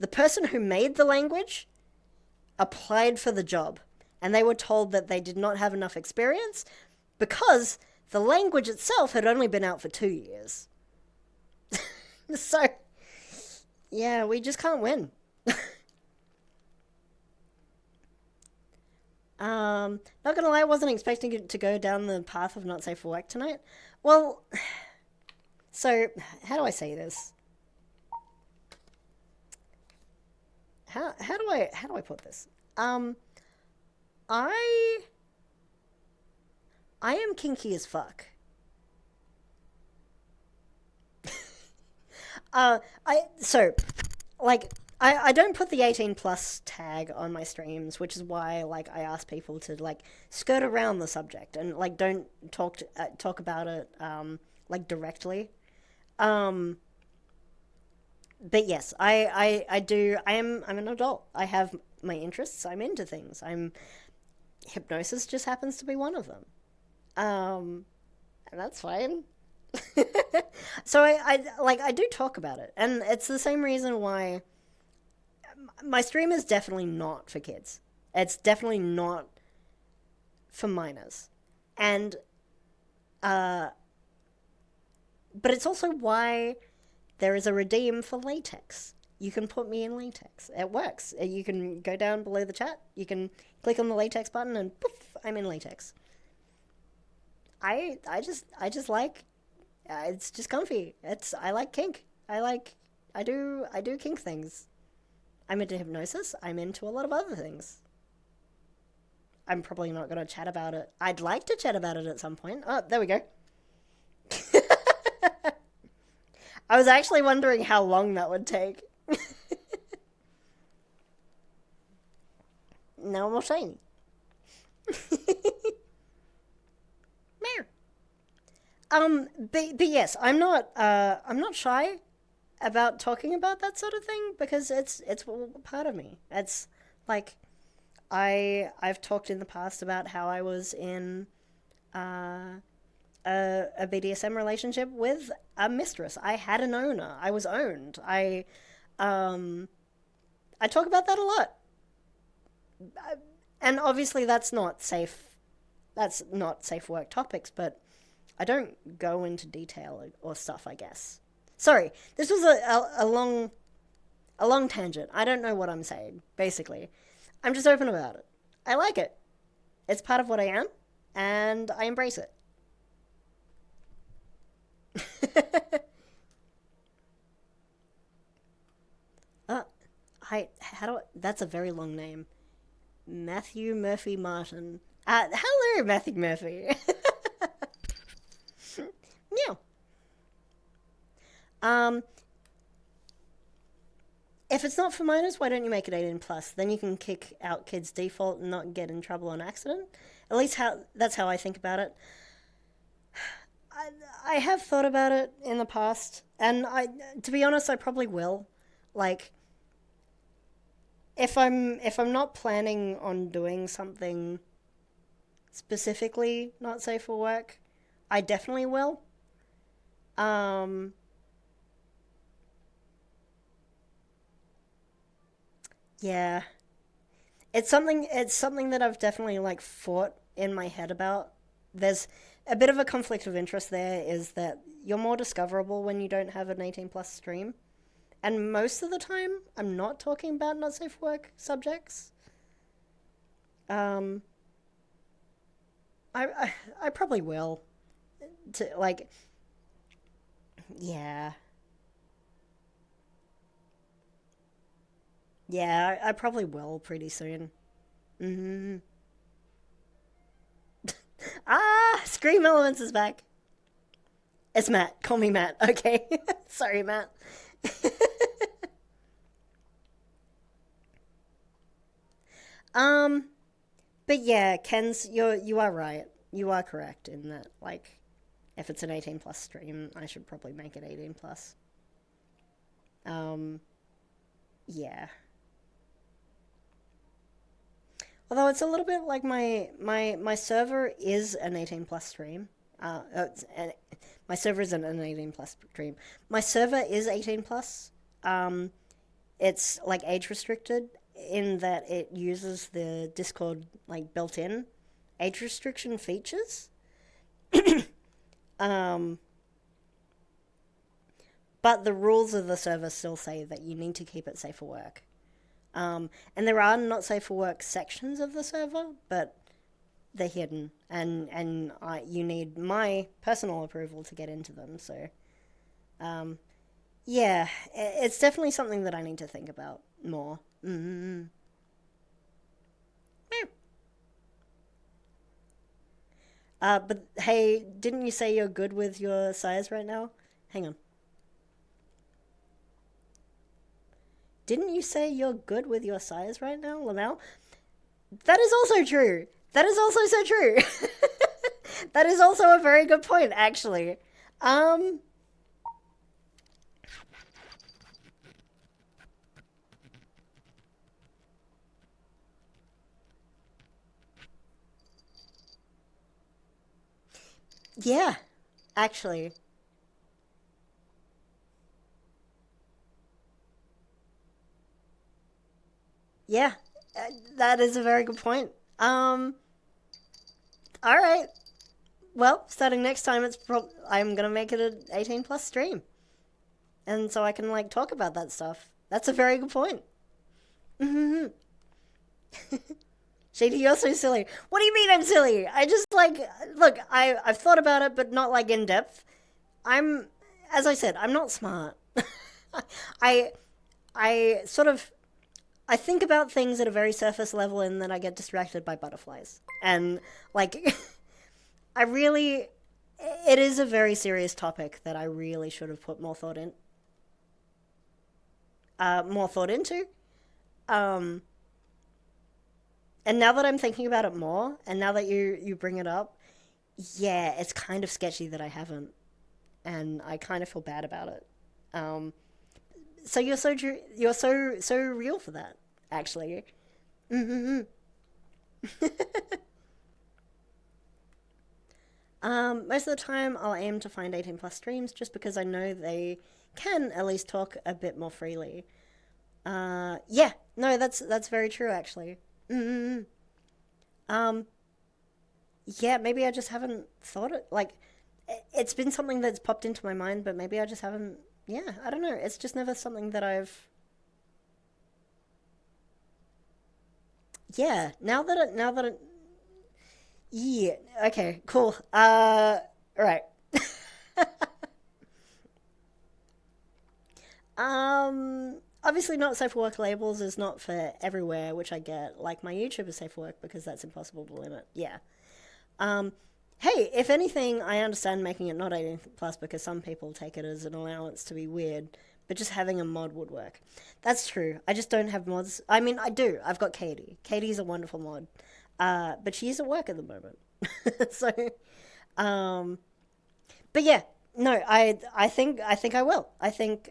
The person who made the language applied for the job, and they were told that they did not have enough experience because the language itself had only been out for 2 years. So, yeah, we just can't win. Not gonna lie, I wasn't expecting it to go down the path of not safe for work tonight. Well, so, how do I say this? How do I put this? I am kinky as fuck. I don't put the 18 plus tag on my streams, which is why like I ask people to like skirt around the subject and like don't talk about it like directly. But yes, I do. I'm an adult. I have my interests. I'm into things. Hypnosis just happens to be one of them. And that's fine. So I do talk about it, and it's the same reason why my stream is definitely not for kids. It's definitely not for minors, and but it's also why there is a redeem for latex. You can put me in latex. It works. You can go down below the chat. You can click on the latex button, and poof, I'm in latex. I just like. It's just comfy. I like kink. I do kink things. I'm into hypnosis. I'm into a lot of other things. I'm probably not going to chat about it. I'd like to chat about it at some point. Oh, there we go. I was actually wondering how long that would take. Now I'm all shiny. But yes, I'm not shy about talking about that sort of thing because it's part of me. It's like I've talked in the past about how I was in a BDSM relationship with a mistress. I had an owner. I was owned. I talk about that a lot. And obviously that's not safe work topics, but I don't go into detail or stuff, I guess. Sorry, this was a long tangent. I don't know what I'm saying, basically. I'm just open about it. I like it. It's part of what I am, and I embrace it. That's a very long name. Matthew Murphy Martin. Hello, Matthew Murphy. Yeah. Um, if it's not for minors, why don't you make it 18 plus? Then you can kick out kids' default and not get in trouble on accident. At least that's how I think about it. I have thought about it in the past, and to be honest, I probably will. Like, if I'm not planning on doing something specifically not safe for work, I definitely will. Um, yeah, it's something that I've definitely like fought in my head about. There's a bit of a conflict of interest there is that you're more discoverable when you don't have an 18 plus stream. And most of the time, I'm not talking about not safe for work subjects. Um, I probably will. To like, yeah, yeah, I probably will pretty soon. Hmm. Scream Elements is back. It's Matt. Call me Matt. Okay. Sorry, Matt. Um, but yeah, Ken's you are right. You are correct in that like if it's an 18 plus stream, I should probably make it 18 plus. Um, yeah. Although it's a little bit like my server is an 18 plus stream. My server isn't an 18 plus stream. My server is 18 plus. Um, it's like age restricted in that it uses the Discord like built-in age restriction features. Um, but the rules of the server still say that you need to keep it safe for work. And there are not safe for work sections of the server, but they're hidden, and you need my personal approval to get into them. So, um, yeah, it's definitely something that I need to think about more. Mm-hmm. But hey, didn't you say you're good with your size right now? Hang on. Didn't you say you're good with your size right now, Lamel? That is also true. That is also so true. That is also a very good point, actually. Um, yeah, actually, yeah, that is a very good point. Um, all right. Well, starting next time, I'm gonna make it an 18 plus stream, and so I can like talk about that stuff. That's a very good point. Hmm. Shady, you're so silly. What do you mean I'm silly? I just like look. I've thought about it, but not like in depth. I'm, as I said, I'm not smart. I I sort of I think about things at a very surface level, and then I get distracted by butterflies. And like, I really, it is a very serious topic that I really should have put more thought into. Um, and now that I'm thinking about it more, and now that you bring it up, yeah, it's kind of sketchy that I haven't, and I kind of feel bad about it. Um, so you're so real for that, actually. Hmm. Most of the time, I'll aim to find 18 plus streams just because I know they can at least talk a bit more freely. Yeah, no, that's very true, actually. Mm-hmm. Um, yeah, maybe I just haven't thought it. Like, it's been something that's popped into my mind, but maybe I just haven't. Yeah, I don't know. It's just never something that I've. Yeah, yeah, okay, cool. All right. obviously not safe for work labels is not for everywhere, which I get. Like, my YouTube is safe for work because that's impossible to limit. Yeah. Hey, if anything, I understand making it not 18 plus because some people take it as an allowance to be weird, but just having a mod would work. That's true. I just don't have mods. I mean, I do. I've got Katie. Katie's a wonderful mod. But she's at work at the moment. So, but yeah, no, I think I will. I think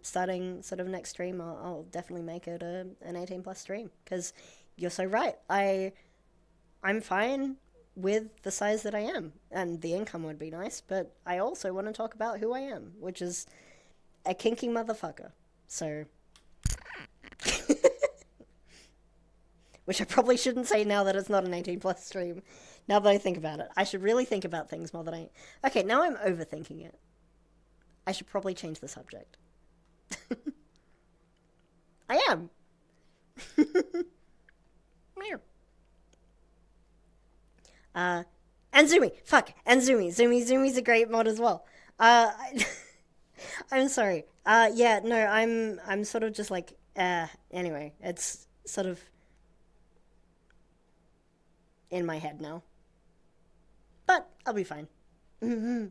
starting sort of next stream, I'll definitely make it an 18 plus stream because you're so right. I'm fine with the size that I am, and the income would be nice, but I also want to talk about who I am, which is a kinky motherfucker. So, which I probably shouldn't say now that it's not an 18 plus stream. Now that I think about it, I should really think about things more than I. Okay, now I'm overthinking it. I should probably change the subject. I am. And Zoomy. Fuck. And Zoomy. Zoomy's a great mod as well. I'm sorry. Yeah, no, I'm sort of just like, anyway, it's sort of in my head now. But I'll be fine. Never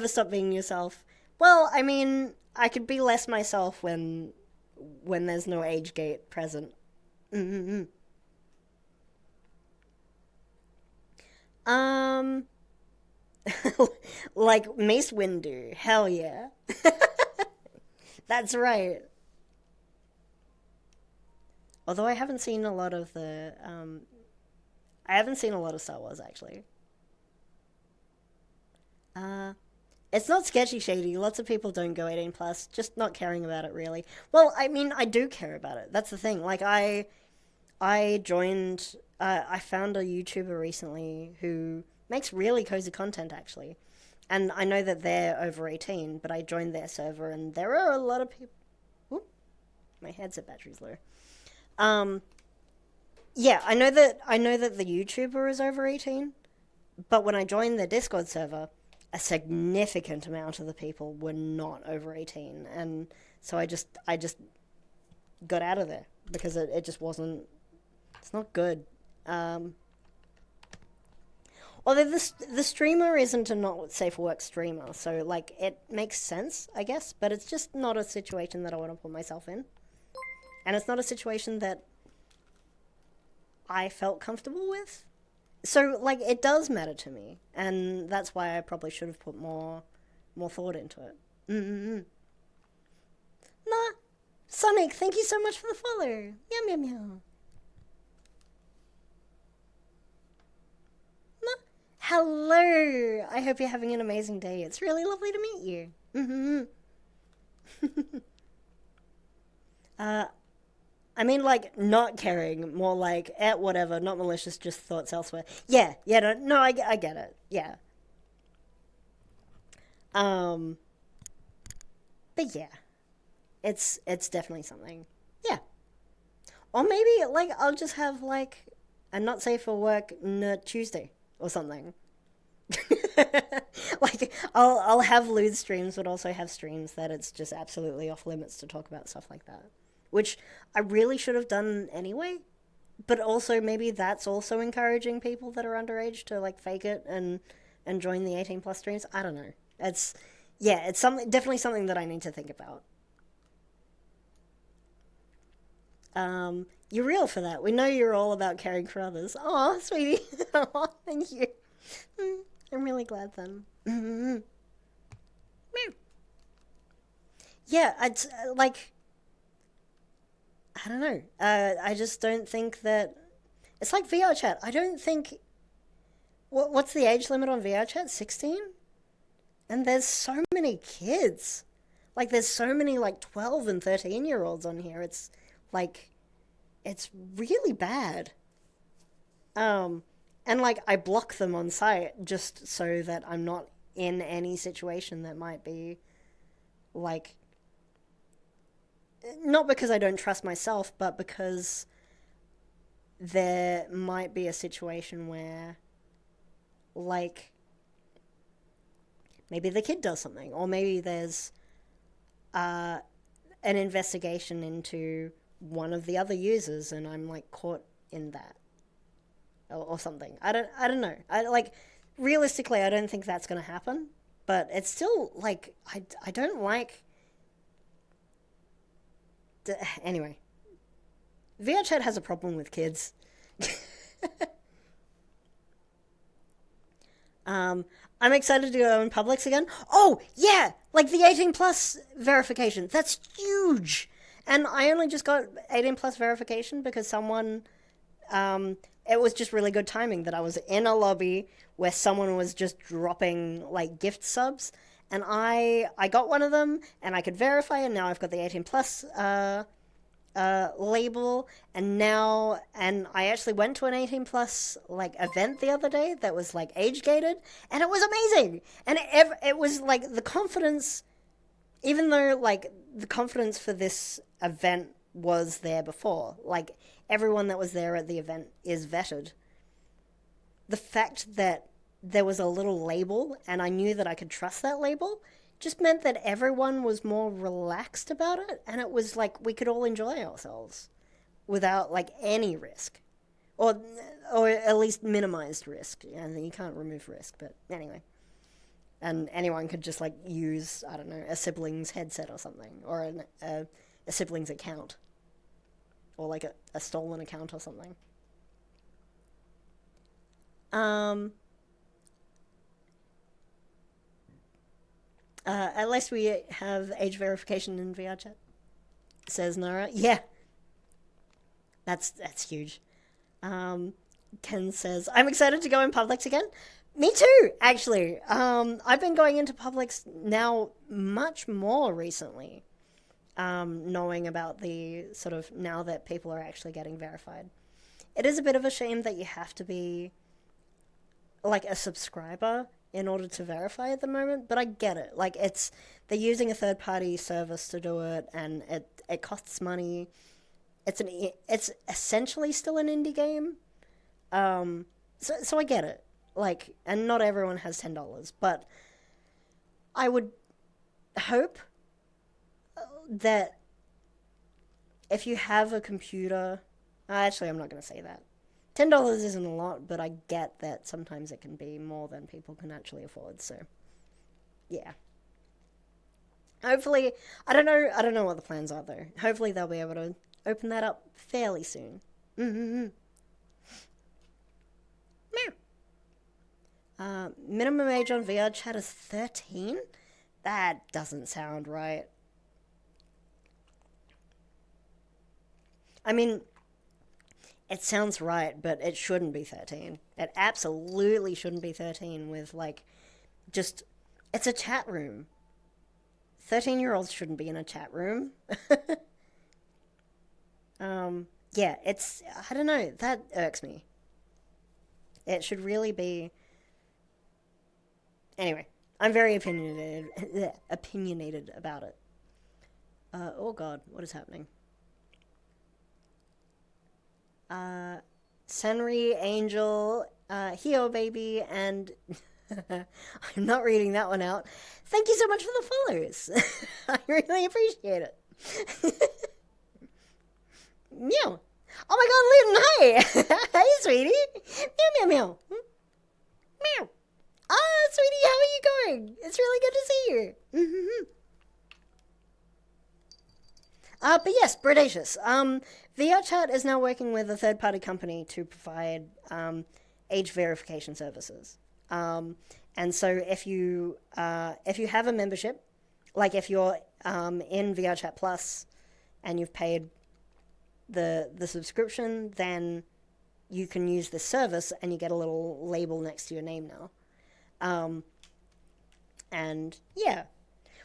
stop being yourself. Well, I mean, I could be less myself when there's no age gate present. Like Mace Windu. Hell yeah. That's right. Although I haven't seen a lot of I haven't seen a lot of Star Wars actually. It's not sketchy shady. Lots of people don't go 18 plus, just not caring about it really. Well, I mean, I do care about it. That's the thing. Like I joined. I found a YouTuber recently who makes really cozy content actually, and I know that they're over 18. But I joined their server, and there are a lot of people. Whoop, my headset battery's low. Yeah, I know that the YouTuber is over 18, but when I joined the Discord server, a significant amount of the people were not over 18, and so I just got out of there because it just wasn't. It's not good. Although the streamer isn't a not safe for work streamer, so like it makes sense, I guess, but it's just not a situation that I want to put myself in, and it's not a situation that I felt comfortable with. So, like, it does matter to me, and that's why I probably should have put more thought into it. Nah, Sonic, thank you so much for the follow. Yum, yum, yum. Nah, hello. I hope you're having an amazing day. It's really lovely to meet you. I mean, like, not caring, more like, whatever, not malicious, just thoughts elsewhere. Yeah, no, I get it, yeah. But yeah, it's definitely something, yeah. Or maybe, like, I'll just have, like, a not safe for work Nerd Tuesday, or something. Like, I'll have lewd streams, but also have streams that it's just absolutely off limits to talk about stuff like that. Which I really should have done anyway, but also maybe that's also encouraging people that are underage to like fake it and join the 18 plus streams. I don't know. It's definitely something that I need to think about. You're real for that. We know you're all about caring for others. Aw, sweetie. Aw, thank you. I'm really glad then. Yeah, it's like. I don't know. I just don't think that. It's like VR chat. I don't think. What's the age limit on VR chat? 16? And there's so many kids. Like, there's so many, like, 12 and 13-year-olds on here. It's, like, it's really bad. And, like, I block them on site just so that I'm not in any situation that might be, like. Not because I don't trust myself, but because there might be a situation where, like, maybe the kid does something, or maybe there's an investigation into one of the other users, and I'm like caught in that, or something. I don't know. Realistically, I don't think that's gonna happen. But it's still like I don't like. Anyway, VR chat has a problem with kids. I'm excited to go in Publix again. Oh, yeah! Like the 18 plus verification. That's huge! And I only just got 18 plus verification because someone. It was just really good timing that I was in a lobby where someone was just dropping like gift subs. And I got one of them and I could verify, and now I've got the 18 plus label, and I actually went to an 18 plus like event the other day that was like age gated, and it was amazing. And it was like the confidence, even though like the confidence for this event was there before, like everyone that was there at the event is vetted. The fact that there was a little label and I knew that I could trust that label just meant that everyone was more relaxed about it, and it was like we could all enjoy ourselves without like any risk, or at least minimized risk. You can't remove risk, but anyway. And anyone could just like use, I don't know, a sibling's headset or something, or a sibling's account, or like a stolen account or something. At least we have age verification in VR chat, says Nara. Yeah, that's huge. Ken says, I'm excited to go in Publix again. Me too, actually. I've been going into Publix now much more recently, knowing about the sort of, now that people are actually getting verified. It is a bit of a shame that you have to be like a subscriber in order to verify at the moment, but I get it. Like, they're using a third-party service to do it, and it costs money. It's essentially still an indie game. So I get it. Like, and not everyone has $10, but I would hope that if you have a computer, actually, I'm not going to say that. $10 isn't a lot, but I get that sometimes it can be more than people can actually afford. So, yeah. Hopefully, I don't know what the plans are though. Hopefully, they'll be able to open that up fairly soon. Meow. Minimum age on VR chat is 13? That doesn't sound right. I mean, it sounds right, but it shouldn't be 13. It absolutely shouldn't be 13 with, like, just... It's a chat room. 13-year-olds shouldn't be in a chat room. Yeah, it's... I don't know. That irks me. It should really be... Anyway, I'm very opinionated about it. Oh god, what is happening? Senri, Angel, Hio Baby, and I'm not reading that one out. Thank you so much for the follows. I really appreciate it. Meow. Oh my god, Linton, hi! Hey, sweetie. Meow, meow, meow. Meow. Ah, sweetie, how are you going? It's really good to see you. But yes, Predacious. VR Chat is now working with a third-party company to provide age verification services. And so if you have a membership, like if you're in VR Chat Plus and you've paid the subscription, then you can use this service and you get a little label next to your name now. And yeah,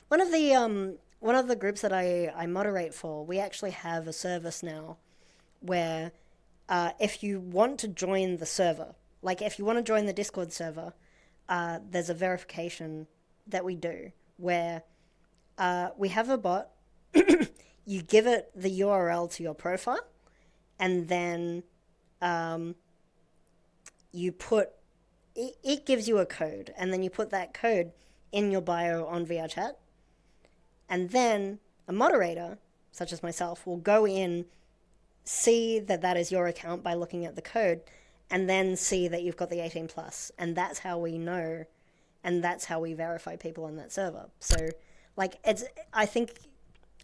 one of the groups that I moderate for, we actually have a service now where if you want to join the server, like if you want to join the Discord server, there's a verification that we do where we have a bot. You give it the URL to your profile, and then you put it gives you a code, and then you put that code in your bio on VRChat, and then a moderator, such as myself, will go in, see that that is your account by looking at the code, and then see that you've got the 18 plus, and that's how we know, and that's how we verify people on that server. So, like, I think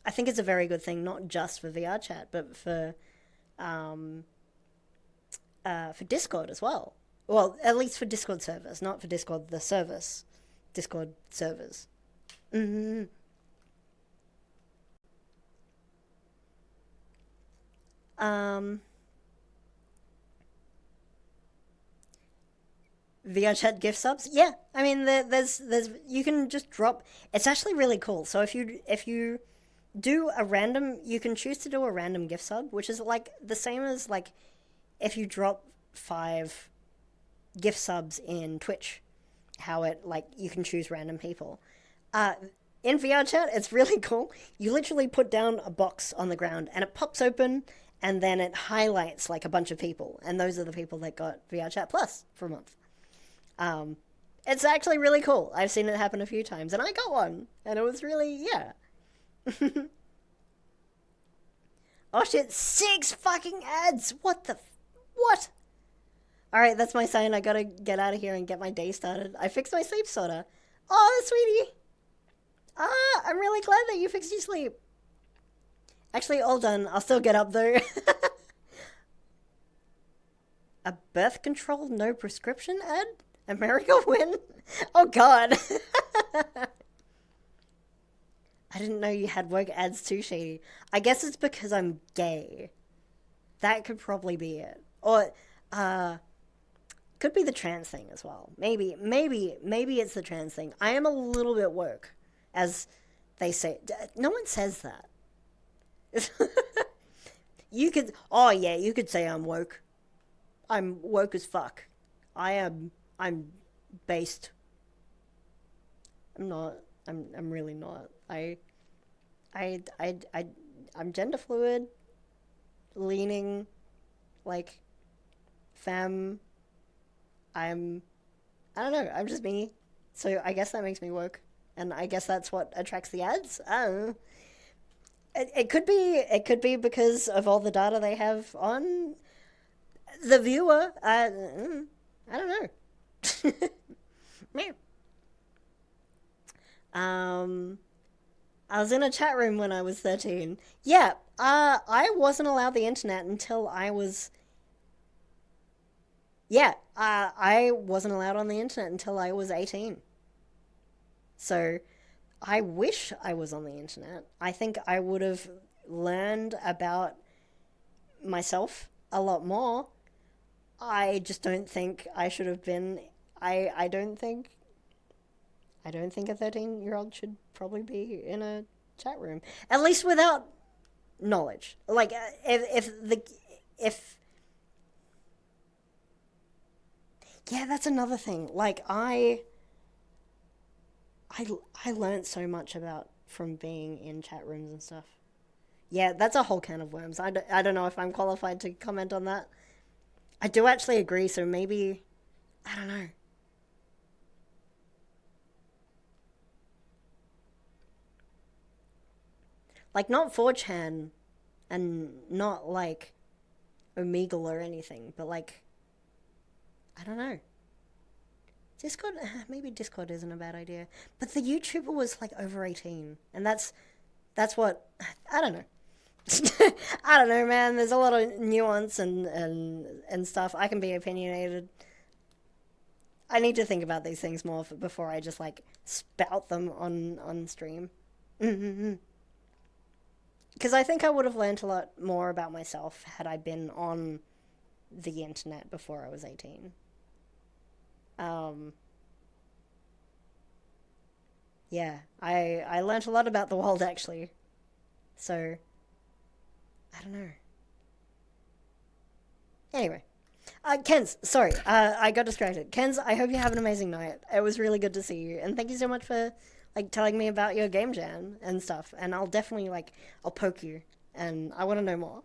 it's a very good thing, not just for VRChat, but for Discord as well. Well, at least for Discord servers, not for Discord the service. Discord servers. Mm-hmm. VRChat gift subs? Yeah, I mean, there's you can just drop. It's actually really cool. So if you do a random, you can choose to do a random gift sub, which is like the same as like if you drop 5 gift subs in Twitch, how it like you can choose random people. In VRChat, it's really cool. You literally put down a box on the ground and it pops open, and then it highlights like a bunch of people, and those are the people that got VRChat Plus for a month. It's actually really cool. I've seen it happen a few times, and I got one, and it was really, yeah. Oh shit, 6 fucking ads! What? Alright, that's my sign. I gotta get out of here and get my day started. I fixed my sleep sorta. Oh, sweetie! I'm really glad that you fixed your sleep. Actually, all done. I'll still get up though. A birth control no prescription ad? America win? Oh god. I didn't know you had work ads too, Shady. I guess it's because I'm gay. That could probably be it. Or, could be the trans thing as well. Maybe it's the trans thing. I am a little bit woke, as they say. No one says that. You could say I'm woke. I'm woke as fuck. I'm based. I'm not. I'm really not. I'm gender fluid, leaning, like, femme. I don't know. I'm just me. So I guess that makes me woke, and I guess that's what attracts the ads. I don't know. It could be because of all the data they have on the viewer. I don't know. I was in a chat room when I was 13. Yeah, I wasn't allowed the internet until I was... Yeah, I wasn't allowed on the internet until I was 18. So, I wish I was on the internet. I think I would have learned about myself a lot more. I just don't think I should have been... I don't think a 13-year-old should probably be in a chat room. At least without knowledge. Like, if yeah, that's another thing. Like, I learned so much from being in chat rooms and stuff. Yeah, that's a whole can of worms. I don't know if I'm qualified to comment on that. I do actually agree, so maybe... I don't know. Like, not 4chan and not, like, Omegle or anything, but, like, I don't know. Discord, maybe Discord isn't a bad idea. But the YouTuber was, like, over 18, and that's what, I don't know. I don't know, man. There's a lot of nuance and stuff. I can be opinionated. I need to think about these things more before I just, like, spout them on stream. Because I think I would have learned a lot more about myself had I been on the internet before I was 18. Yeah, I learned a lot about the world, actually. So, I don't know. Anyway. Kenz, sorry, I got distracted. Kenz, I hope you have an amazing night. It was really good to see you, and thank you so much for, like, telling me about your game jam and stuff, and I'll definitely, like, I'll poke you, and I want to know more.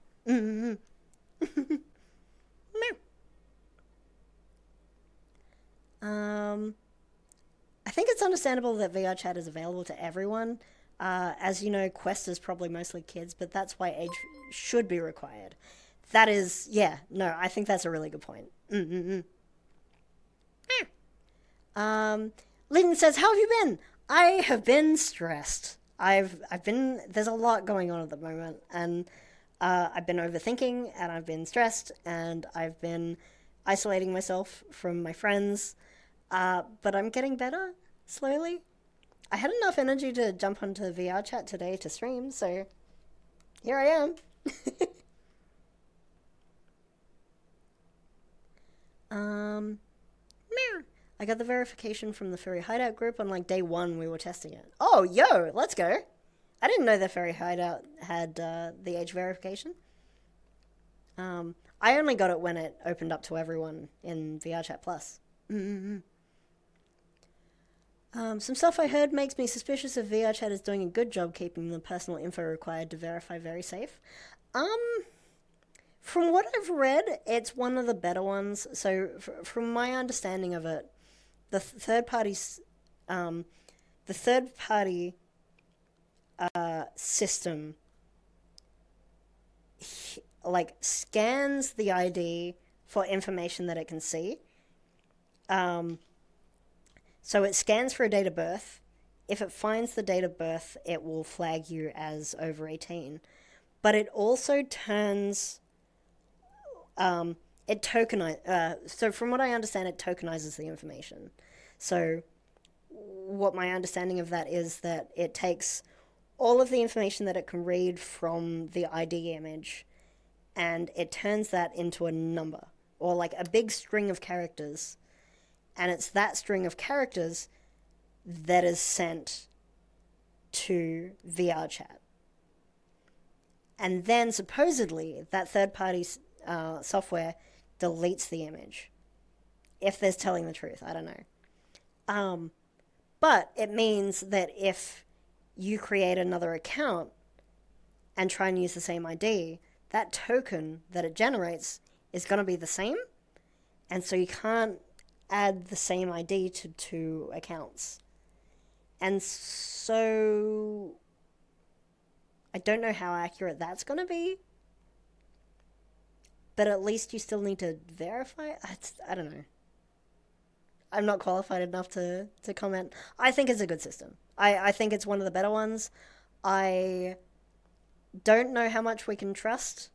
I think it's understandable that VR chat is available to everyone. As you know, Quest is probably mostly kids, but that's why age should be required. That is, yeah, no, I think that's a really good point. Lyndon says, "How have you been?" I have been stressed. I've been, there's a lot going on at the moment, and I've been overthinking, and I've been stressed, and I've been isolating myself from my friends. But I'm getting better slowly. I had enough energy to jump onto VR chat today to stream, so here I am. Meow. I got the verification from the Furry Hideout group on like day one we were testing it. Oh, yo, let's go. I didn't know the Furry Hideout had the age verification. I only got it when it opened up to everyone in VR Chat Plus. Some stuff I heard makes me suspicious if VR Chat is doing a good job keeping the personal info required to verify very safe. From what I've read, it's one of the better ones. So, from my understanding of it, the third party system like scans the ID for information that it can see. So it scans for a date of birth. If it finds the date of birth, it will flag you as over 18. But it also turns it tokenizes. So from what I understand, it tokenizes the information. So what my understanding of that is that it takes all of the information that it can read from the ID image, and it turns that into a number or like a big string of characters. And it's that string of characters that is sent to VR chat. And then supposedly that third-party software deletes the image. If there's telling the truth, I don't know. But it means that if you create another account and try and use the same ID, that token that it generates is going to be the same. And so you can't add the same ID to two accounts. And so I don't know how accurate that's going to be, but at least you still need to verify. I don't know. I'm not qualified enough to comment. I think it's a good system. I think it's one of the better ones. I don't know how much we can trust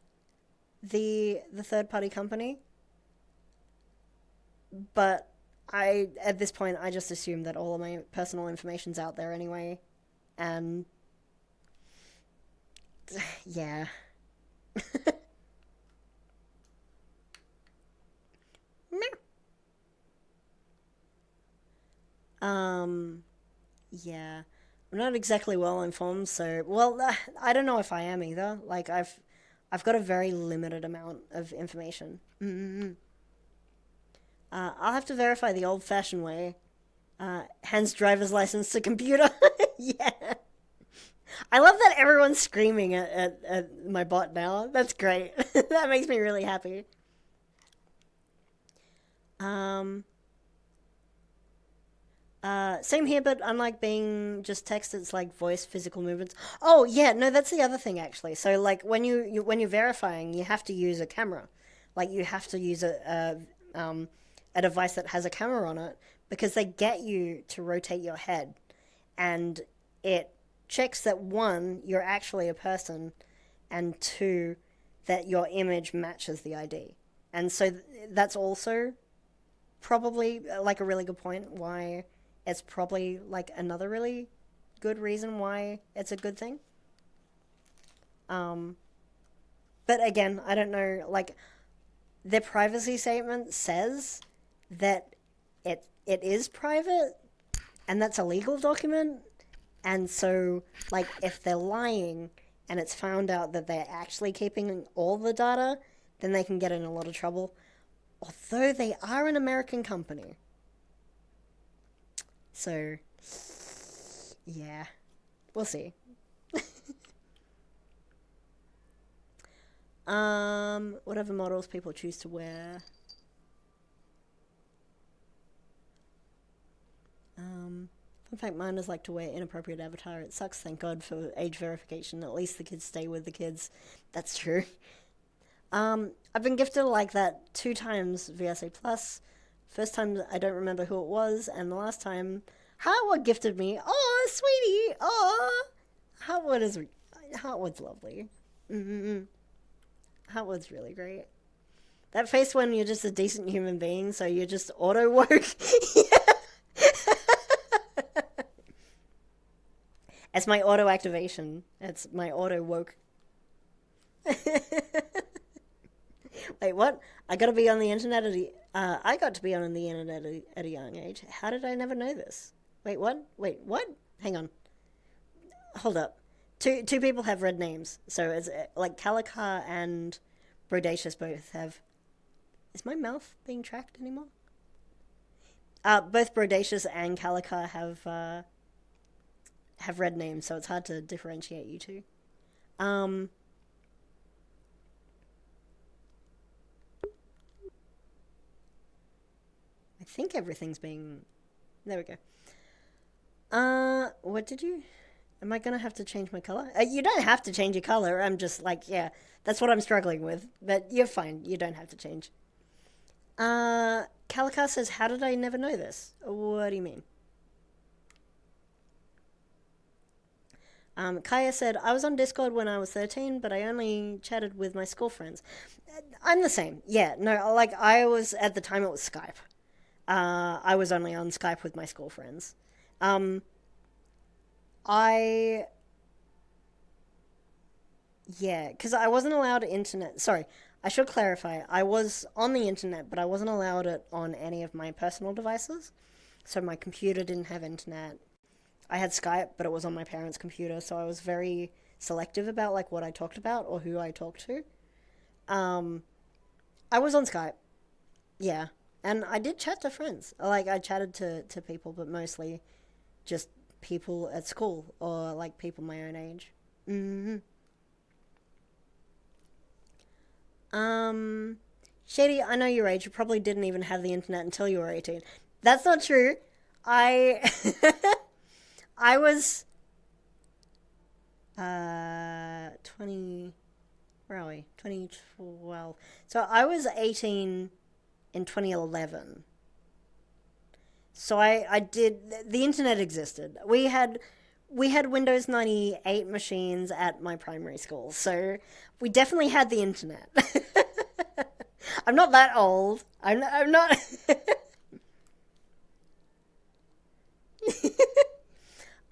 the third-party company, but at this point, I just assume that all of my personal information's out there anyway, and yeah. Yeah. I'm not exactly well informed, so I don't know if I am either. Like I've got a very limited amount of information. I'll have to verify the old-fashioned way. Hands driver's license to computer. Yeah. I love that everyone's screaming at my bot now. That's great. That makes me really happy. Same here, but unlike being just text, it's like voice, physical movements. Oh yeah, no, that's the other thing actually. So like when when you're verifying, you have to use a camera. Like you have to use a device that has a camera on it because they get you to rotate your head, and it checks that one, you're actually a person, and two, that your image matches the ID. And so that's also probably like a really good point why it's probably like another really good reason why it's a good thing. But again, I don't know, like their privacy statement says that it is private, and that's a legal document. And so like if they're lying and it's found out that they're actually keeping all the data, then they can get in a lot of trouble. Although they are an American company. So, yeah. We'll see. Whatever models people choose to wear. In fact, minors like to wear inappropriate avatar. It sucks, thank God, for age verification. At least the kids stay with the kids. That's true. I've been gifted like that 2 times via C+. First time, I don't remember who it was, and the last time, Howard gifted me. Oh, sweetie! Oh! Howard's lovely. Mm-hmm. Howard's really great. That face when you're just a decent human being, so you're just auto-woke. It's my auto-activation. It's my auto-woke. Wait, what? I got to be on the internet I got to be on the internet at a young age. How did I never know this? Wait, what? Wait, what? Hang on. Hold up. Two people have red names. So it's like Calicar and Brodacious both have... Is my mouth being tracked anymore? Both Brodacious and Calicar have red names, so it's hard to differentiate you two. I think everything's being... There we go. What did you... Am I gonna have to change my color? You don't have to change your color. I'm just like, yeah, that's what I'm struggling with. But you're fine. You don't have to change. Calicar says, how did I never know this? What do you mean? Kaya said, I was on Discord when I was 13, but I only chatted with my school friends. I'm the same. Yeah, no, like, I was, at the time it was Skype. I was only on Skype with my school friends. Yeah, because I wasn't allowed internet. Sorry, I should clarify. I was on the internet, but I wasn't allowed it on any of my personal devices. So my computer didn't have internet. I had Skype, but it was on my parents' computer, so I was very selective about like what I talked about or who I talked to. I was on Skype, yeah, and I did chat to friends. Like I chatted to people, but mostly just people at school or like people my own age. Shady, I know your age. You probably didn't even have the internet until you were 18. That's not true. I I was 20, where are we? 2012. So I was 18 in 2011. So I did, the internet existed. We had Windows 98 machines at my primary school. So we definitely had the internet. I'm not that old. I'm not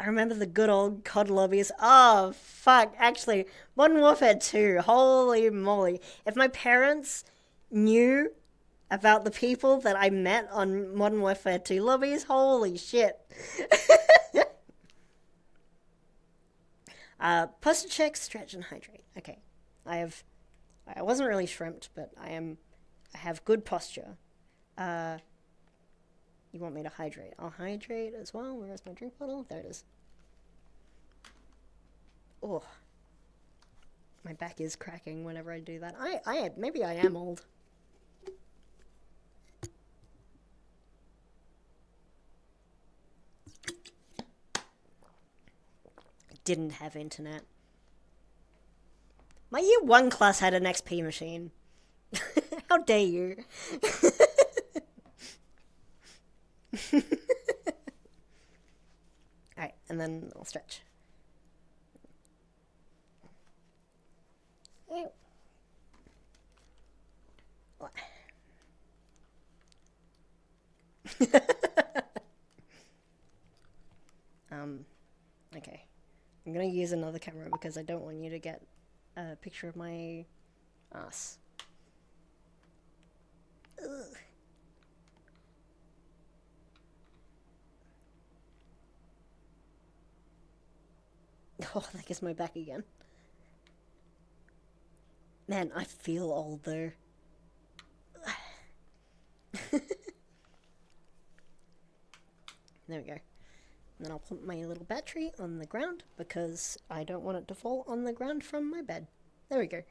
I remember the good old COD lobbies. Oh, fuck. Actually, Modern Warfare 2. Holy moly. If my parents knew about the people that I met on Modern Warfare 2 lobbies, holy shit. Posture check, stretch, and hydrate. Okay. I wasn't really shrimped, but I have good posture. You want me to hydrate? I'll hydrate as well. Where's my drink bottle? There it is. Oh. My back is cracking whenever I do that. Maybe I am old. I didn't have internet. My year 1 class had an XP machine. How dare you? Alright, and then I'll stretch. Okay. I'm gonna use another camera because I don't want you to get a picture of my ass. Ugh. Oh, that gets my back again. Man, I feel old though. There we go. And then I'll put my little battery on the ground because I don't want it to fall on the ground from my bed. There we go.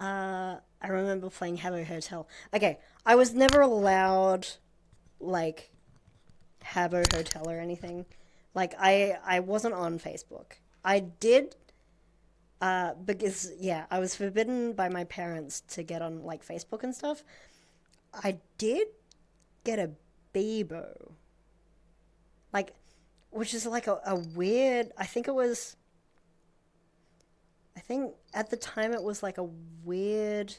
I remember playing Habbo Hotel. Okay, I was never allowed like Habbo Hotel or anything. Like I wasn't on Facebook. I did because yeah, I was forbidden by my parents to get on like Facebook and stuff. I did get a Bebo. Like which is like a weird I think at the time it was like a weird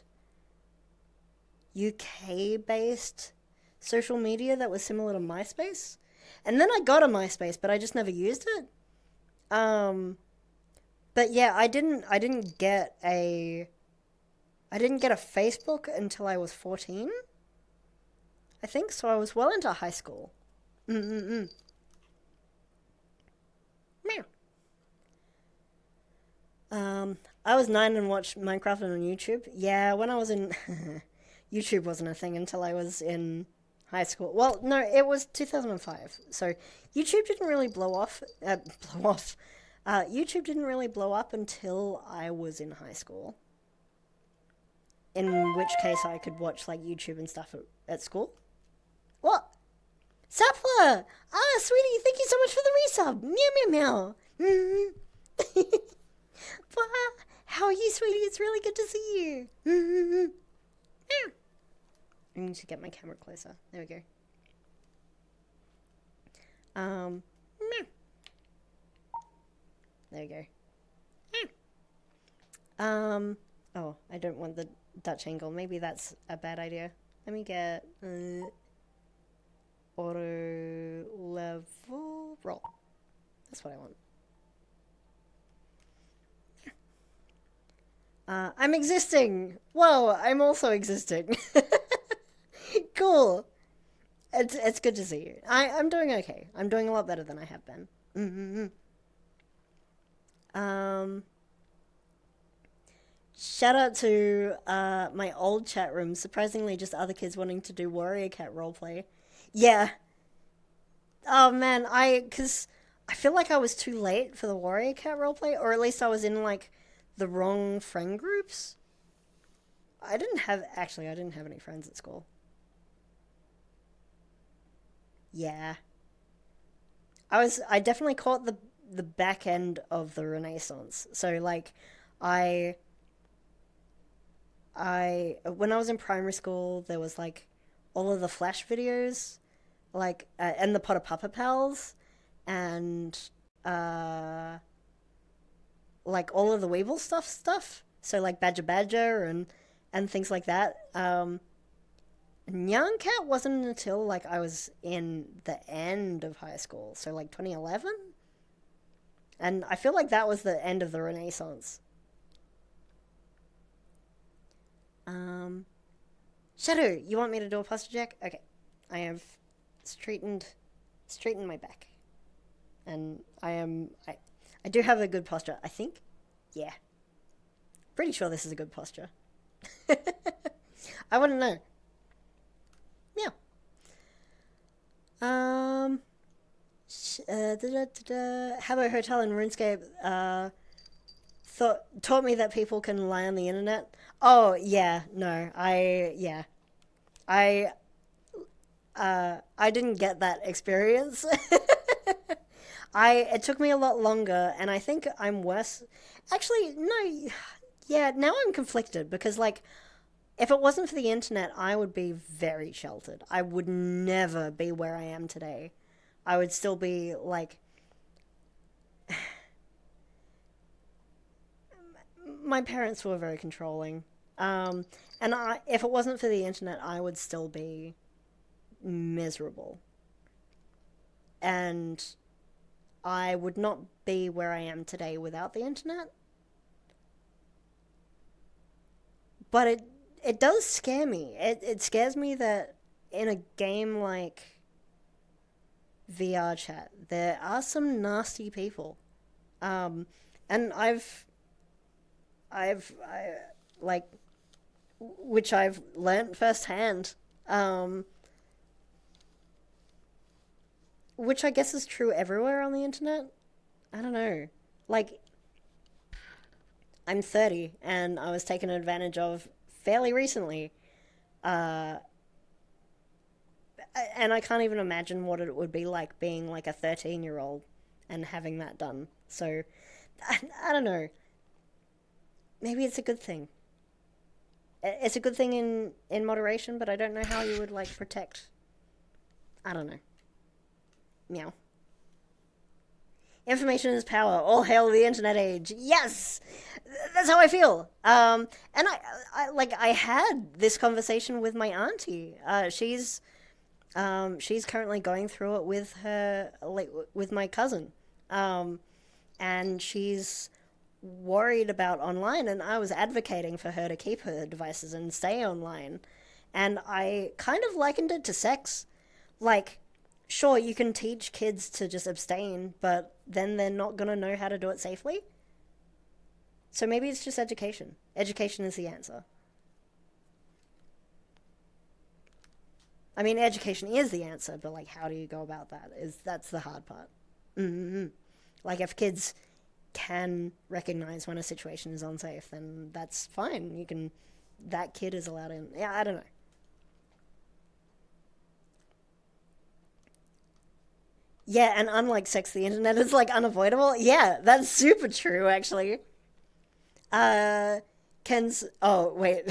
UK based social media that was similar to MySpace. And then I got a MySpace, but I just never used it. Um but yeah, I didn't get a Facebook until I was 14. I think so I was well into high school. Mm-mm-mm. Meow. I was 9 and watched Minecraft on YouTube. Yeah, when I was in YouTube wasn't a thing until I was in high school. Well, no, it was 2005. So YouTube didn't really blow off. Blow off. YouTube didn't really blow up until I was in high school. In which case, I could watch like YouTube and stuff at school. What? Sapler! Ah, sweetie, thank you so much for the resub. Meow meow meow. How are you, sweetie? It's really good to see you. I need to get my camera closer. There we go. There we go. Oh, I don't want the Dutch angle. Maybe that's a bad idea. Let me get auto level roll. That's what I want. I'm existing. Whoa, I'm also existing. Cool. It's good to see you. I'm doing okay. I'm doing a lot better than I have been. Shout out to my old chat room. Surprisingly, just other kids wanting to do Warrior Cat roleplay. Yeah. Oh man, cause I feel like I was too late for the Warrior Cat roleplay, or at least I was in like the wrong friend groups. I didn't have any friends at school. Yeah. I definitely caught the back end of the Renaissance. So like I when I was in primary school there was like all of the Flash videos like and the Potter Papa Pals and uh like all of the Weevil stuff. So like Badger Badger and things like that. Nyan Cat wasn't until like I was in the end of high school, so like 2011, and I feel like that was the end of the Renaissance. Um, Shadow, you want me to do a posture check? Okay, I have straightened my back, and I do have a good posture. I think, yeah, pretty sure this is a good posture. I wouldn't know. Yeah. Habbo Hotel and RuneScape taught me that people can lie on the internet. Oh yeah, no, I didn't get that experience. It took me a lot longer, and I think I'm worse. Actually, no, yeah, now I'm conflicted because like if it wasn't for the internet, I would be very sheltered. I would never be where I am today. I would still be like my parents were very controlling. And if it wasn't for the internet, I would still be miserable. And I would not be where I am today without the internet. But it does scare me. It scares me that in a game like VR chat, there are some nasty people. And I like, which I've learnt firsthand. Which I guess is true everywhere on the internet. I don't know. Like, I'm 30 and I was taken advantage of fairly recently. And I can't even imagine what it would be like being like a 13-year-old and having that done. So, I don't know. Maybe it's a good thing. It's a good thing in moderation, but I don't know how you would like protect. I don't know. Meow. Information is power. All hail the internet age. Yes, that's how I feel. And I had this conversation with my auntie. She's currently going through it with her, like, with my cousin, and she's worried about online. And I was advocating for her to keep her devices and stay online, and I kind of likened it to sex. Like, sure, you can teach kids to just abstain, but then they're not gonna know how to do it safely. So maybe it's just education. Education is the answer. I mean, education is the answer, but like, how do you go about that? That's the hard part. Mm-hmm. Like, if kids can recognize when a situation is unsafe, then that's fine. You can, that kid is allowed in. Yeah, I don't know. Yeah, and unlike sex, the internet is like unavoidable. Yeah, that's super true, actually. Uh, Ken's. Oh wait,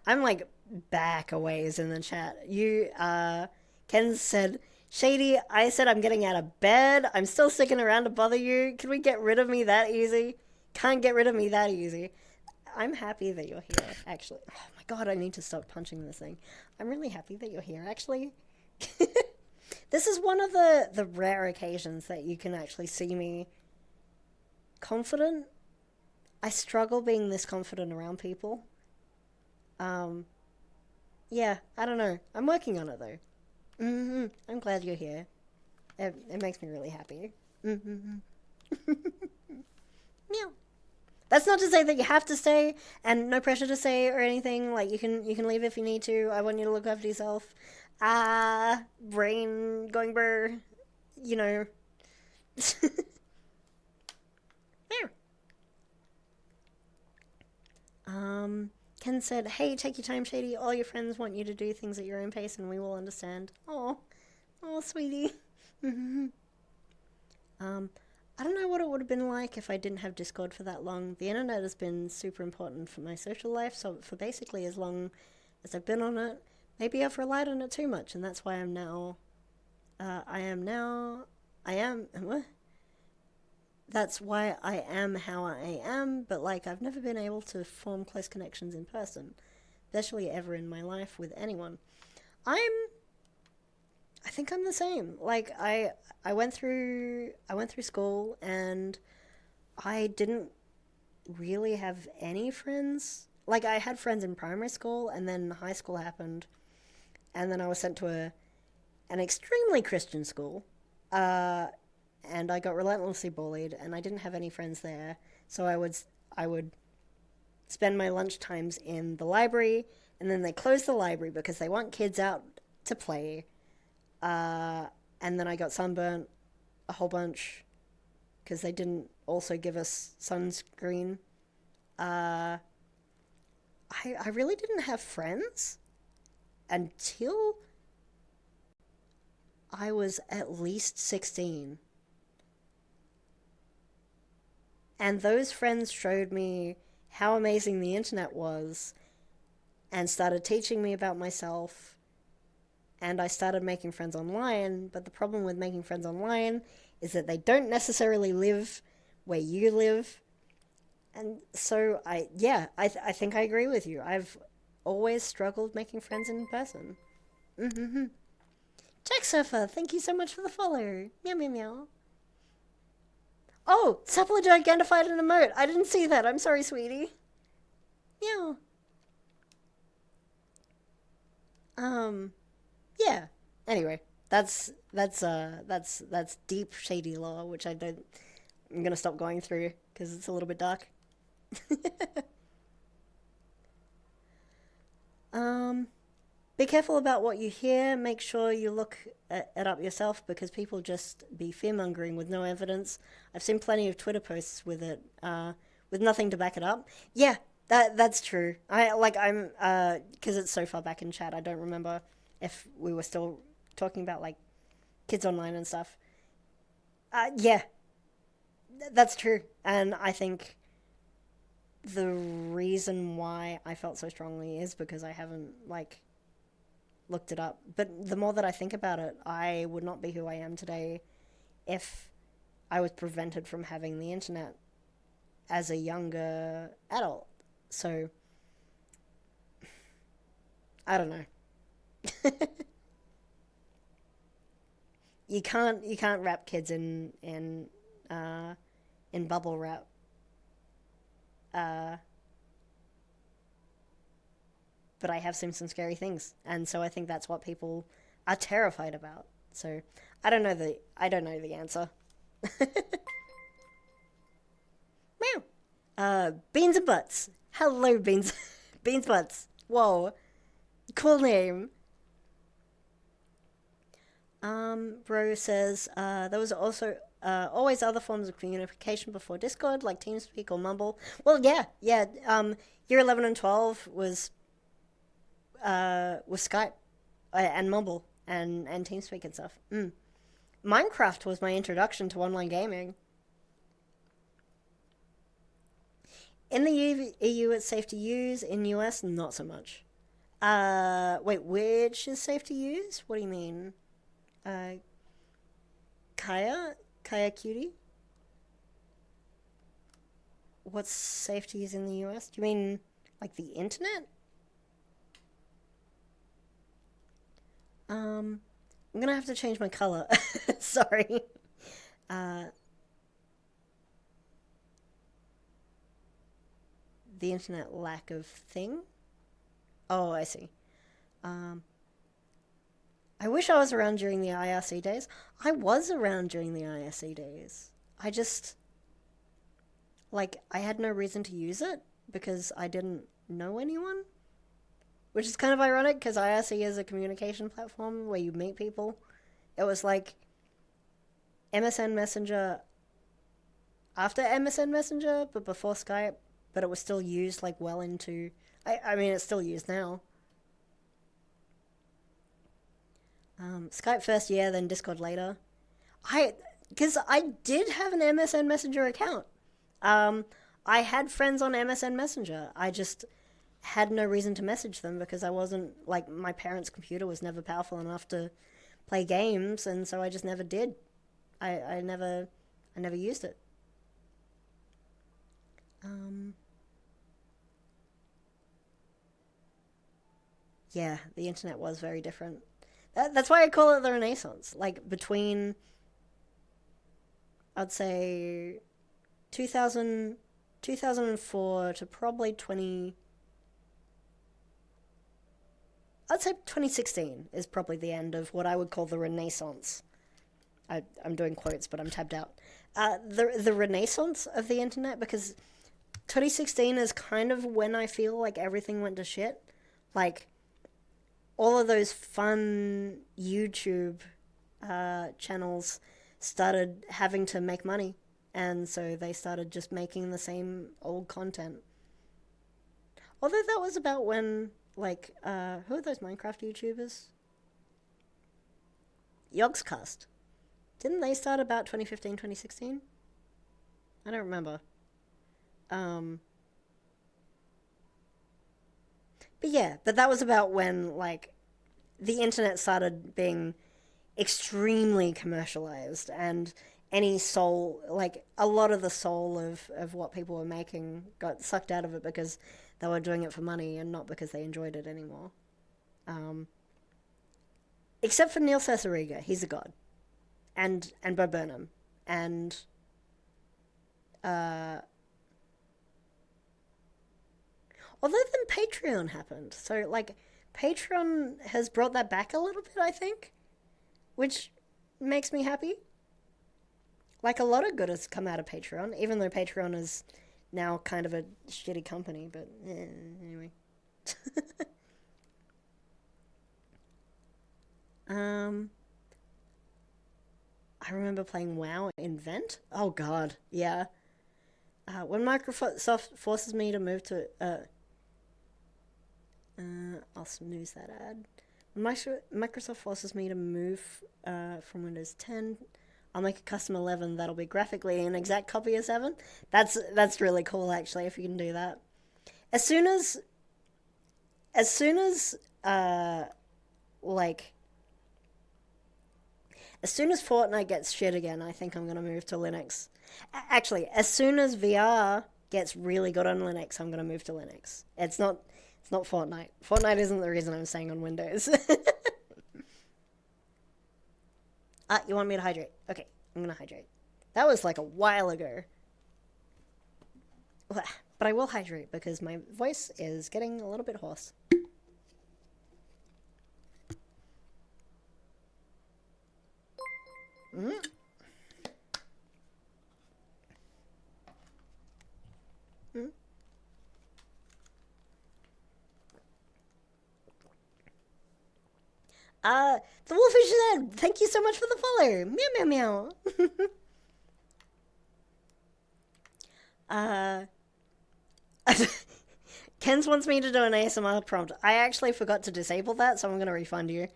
I'm like back a ways in the chat. Ken said, "Shady, I said I'm getting out of bed. I'm still sticking around to bother you. Can we get rid of me that easy? Can't get rid of me that easy." I'm happy that you're here. Actually, oh my god, I need to stop punching this thing. I'm really happy that you're here. Actually. This is one of the rare occasions that you can actually see me confident. I struggle being this confident around people. Um, yeah, I don't know. I'm working on it though. I'm glad you're here. It makes me really happy. Mm-hmm. Meow. That's not to say that you have to stay, and no pressure to stay or anything. Like, you can leave if you need to. I want you to look after yourself. Brain going burr. You know. Meow. Ken said, "Hey, take your time, Shady. All your friends want you to do things at your own pace, and we will understand." Oh, sweetie. um, I don't know what it would have been like if I didn't have Discord for that long. The internet has been super important for my social life, so for basically as long as I've been on it, maybe I've relied on it too much, and that's why I'm now. I am now. I am. What? That's why I am how I am, but like, I've never been able to form close connections in person, especially ever in my life with anyone. I'm I think I'm the same. Like, I went through school, and I didn't really have any friends. Like, I had friends in primary school, and then high school happened, and then I was sent to an extremely Christian school. Uh and I got relentlessly bullied, and I didn't have any friends there. So I would spend my lunch times in the library, and then they closed the library because they want kids out to play. Uh, and then I got sunburnt a whole bunch because they didn't also give us sunscreen. Uh, I really didn't have friends until I was at least 16. And those friends showed me how amazing the internet was and started teaching me about myself. And I started making friends online. But the problem with making friends online is that they don't necessarily live where you live. And so I think I agree with you. I've always struggled making friends in person. Mm-hmm. Jack Surfer, thank you so much for the follow. Meow meow meow. Oh, Sapler gigantified an emote. I didn't see that. I'm sorry, sweetie. Meow. Um, yeah. Anyway, that's deep shady lore, which I don't. I'm gonna stop going through because it's a little bit dark. um, be careful about what you hear. Make sure you look it up yourself because people just be fear mongering with no evidence. I've seen plenty of Twitter posts with it, with nothing to back it up. Yeah, that's true. I'm because it's so far back in chat. I don't remember if we were still talking about like kids online and stuff. Yeah, that's true. And I think the reason why I felt so strongly is because I haven't like looked it up. But the more that I think about it, I would not be who I am today if I was prevented from having the internet as a younger adult. So I don't know. You can't wrap kids in bubble wrap. Uh, but I have seen some scary things, and so I think that's what people are terrified about. So I don't know the answer. Meow. Beans and Butts. Hello, Beans. Beans Butts. Whoa, cool name. Bro says there was also always other forms of communication before Discord, like TeamSpeak or Mumble. Well, yeah, yeah. Year 11 and 12 was Skype and Mumble and TeamSpeak and stuff. Minecraft was my introduction to online gaming. In the EU, it's safe to use. In US, not so much. Wait, which is safe to use? What do you mean? Uh, Kaya Cutie? What's safe to use in the US? Do you mean like the internet? I'm gonna have to change my color. Sorry. Uh, the internet lack of thing? Oh, I see. Um, I wish I was around during the IRC days. I was around during the IRC days. I just, like, I had no reason to use it because I didn't know anyone. Which is kind of ironic because IRC is a communication platform where you meet people. It was like MSN Messenger after MSN Messenger, but before Skype. But it was still used like well into. I mean, it's still used now. Skype first, yeah, then Discord later. Because I did have an MSN Messenger account. Um, I had friends on MSN Messenger. I just had no reason to message them because I wasn't like my parents' computer was never powerful enough to play games, and so I just never did. I never used it. Um, yeah, the internet was very different. That's why I call it the Renaissance. Like between, I'd say, 2000, 2004 to probably 20. I'd say 2016 is probably the end of what I would call the Renaissance. I'm doing quotes, but I'm tabbed out. The Renaissance of the internet, because 2016 is kind of when I feel like everything went to shit. Like all of those fun YouTube channels started having to make money, and so they started just making the same old content. Although that was about when, like, who are those Minecraft YouTubers? Yogscast. Didn't they start about 2015, 2016? I don't remember. Um, but yeah, but that was about when, like, the internet started being extremely commercialized, and any soul, like a lot of the soul of what people were making got sucked out of it because they were doing it for money and not because they enjoyed it anymore. Um, except for Neil Cesariga, he's a god, and Bo Burnham, and uh, although then Patreon happened, so like Patreon has brought that back a little bit, I think, which makes me happy. Like a lot of good has come out of Patreon, even though Patreon is now kind of a shitty company. But anyway, um, I remember playing WoW Invent. Oh God, yeah. When Microsoft forces me to move to, I'll snooze that ad. Microsoft forces me to move from Windows 10. I'll make a custom 11 that'll be graphically an exact copy of 7. That's really cool, actually, if you can do that. As soon as like, as soon as Fortnite gets shit again, I think I'm gonna move to Linux. Actually, as soon as VR gets really good on Linux, I'm gonna move to Linux. It's not Fortnite. Fortnite isn't the reason I'm staying on Windows. You want me to hydrate? Okay, I'm gonna hydrate. That was like a while ago. But I will hydrate because my voice is getting a little bit hoarse. Mm. Mm. The Wolfish said, thank you so much for the follow. Meow, meow, meow. Ken's wants me to do an ASMR prompt. I actually forgot to disable that, so I'm gonna refund you.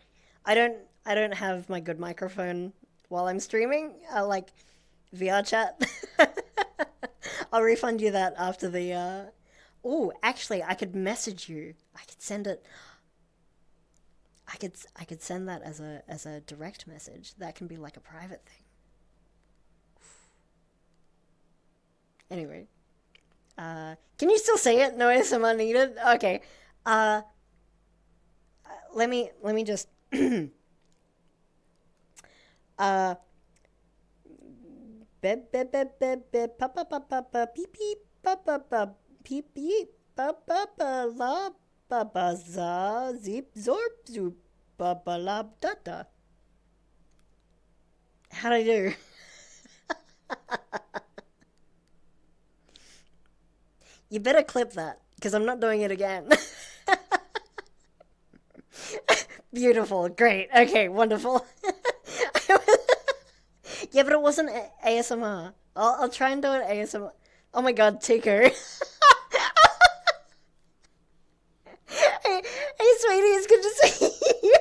I don't have my good microphone while I'm streaming, like VR chat. I'll refund you that after the, Oh, actually, I could message you. I could send it. I could send that as a direct message. That can be like a private thing. Anyway. Can you still say it? No ASMR needed? Okay. Let me just beep beep beep beep beep pa pa pa pa pa beep beep pa pa pa beep beep pa pa pa la pa pa za zip zorp zoop pa pa la da da. How'd I do? You better clip that, because I'm not doing it again. Beautiful, great, okay, wonderful. Yeah, but it wasn't ASMR. I'll try and do it ASMR. Oh my god, Tico. Hey, sweetie, it's good to see you.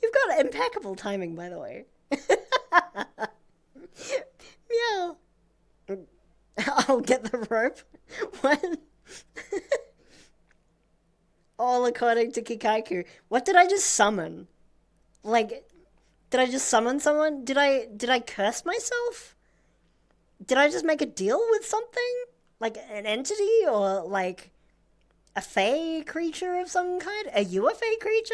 You've got impeccable timing, by the way. Meow. I'll get the rope. What? All according to Kikaiku. What did I just summon? Like, did I just summon someone? Did I curse myself? Did I just make a deal with something? Like an entity or like a fae creature of some kind? Are you a fae creature?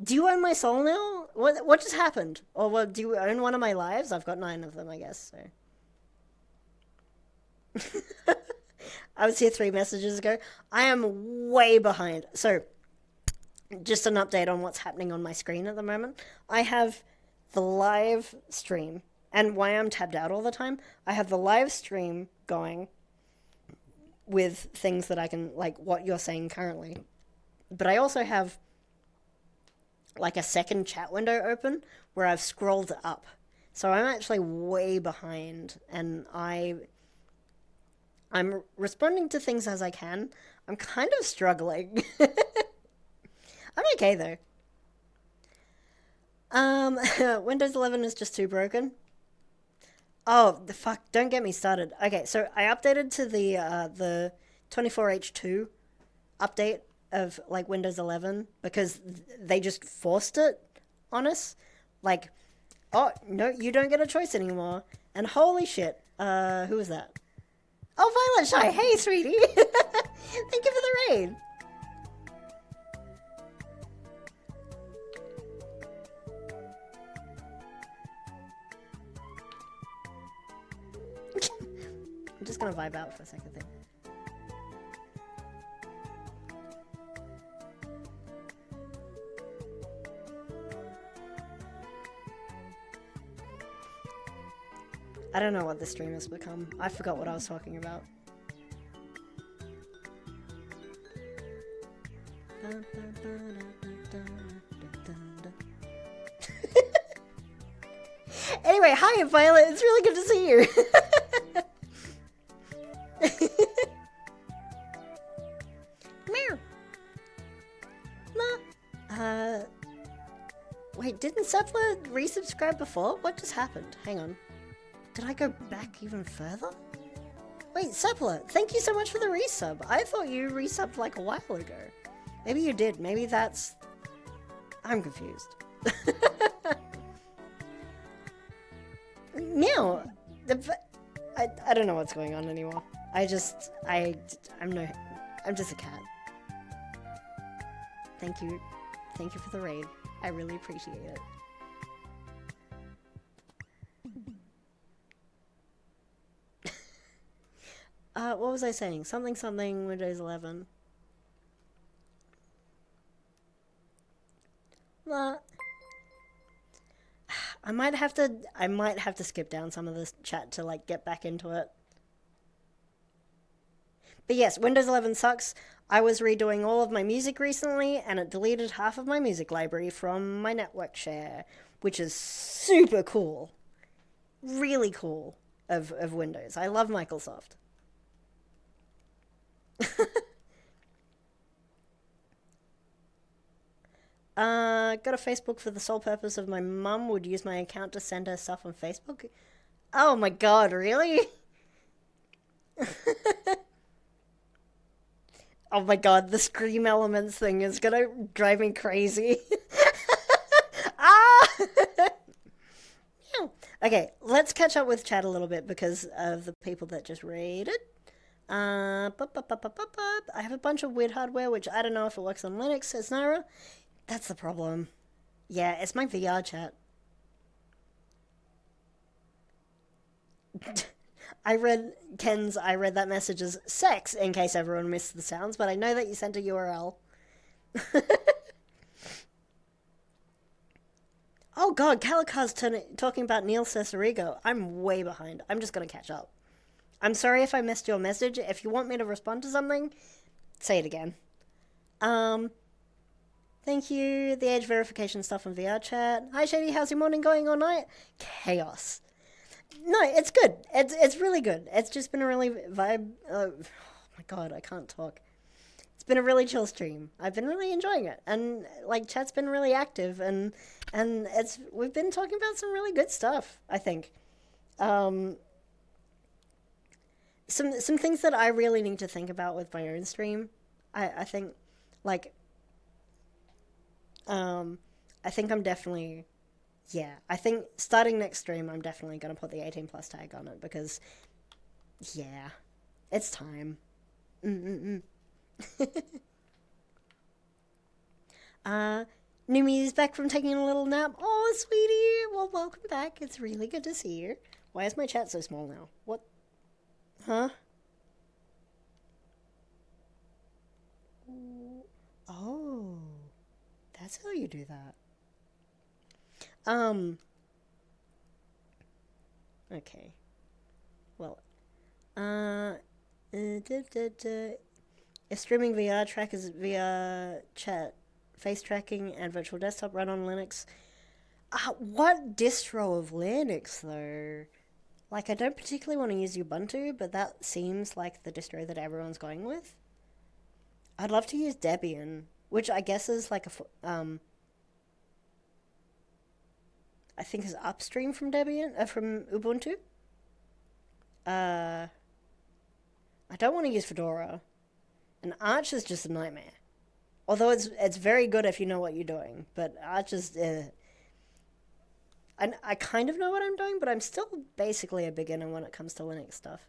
Do you own my soul now? What just happened? Or what, do you own one of my lives? I've got 9 of them, I guess, so. I was here 3 messages ago. I am way behind. So, just an update on what's happening on my screen at the moment. I have the live stream, and why I'm tabbed out all the time, I have the live stream going with things that I can, like what you're saying currently. But I also have like a second chat window open where I've scrolled up. So I'm actually way behind, and I'm responding to things as I can. I'm kind of struggling. I'm okay though. Windows 11 is just too broken. Oh, the fuck, don't get me started. Okay, so I updated to the 24H2 update of like Windows 11 because they just forced it on us. Like, oh, no, you don't get a choice anymore. And holy shit, who was that? Oh, Violet Shy, hey, sweetie. Thank you for the raid. I'm just gonna vibe out for a second there. I don't know what this stream has become. I forgot what I was talking about. Anyway, hi Violet, it's really good to see you. Meow. Didn't Sepler resubscribe before? What just happened? Hang on. Did I go back even further? Wait, Sepler, thank you so much for the resub. I thought you resubbed like a while ago. Maybe you did. Maybe that's... I'm confused. Meow. I don't know what's going on anymore. I'm just a cat. Thank you. Thank you for the raid. I really appreciate it. What was I saying? Something Windows 11. I might have to skip down some of this chat to like get back into it. But yes, Windows 11 sucks. I was redoing all of my music recently, and it deleted half of my music library from my network share, which is super cool. Really cool of Windows. I love Microsoft. Got a Facebook for the sole purpose of my mum would use my account to send her stuff on Facebook. Oh my god, really? Oh my god, the Scream Elements thing is gonna drive me crazy. Ah! Okay, let's catch up with chat a little bit because of the people that just raided. I have a bunch of weird hardware, which I don't know if it works on Linux, says Naira. That's the problem. Yeah, it's my VR chat. I read that message as sex in case everyone missed the sounds, but I know that you sent a URL. Oh god, Calicar's talking about Neil Cesarigo. I'm way behind. I'm just gonna catch up. I'm sorry if I missed your message. If you want me to respond to something, say it again. Thank you. The age verification stuff on VR chat. Hi Shady, how's your morning going all night? Chaos. No, it's good. It's really good. It's just been a really vibe. Oh my god, I can't talk. It's been a really chill stream. I've been really enjoying it, and like chat's been really active, and we've been talking about some really good stuff. I think. Some things that I really need to think about with my own stream. I think, like, I think I'm definitely, yeah. I think starting next stream, I'm definitely gonna put the 18+ tag on it because, yeah, it's time. Numi's back from taking a little nap. Oh, sweetie. Well, welcome back. It's really good to see you. Why is my chat so small now? What? Huh? Oh, that's how you do that. Okay. Well, if streaming VR trackers VR chat, face tracking, and virtual desktop run on Linux, what distro of Linux though? Like, I don't particularly want to use Ubuntu, but that seems like the distro that everyone's going with. I'd love to use Debian, which I guess is like I think is upstream from Debian, from Ubuntu. I don't want to use Fedora, and Arch is just a nightmare. Although it's very good if you know what you're doing, but Arch is. I kind of know what I'm doing, but I'm still basically a beginner when it comes to Linux stuff.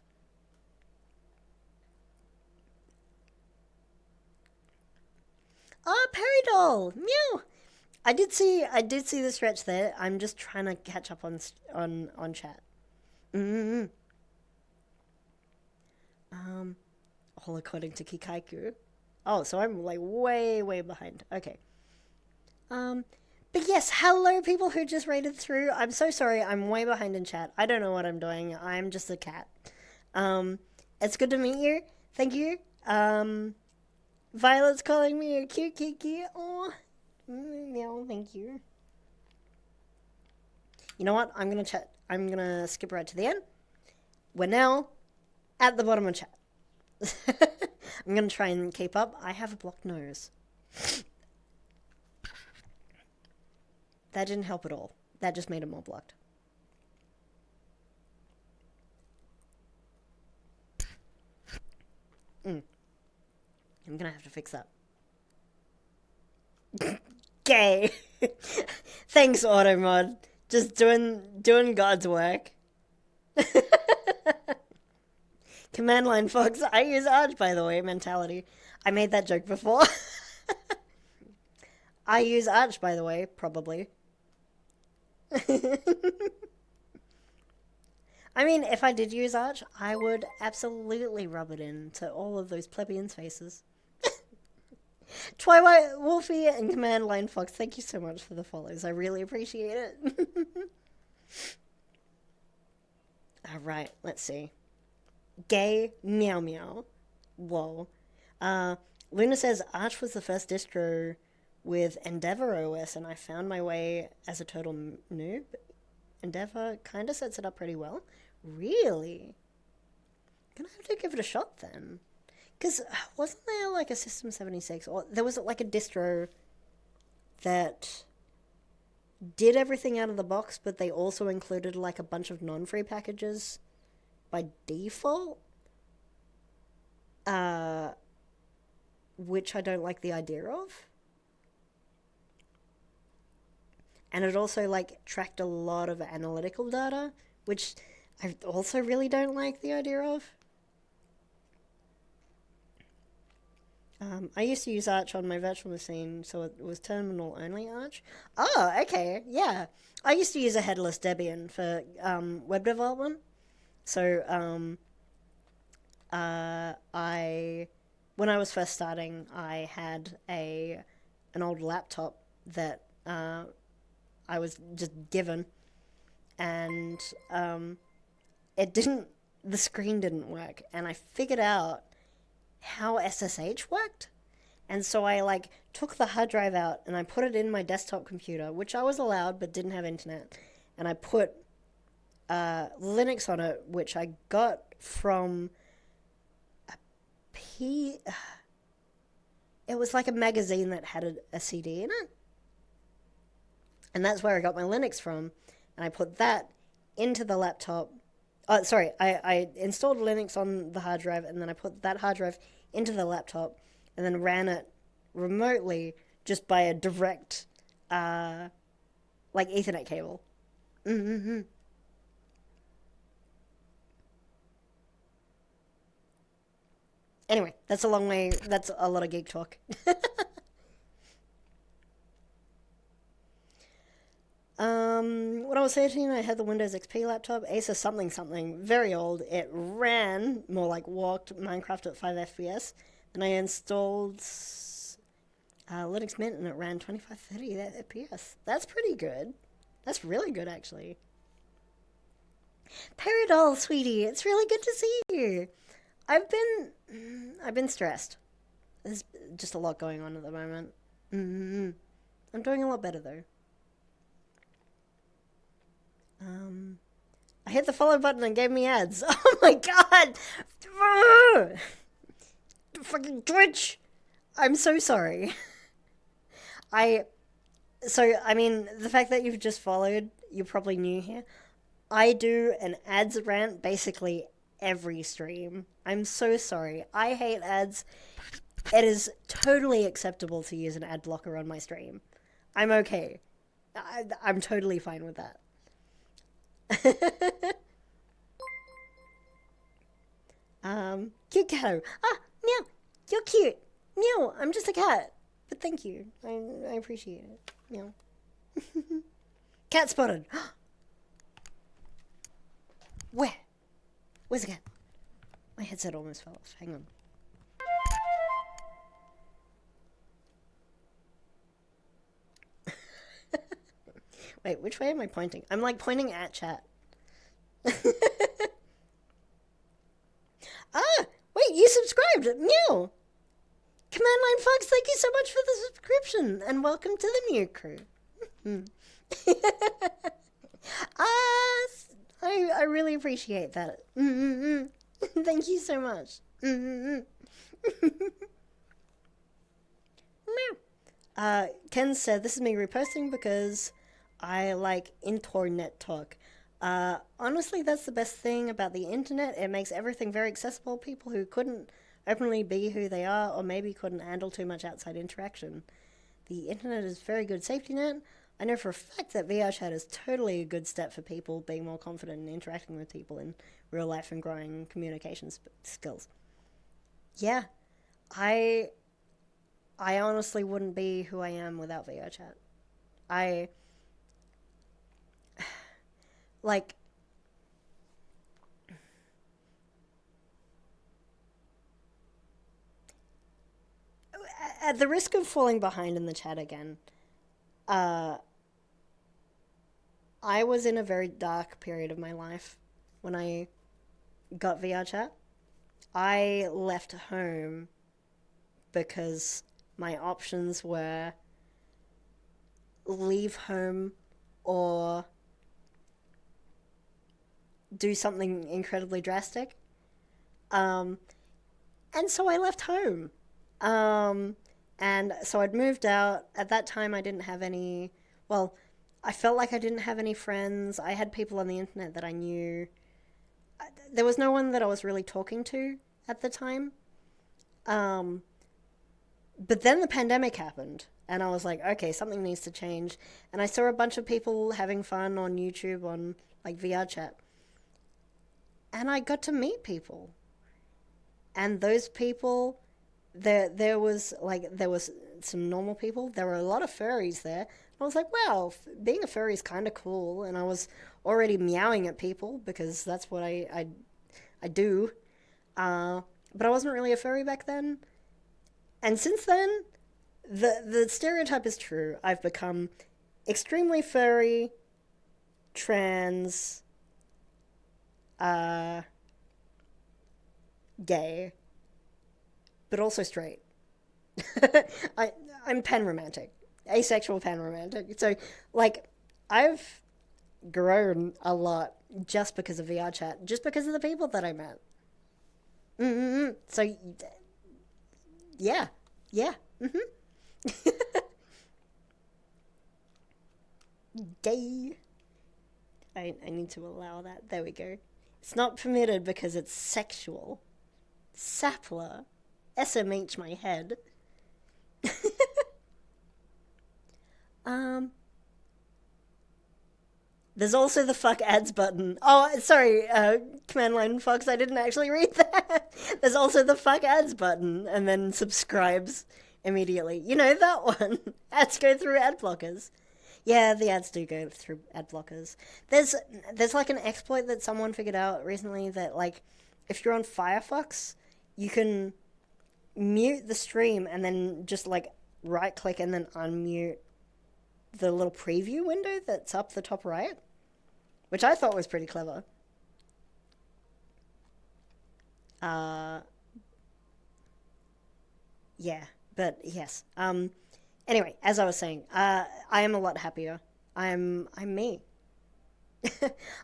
Oh, Peridoll! Meow! I did see the stretch there. I'm just trying to catch up on chat. All according to Kikaiku. Oh, so I'm like way behind. Okay. But yes, hello people who just raided through. I'm so sorry. I'm way behind in chat. I don't know what I'm doing. I'm just a cat. It's good to meet you. Thank you. Violet's calling me a cute kiki. Oh, meow. Thank you. You know what? I'm gonna skip right to the end. We're now at the bottom of chat. I'm gonna try and keep up. I have a blocked nose. That didn't help at all. That just made it more blocked. I'm gonna have to fix that. Gay. Thanks, Automod. Just doing God's work. Command line Fox. I use Arch, by the way. Mentality. I made that joke before. I use Arch, by the way. Probably. I mean, if I did use Arch, I would absolutely rub it into all of those plebeians' faces. Twilight Wolfie and Command Line Fox, thank you so much for the follows. I really appreciate it. Alright, let's see. Gay Meow Meow. Whoa. Luna says Arch was the first distro with Endeavour OS, and I found my way as a total noob. Endeavour kind of sets it up pretty well. Really? Gonna have to give it a shot then. Because wasn't there like a System 76, or there was like a distro that did everything out of the box, but they also included like a bunch of non-free packages by default? Which I don't like the idea of. And it also like tracked a lot of analytical data, which I also really don't like the idea of. I used to use Arch on my virtual machine, so it was terminal only Arch. Oh, okay, yeah. I used to use a headless Debian for web development. So when I was first starting, I had an old laptop that I was just given, and the screen didn't work, and I figured out how SSH worked. And so I like took the hard drive out and I put it in my desktop computer, which I was allowed but didn't have internet, and I put Linux on it, which I got from it was like a magazine that had a CD in it, and that's where I got my Linux from. And I put that into the laptop. Oh, sorry, I installed Linux on the hard drive, and then I put that hard drive into the laptop, and then ran it remotely just by a direct, like, Ethernet cable. Anyway, that's a long way, that's a lot of geek talk. When I was 13, I had the Windows XP laptop, Acer something something, very old. It ran, more like walked, Minecraft at 5 FPS. Then I installed Linux Mint, and it ran 2530 FPS. That's pretty good. That's really good, actually. Paradol, sweetie, it's really good to see you. I've been stressed. There's just a lot going on at the moment. I'm doing a lot better, though. I hit the follow button and gave me ads. Oh my god! Fucking Twitch! I'm so sorry. I mean, the fact that you've just followed, you're probably new here. I do an ads rant basically every stream. I'm so sorry. I hate ads. It is totally acceptable to use an ad blocker on my stream. I'm okay. I'm totally fine with that. Cute cat. Ah, meow. You're cute. Meow. I'm just a cat. But thank you. I appreciate it. Meow. Cat spotted. Where? Where's the cat? My headset almost fell off. Hang on. Wait, which way am I pointing? I'm like pointing at chat. Ah! Wait, you subscribed! Meow! Command Line Fox, thank you so much for the subscription, and welcome to the Mew crew. I really appreciate that. Thank you so much. Ken said, this is me reposting because I like internet talk. Honestly, that's the best thing about the internet. It makes everything very accessible. People who couldn't openly be who they are, or maybe couldn't handle too much outside interaction. The internet is a very good safety net. I know for a fact that VR chat is totally a good step for people being more confident in interacting with people in real life and growing communication skills. Yeah, I I honestly wouldn't be who I am without VR chat. I like at the risk of falling behind in the chat again. Uh, I was in a very dark period of my life when I got VR chat. I left home because my options were leave home or do something incredibly drastic. Um, and so I left home. Um, and so I'd moved out. At that time, I didn't have any. Well, I felt like I didn't have any friends. I had people on the internet that I knew. There was no one that I was really talking to at the time. Um, but then the pandemic happened, and I was like, okay, something needs to change. And I saw a bunch of people having fun on YouTube on like VR chat, and I got to meet people. And those people, there was some normal people. There were a lot of furries there. I was like, wow, being a furry is kind of cool. And I was already meowing at people because that's what I do. Uh, but I wasn't really a furry back then. And since then, the stereotype is true. I've become extremely furry, trans, uh, gay, but also straight. I I'm panromantic, asexual panromantic. So like, I've grown a lot just because of VR chat, just because of the people that I met. So yeah, yeah, gay. I need to allow that. There we go. It's not permitted because it's sexual. Sapler. SMH my head. Um, there's also the fuck ads button. Oh, sorry, command line Fox, I didn't actually read that. There's also the fuck ads button, and then subscribes immediately. You know that one. Ads go through ad blockers. Yeah, the ads do go through ad blockers. There's there's like an exploit that someone figured out recently that like if you're on Firefox, you can mute the stream and then just like right click and then unmute the little preview window that's up the top right, which I thought was pretty clever. Uh, yeah, but yes. Anyway, as I was saying, I am a lot happier. I'm me.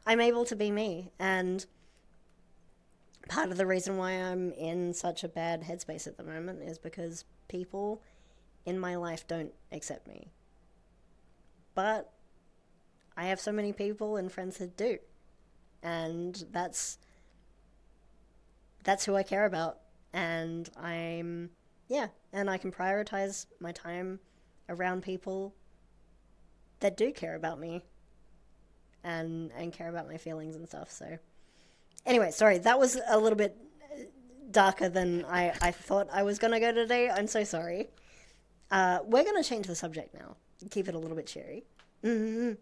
I'm able to be me, and part of the reason why I'm in such a bad headspace at the moment is because people in my life don't accept me. But I have so many people and friends that do, and that's who I care about. And I'm yeah, and I can prioritize my time around people that do care about me and care about my feelings and stuff. So anyway, sorry, that was a little bit darker than I thought I was gonna go today. I'm so sorry. We're gonna change the subject now. Keep it a little bit cheery. Mm-hmm.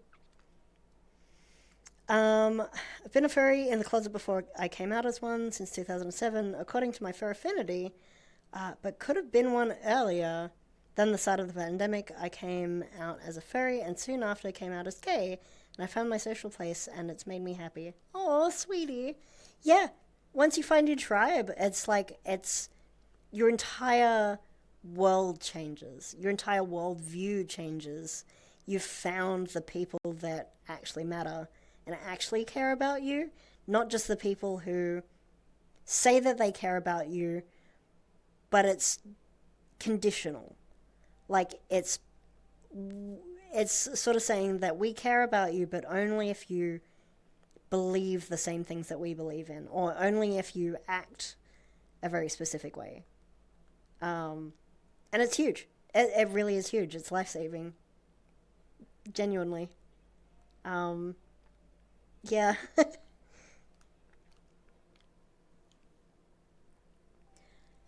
I've been a furry in the closet before I came out as one since 2007, according to my fur affinity, but could have been one earlier. Then the start of the pandemic, I came out as a furry, and soon after came out as gay, and I found my social place, and it's made me happy. Oh, sweetie. Yeah, once you find your tribe, it's like, it's your entire world changes. Your entire world view changes. You've found the people that actually matter and actually care about you, not just the people who say that they care about you, but it's conditional. Like it's sort of saying that we care about you, but only if you believe the same things that we believe in, or only if you act a very specific way. And it's huge. It really is huge. It's life-saving. Genuinely. Yeah.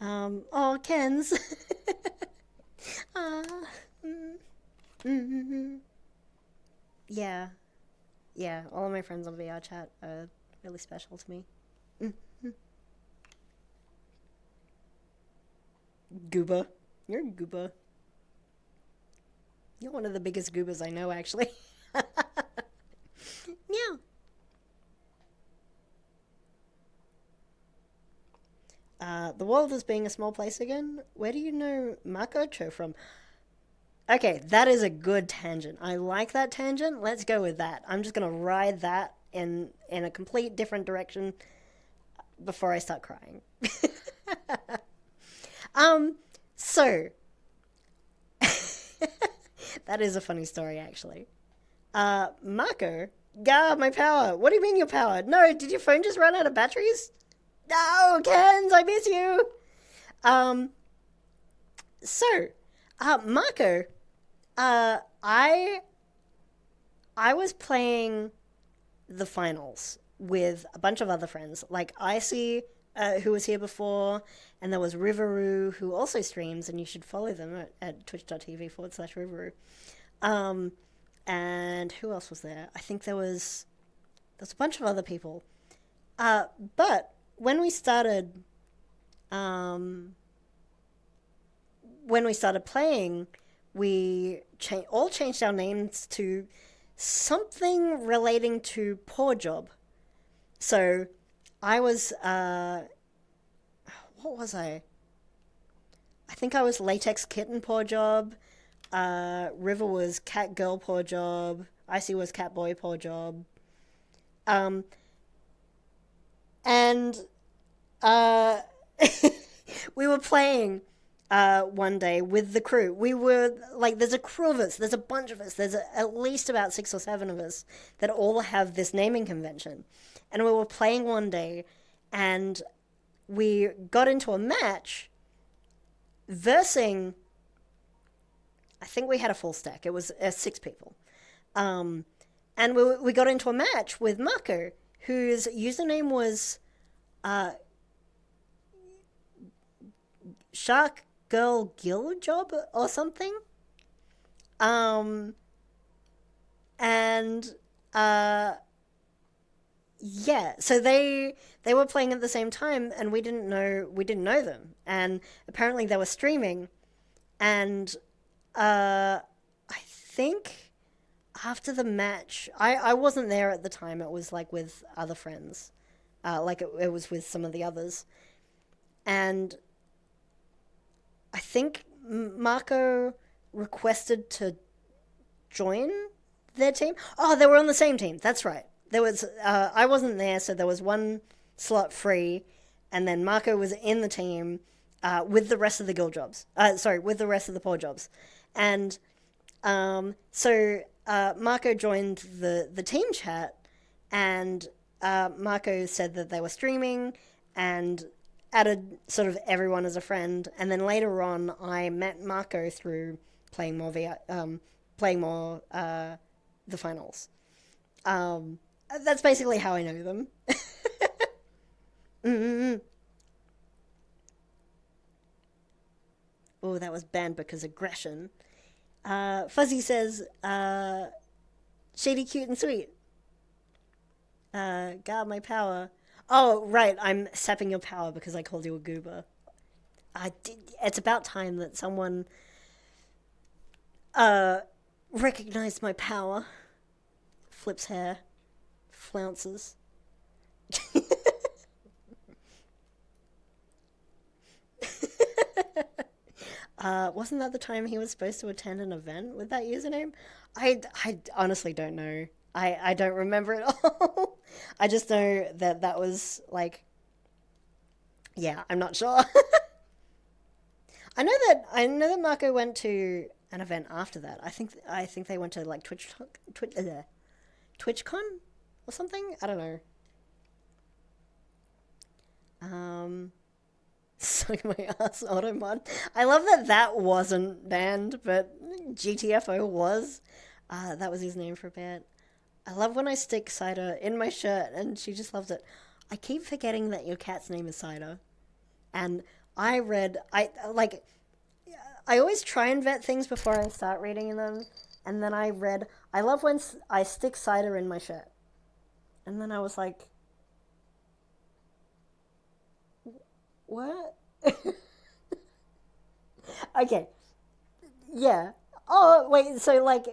Oh, Ken's. uh, mm, mm, yeah. Yeah, all of my friends on VR chat are really special to me. Gooba. You're a gooba. You're one of the biggest goobas I know, actually. Meow. The world is being a small place again. Where do you know Makocho from? Okay, that is a good tangent. I like that tangent. Let's go with that. I'm just gonna ride that in a complete different direction before I start crying. So that is a funny story, actually. Mako, God, my power. What do you mean your power? No, did your phone just run out of batteries? No, Kens, I miss you. Um, so, Mako, I was playing the finals with a bunch of other friends, like Icy, who was here before, and there was Riveroo, who also streams, and you should follow them at twitch.tv/Riveroo. And who else was there? I think there's a bunch of other people. But when we started playing, we all changed our names to something relating to Poor Job. So I was what was I? I think I was Latex Kitten Poor Job. River was Cat Girl Poor Job. Icy was Cat Boy Poor Job. And we were playing one day with the crew. We were like, there's a crew of us, there's a bunch of us, there's at least about 6 or 7 of us that all have this naming convention. And we were playing one day, and we got into a match versing, I think we had a full stack. It was 6 people. And we got into a match with Mako, whose username was Shark Girl Gill Job or something. And yeah, so they were playing at the same time, and we didn't know them, and apparently they were streaming, and I think after the match, I wasn't there at the time. It was like with other friends, like it was with some of the others, and I think Marco requested to join their team. Oh, they were on the same team. That's right. There was I wasn't there, so there was one slot free, and then Marco was in the team with the rest of the with the rest of the Poor Jobs, and so Marco joined the team chat, and Marco said that they were streaming and added sort of everyone as a friend, and then later on I met Marco through playing more the finals. That's basically how I know them. Mm-hmm. Oh, that was banned because aggression. Fuzzy says, shady, cute, and sweet. God, my power. Oh, right, I'm sapping your power because I called you a goober. It's about time that someone recognized my power. Flips hair. Flounces. Wasn't that the time he was supposed to attend an event with that username? I honestly don't know. I don't remember it all. I just know that was like, yeah, I'm not sure. I know that Marco went to an event after that. I think they went to like TwitchCon or something. I don't know. Suck my ass, Automod. I love that that wasn't banned, but GTFO was. That was his name for a bit. I love when I stick Cider in my shirt, and she just loves it. I keep forgetting that your cat's name is Cider, and I always try and vet things before I start reading them, and then I love when I stick Cider in my shirt, and then I was like, what? Okay, yeah. Oh wait, so like,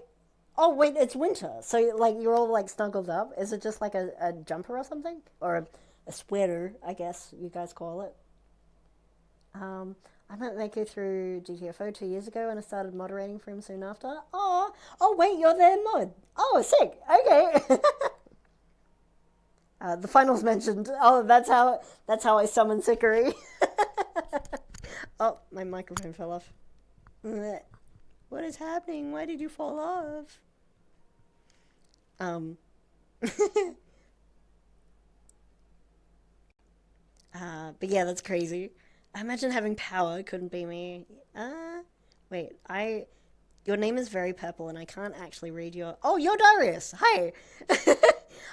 oh wait, it's winter, so like you're all like snuggled up. Is it just like a jumper or something, or a sweater? I guess you guys call it. Um, I met Mako through GTFO 2 years ago, and I started moderating for him soon after. Oh wait, you're their mod. Oh, sick. Okay. The finals mentioned. Oh, that's how I summon Sikori. Oh, my microphone fell off. What is happening? Why did you fall off? Um. But yeah, that's crazy. I imagine having power couldn't be me. Wait, your name is very purple, and I can't actually read your. Oh, you're Darius. Hi.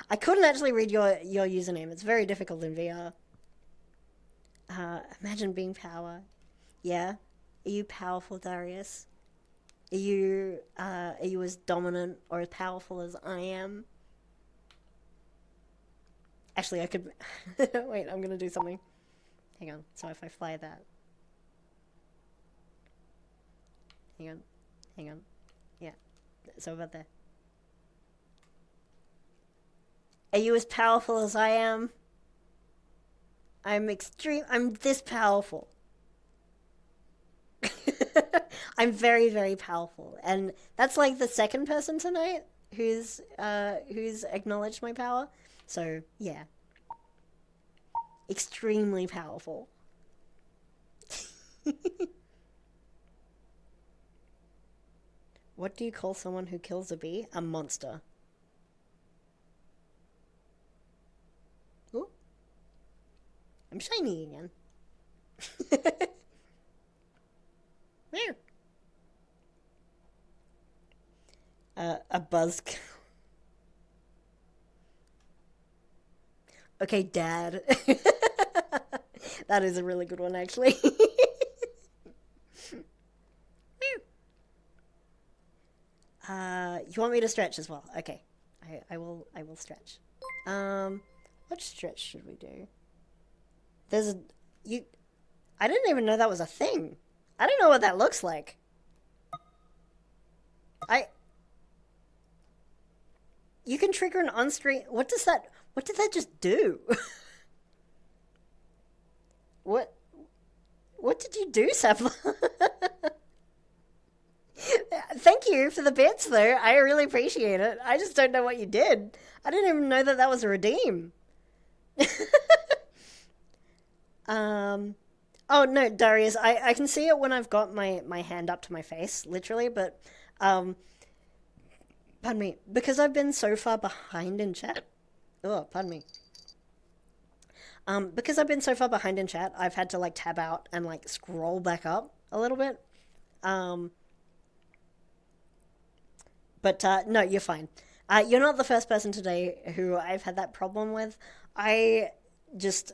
I couldn't actually read your username. It's very difficult in VR. Imagine being power. Yeah. Are you powerful, Darius? Are you as dominant or as powerful as I am? Actually, I could. Wait, I'm gonna do something. Hang on. So if I fly that. Hang on. Hang on. Yeah. So about there. Are you as powerful as I am? I'm this powerful. I'm very, very powerful. And that's like the second person tonight who's acknowledged my power. So, yeah. Extremely powerful. What do you call someone who kills a bee? A monster. Ooh. I'm shiny again. There. A buzzkill. Okay, Dad. That is a really good one, actually. You want me to stretch as well? Okay, I will stretch. What stretch should we do? There's a you. I didn't even know that was a thing. I don't know what that looks like. You can trigger an on-screen. What does that? What did that just do? What? What did you do, Sapla? Thank you for the bits, though. I really appreciate it. I just don't know what you did. I didn't even know that that was a redeem. um. Oh no, Darius. I can see it when I've got my hand up to my face, literally. But pardon me, because I've been so far behind in chat. Oh, pardon me. Because I've been so far behind in chat, I've had to like tab out and like scroll back up a little bit. Um, but no, you're fine. You're not the first person today who I've had that problem with. I just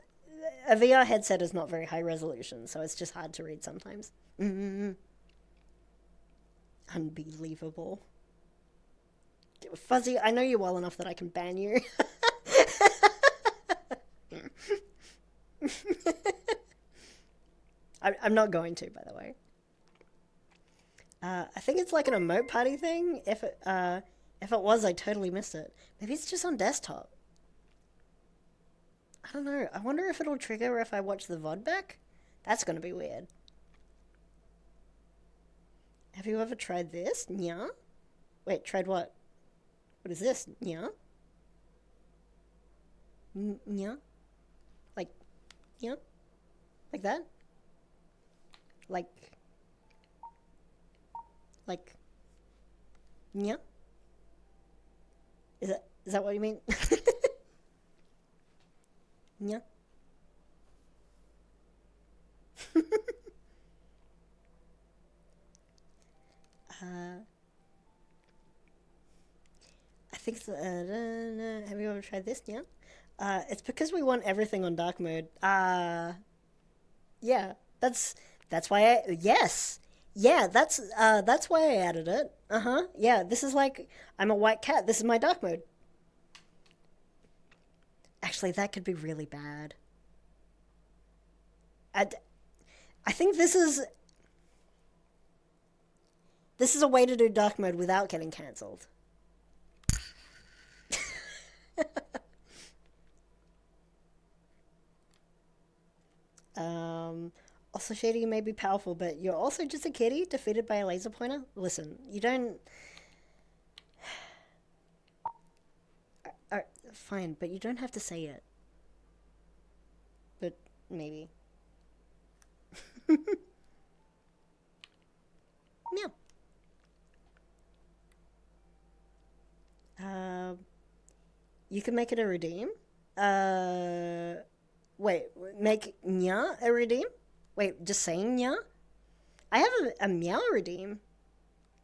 a VR headset is not very high resolution, so it's just hard to read sometimes. Unbelievable. Fuzzy, I know you well enough that I can ban you. I'm not going to, by the way. I think it's like an emote party thing. If it was, I totally missed it. Maybe it's just on desktop. I don't know. I wonder if it'll trigger if I watch the VOD back. That's gonna be weird. Have you ever tried this? Yeah. Wait, tried what? What is this? Yeah. Yeah. Like, yeah. Like that. Like Like, yeah? Is that what you mean? Yeah. I think so, have you ever tried this? Yeah. It's because we want everything on dark mode. Yeah. That's why yes. Yeah, that's why I added it. Uh-huh. Yeah, this is like I'm a white cat. This is my dark mode. Actually, that could be really bad. I I think this is a way to do dark mode without getting cancelled. Also, Shady, you may be powerful, but you're also just a kitty defeated by a laser pointer. Listen, you don't. Fine, but you don't have to say it. But maybe. Meow. You can make it a redeem. Wait, make nya a redeem? Wait, just saying nya? I have a meow redeem.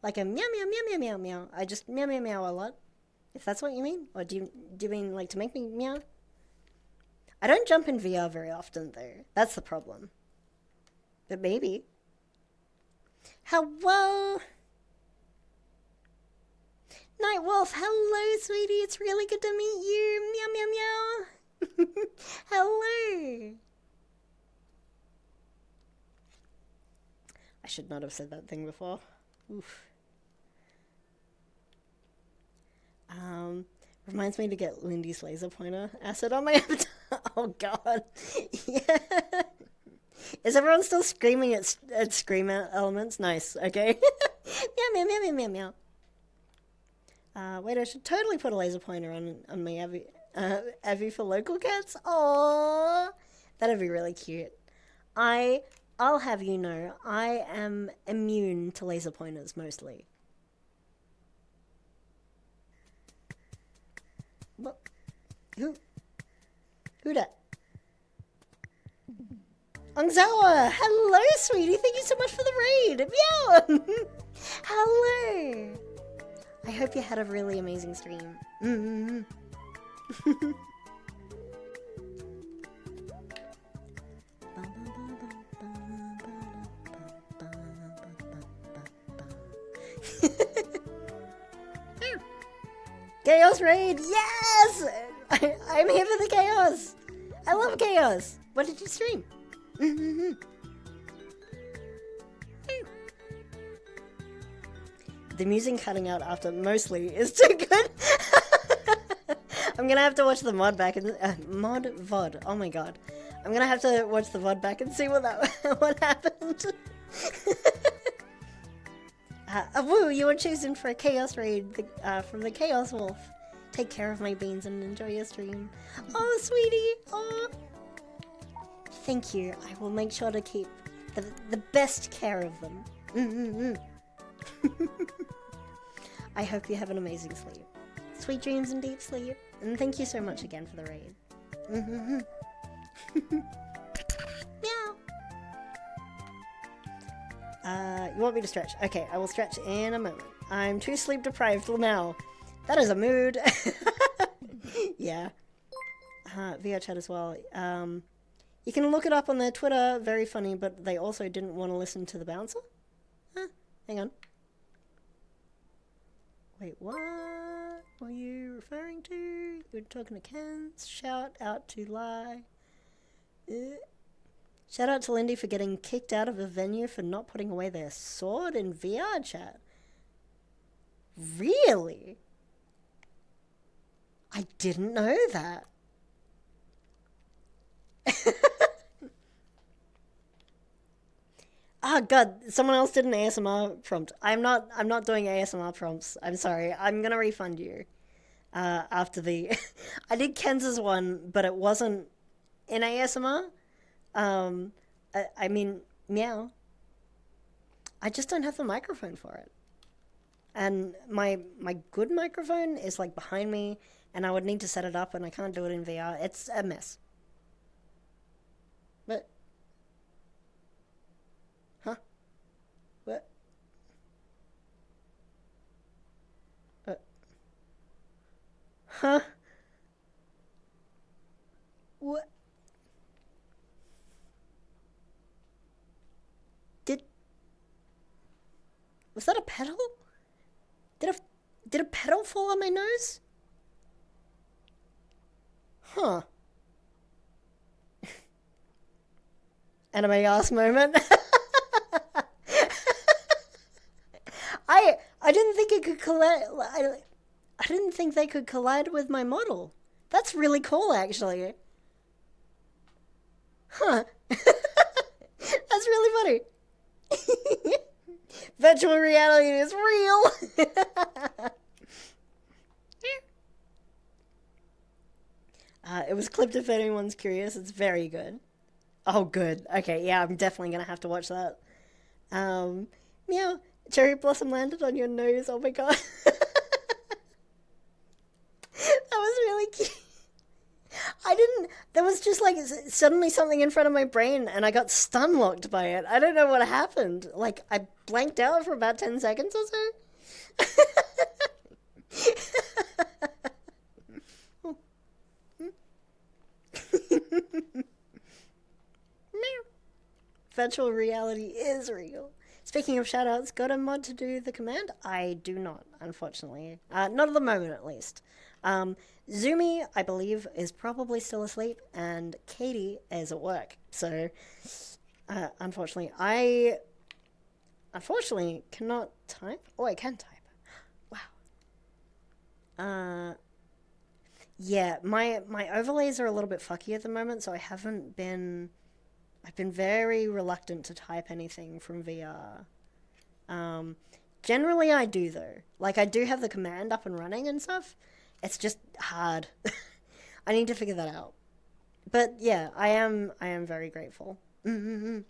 Like a meow meow meow meow meow meow. I just meow meow meow a lot. If that's what you mean? Or do you mean like to make me meow? I don't jump in VR very often though. That's the problem. But maybe. Hello? Nightwolf, hello sweetie. It's really good to meet you. Meow meow meow. Hello. I should not have said that thing before. Oof. Reminds me to get Lindy's laser pointer acid on my avatar. Oh god. Yeah. Is everyone still screaming at scream elements? Nice. Okay. Meow meow meow meow meow meow. Wait, I should totally put a laser pointer on my Evie for local cats. Aww, that'd be really cute. I'll have you know, I am immune to laser pointers mostly. What? Who that? Angzawa! Hello, sweetie! Thank you so much for the raid! Meow! Hello! I hope you had a really amazing stream. Chaos raid! Yes! I'm here for the chaos! I love chaos! What did you stream? The music cutting out after mostly is too good. I'm gonna have to watch the mod back and mod VOD. Oh my god, I'm gonna have to watch the VOD back and see what happened. Woo! You were chosen for a chaos raid from the Chaos Wolf. Take care of my beans and enjoy your stream. Oh, sweetie. Oh, thank you. I will make sure to keep the best care of them. I hope you have an amazing sleep. Sweet dreams and deep sleep. And thank you so much again for the raid. Meow. You want me to stretch? Okay, I will stretch in a moment. I'm too sleep deprived now. That is a mood. Yeah. VR chat as well. You can look it up on their Twitter. Very funny, but they also didn't want to listen to the bouncer. Hang on. Wait, what were you referring to? You were talking to Ken's. Shout out to Lie. Shout out to Lindy for getting kicked out of a venue for not putting away their sword in VR chat. Really? I didn't know that. Oh god, someone else did an ASMR prompt. I'm not doing ASMR prompts. I'm sorry. I'm gonna refund you. After the I did Kenz's one, but it wasn't in ASMR. I mean, meow. I just don't have the microphone for it. And my good microphone is like behind me, and I would need to set it up, and I can't do it in VR. It's a mess. But, huh? What? Uh, huh? What? Did was that a pedal? Did a did a pedal fall on my nose? Huh? Anime ass moment. I didn't think it could collide. I didn't think they could collide with my model. That's really cool, actually. Huh? That's really funny. Virtual reality is real. It was clipped if anyone's curious. It's very good. Oh, good. Okay, yeah, I'm definitely gonna have to watch that. Meow. Cherry blossom landed on your nose. Oh my god. That was really cute. I didn't. There was just like suddenly something in front of my brain, and I got stun locked by it. I don't know what happened. Like I blanked out for about 10 seconds or so. Virtual reality is real. Speaking of shoutouts, got a mod to do the command? I do not, unfortunately. Not at the moment, at least. Zumi, I believe, is probably still asleep, and Katie is at work. So, unfortunately, I cannot type. Oh, I can type. Wow. Yeah, my overlays are a little bit fucky at the moment, so I've been very reluctant to type anything from VR. Generally I do though. Like I do have the command up and running and stuff. It's just hard. I need to figure that out. But yeah, I am very grateful. Mm-hmm.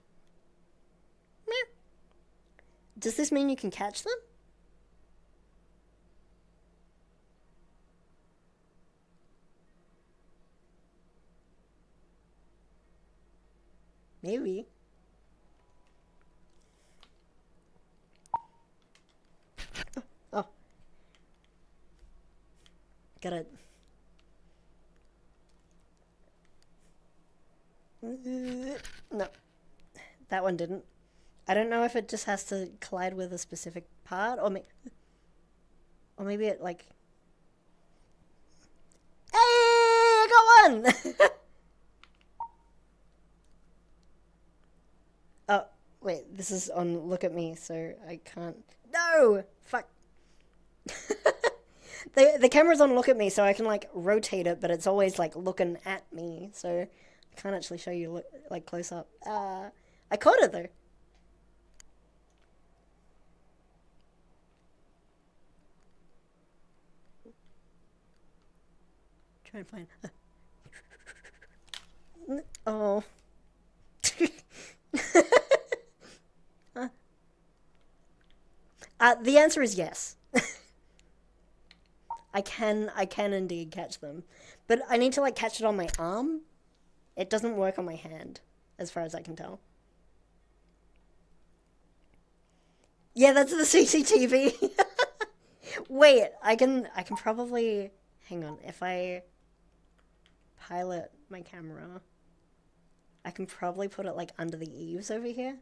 Does this mean you can catch them? Maybe. Oh, got it. No, that one didn't. I don't know if it just has to collide with a specific part, or maybe it like. Hey, I got one. Oh, wait, this is on Look at Me, so I can't. No! Fuck. The camera's on Look at Me, so I can, like, rotate it, but it's always, like, looking at me, so I can't actually show you, like, close up. I caught it, though. Try and find. Oh. The answer is yes. I can indeed catch them, but I need to like catch it on my arm. It doesn't work on my hand, as far as I can tell. Yeah, that's the CCTV. Wait, I can probably hang on if I pilot my camera. I can probably put it like under the eaves over here.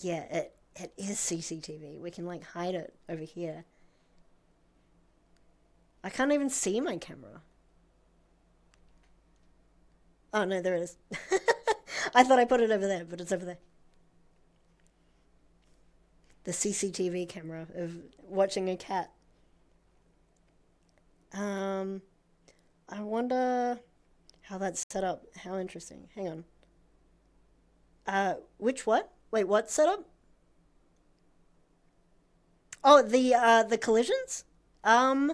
Yeah, it is CCTV. We can like hide it over here. I can't even see my camera. Oh no, there it is. I thought I put it over there, but it's over there. The CCTV camera of watching a cat. Um, I wonder how that's set up. How interesting. Hang on. Which what? Wait, what setup? Oh, the collisions? Um,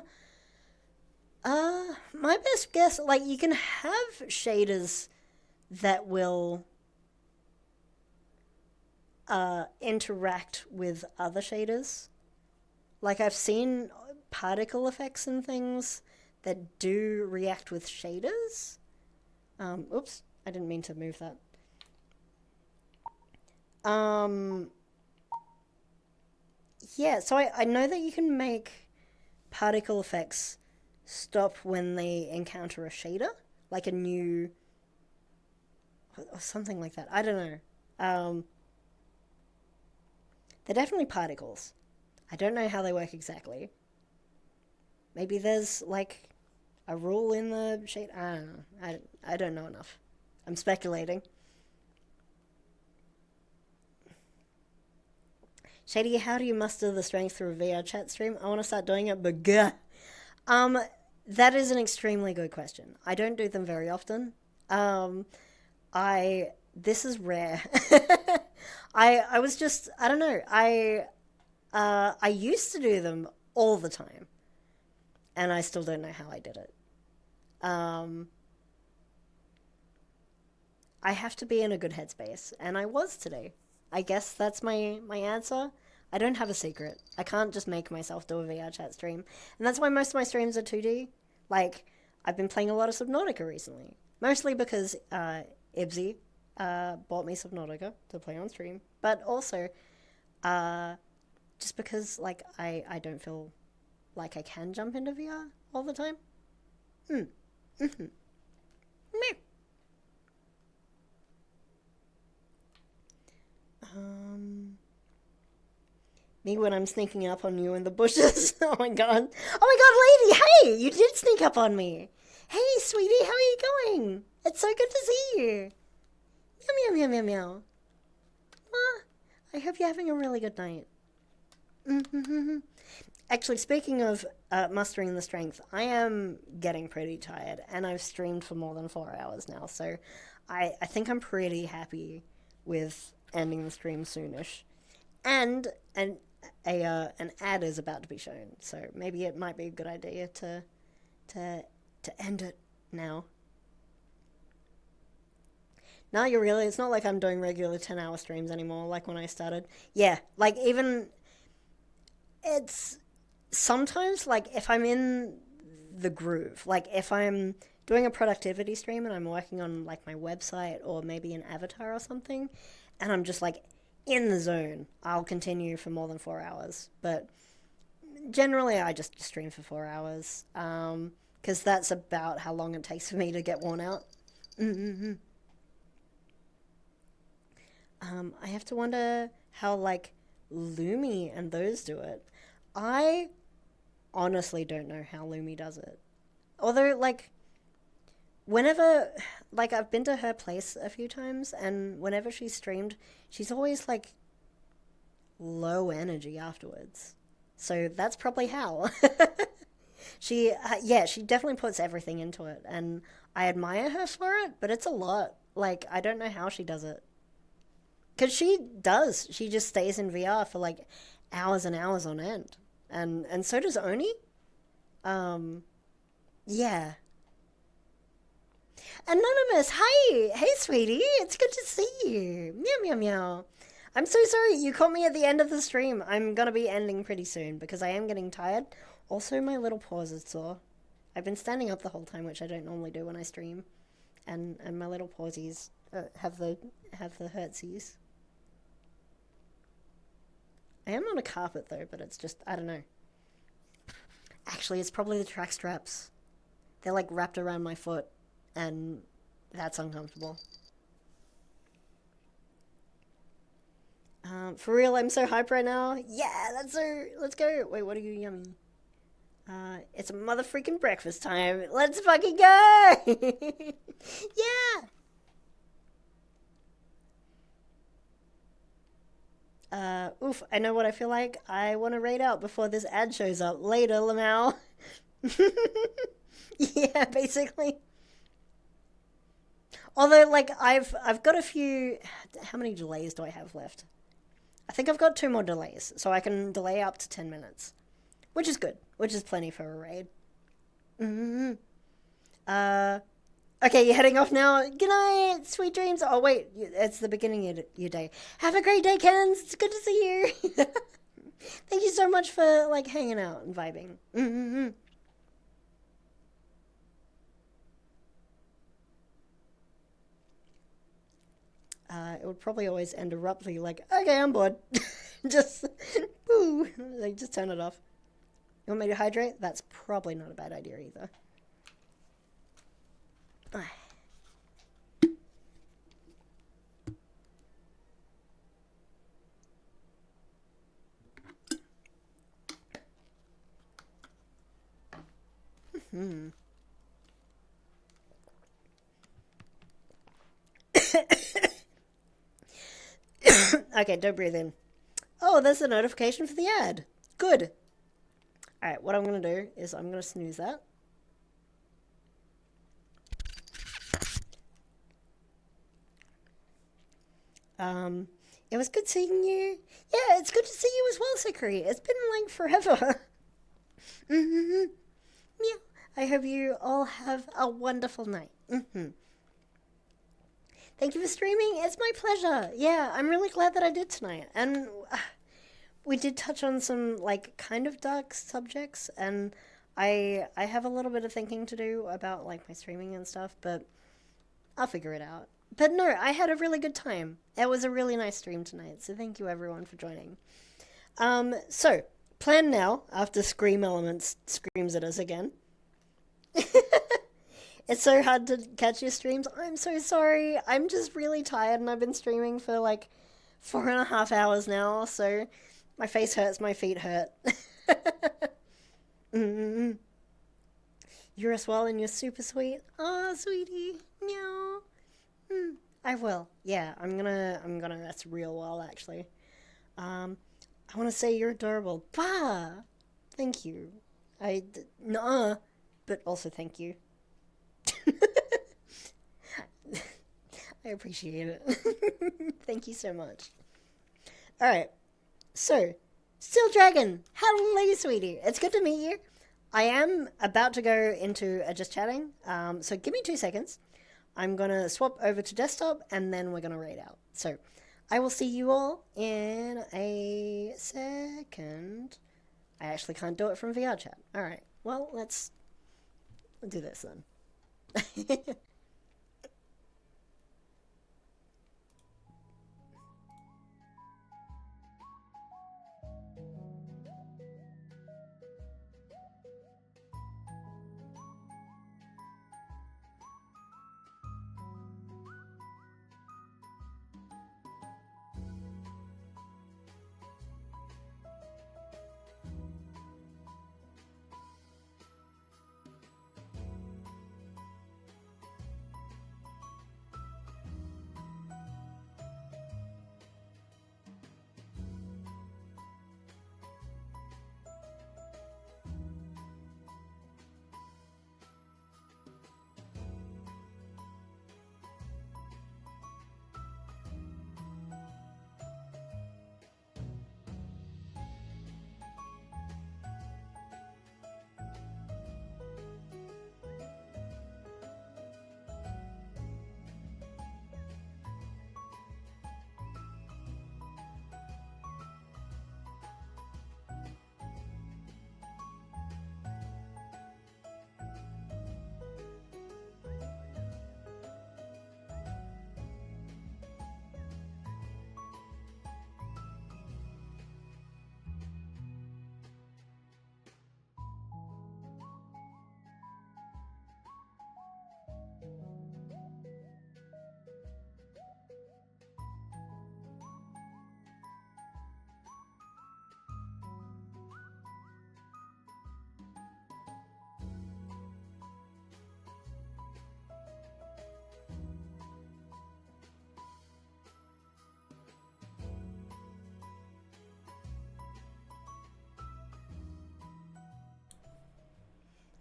my best guess, like you can have shaders that will interact with other shaders. Like, I've seen particle effects and things that do react with shaders. Oops, I didn't mean to move that. Yeah, so I know that you can make particle effects stop when they encounter a shader, like a new, or something like that. I don't know. They're definitely particles. I don't know how they work exactly. Maybe there's like a rule in the shade. I don't know. I don't know enough. I'm speculating. Shady, how do you muster the strength through a VR chat stream? I want to start doing it, but gah. That is an extremely good question. I don't do them very often. This is rare. I was just, I don't know. I used to do them all the time, and I still don't know how I did it. I have to be in a good headspace, and I was today. I guess that's my answer. I don't have a secret. I can't just make myself do a VR chat stream. And that's why most of my streams are 2D. Like, I've been playing a lot of Subnautica recently. Mostly because Ibsy bought me Subnautica to play on stream. But also, just because, like, I don't feel like I can jump into VR all the time. Meh. Me when I'm sneaking up on you in the bushes. Oh my god. Oh my god, lady! Hey! You did sneak up on me! Hey, sweetie, how are you going? It's so good to see you. Meow, meow, meow, meow, meow. Ah, I hope you're having a really good night. Actually, speaking of mustering the strength, I am getting pretty tired, and I've streamed for more than 4 hours now, so I think I'm pretty happy with ending the stream soonish. And an ad is about to be shown, so maybe it might be a good idea to end it now. No, you're really, it's not like I'm doing regular 10-hour streams anymore, like when I started. Yeah, like even, it's sometimes, like if I'm in the groove, like if I'm doing a productivity stream and I'm working on like my website or maybe an avatar or something, and I'm just like in the zone, I'll continue for more than 4 hours. But generally, I just stream for 4 hours, because that's about how long it takes for me to get worn out. I have to wonder how like Lumi and those do it. I honestly don't know how Lumi does it. Although, like, whenever, like, I've been to her place a few times, and whenever she's streamed, she's always, like, low energy afterwards. So that's probably how. Yeah, she definitely puts everything into it, and I admire her for it, but it's a lot. Like, I don't know how she does it. Because she does. She just stays in VR for, like, hours and hours on end. And so does Oni. Yeah. Anonymous, hi! Hey, sweetie, it's good to see you. Meow, meow, meow. I'm so sorry, you caught me at the end of the stream. I'm gonna be ending pretty soon because I am getting tired. Also, my little paws are sore. I've been standing up the whole time, which I don't normally do when I stream. And my little pawsies have the hurtsies. I am on a carpet though, but it's just, I don't know. Actually, it's probably the track straps. They're like wrapped around my foot, and that's uncomfortable. For real, I'm so hyped right now. Yeah, let's go. Wait, what are you yummy? It's a mother freaking breakfast time. Let's fucking go! Yeah! Oof, I know what I feel like. I want to raid out before this ad shows up. Later, Lamau. Yeah, basically. Although, like, I've got a few... How many delays do I have left? I think I've got 2 more delays, so I can delay up to 10 minutes. Which is good. Which is plenty for a raid. Okay, you're heading off now. Good night, sweet dreams. Oh wait, it's the beginning of your day. Have a great day, Kens. It's good to see you. Thank you so much for like hanging out and vibing. It would probably always end abruptly, like, okay, I'm bored. Just, woo, like, just turn it off. You want me to hydrate? That's probably not a bad idea either. Okay, don't breathe in. Oh, there's a notification for the ad. Good. Alright, what I'm going to do is I'm going to snooze that. It was good seeing you. Yeah, it's good to see you as well, Sakuri. It's been like forever. Yeah. I hope you all have a wonderful night. Thank you for streaming. It's my pleasure. Yeah, I'm really glad that I did tonight. And we did touch on some like kind of dark subjects, and I have a little bit of thinking to do about like my streaming and stuff, but I'll figure it out. But no, I had a really good time. It was a really nice stream tonight, so thank you everyone for joining. So plan now after Scream Elements screams at us again. It's so hard to catch your streams. I'm so sorry. I'm just really tired and I've been streaming for like 4.5 hours now, so my face hurts, my feet hurt. You're as well and you're super sweet. Oh, sweetie. Meow. I will. Yeah, I'm gonna, that's real well actually. I want to say you're adorable. Bah! Thank you. Nuh-uh, but also thank you. I appreciate it. Thank you so much. Alright, so, Still Dragon, hello sweetie. It's good to meet you. I am about to go into a just chatting, so give me 2 seconds. I'm gonna swap over to desktop and then we're gonna raid out. So, I will see you all in a second. I actually can't do it from VR chat. Alright, well, let's do this then.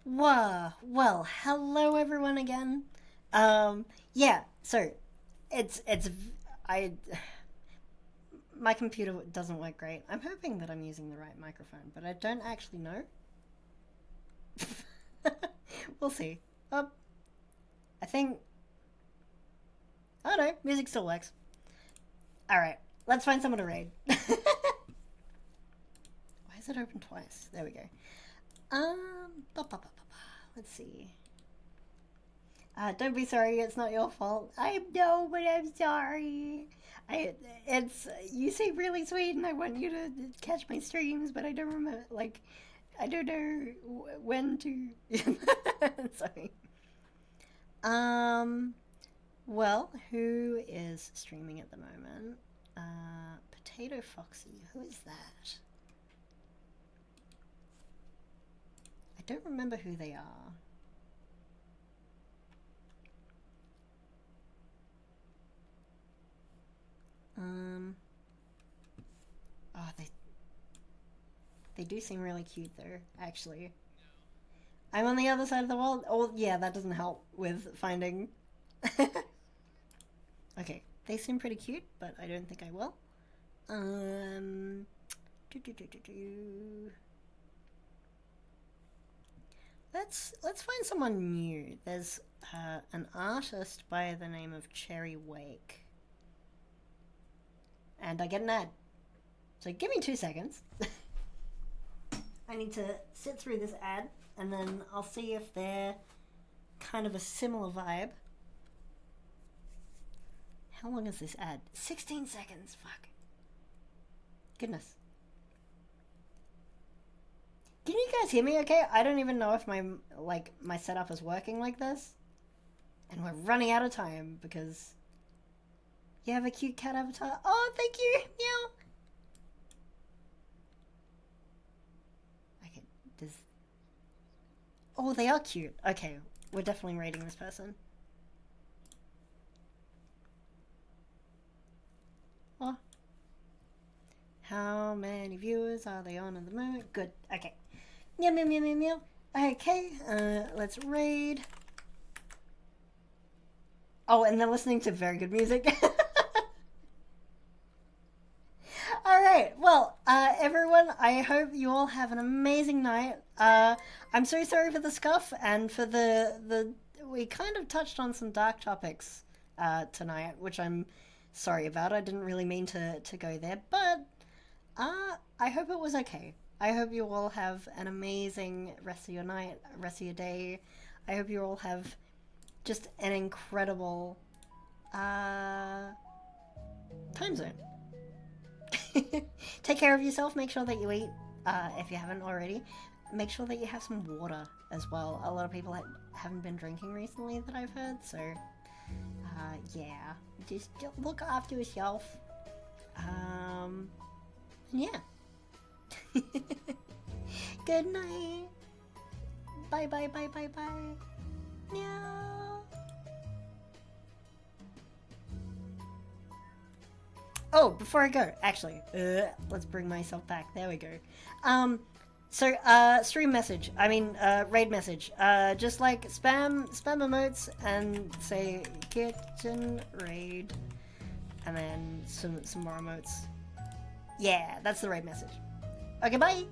Whoa, well, hello everyone again. Yeah, so it's I my computer doesn't work great. I'm hoping that I'm using the right microphone, but I don't actually know. We'll see. Oh, I think... Oh no, music still works. Alright, let's find someone to raid. Why is it open twice? There we go. Let's see. Don't be sorry, it's not your fault. I know, but I'm sorry. You seem really sweet and I want you to catch my streams, but I don't remember, like, I don't know when to... Sorry. Well, who is streaming at the moment? Potato Foxy, who is that? I don't remember who they are. Oh, they do seem really cute though, actually. I'm on the other side of the world. Oh, yeah, that doesn't help with finding. Okay, they seem pretty cute, but I don't think I will. Let's find someone new. There's an artist by the name of Cherry Wake. And I get an ad. So give me 2 seconds. I need to sit through this ad and then I'll see if they're kind of a similar vibe. How long is this ad? 16 seconds, fuck. Goodness. Can you guys hear me okay? I don't even know if my setup is working like this. And we're running out of time because you have a cute cat avatar. Oh, thank you, meow. Okay, oh, they are cute. Okay, we're definitely rating this person. Oh. How many viewers are they on at the moment? Good. Okay. Meow, meow, meow, meow, meow. Okay, let's raid. Oh, and they're listening to very good music. Alright, well, everyone, I hope you all have an amazing night. I'm so sorry for the scuff and for we kind of touched on some dark topics tonight, which I'm sorry about. I didn't really mean to go there, but I hope it was okay. I hope you all have an amazing rest of your night, rest of your day. I hope you all have just an incredible time zone. Take care of yourself. Make sure that you eat if you haven't already. Make sure that you have some water as well. A lot of people haven't been drinking recently that I've heard, so yeah, just look after yourself. Yeah. Good night. Bye bye bye bye bye. Meow. Oh, before I go, actually, let's bring myself back. There we go. Stream message. Raid message. Just like spam emotes and say kitchen raid, and then some more emotes. Yeah, that's the raid message. Okay, bye.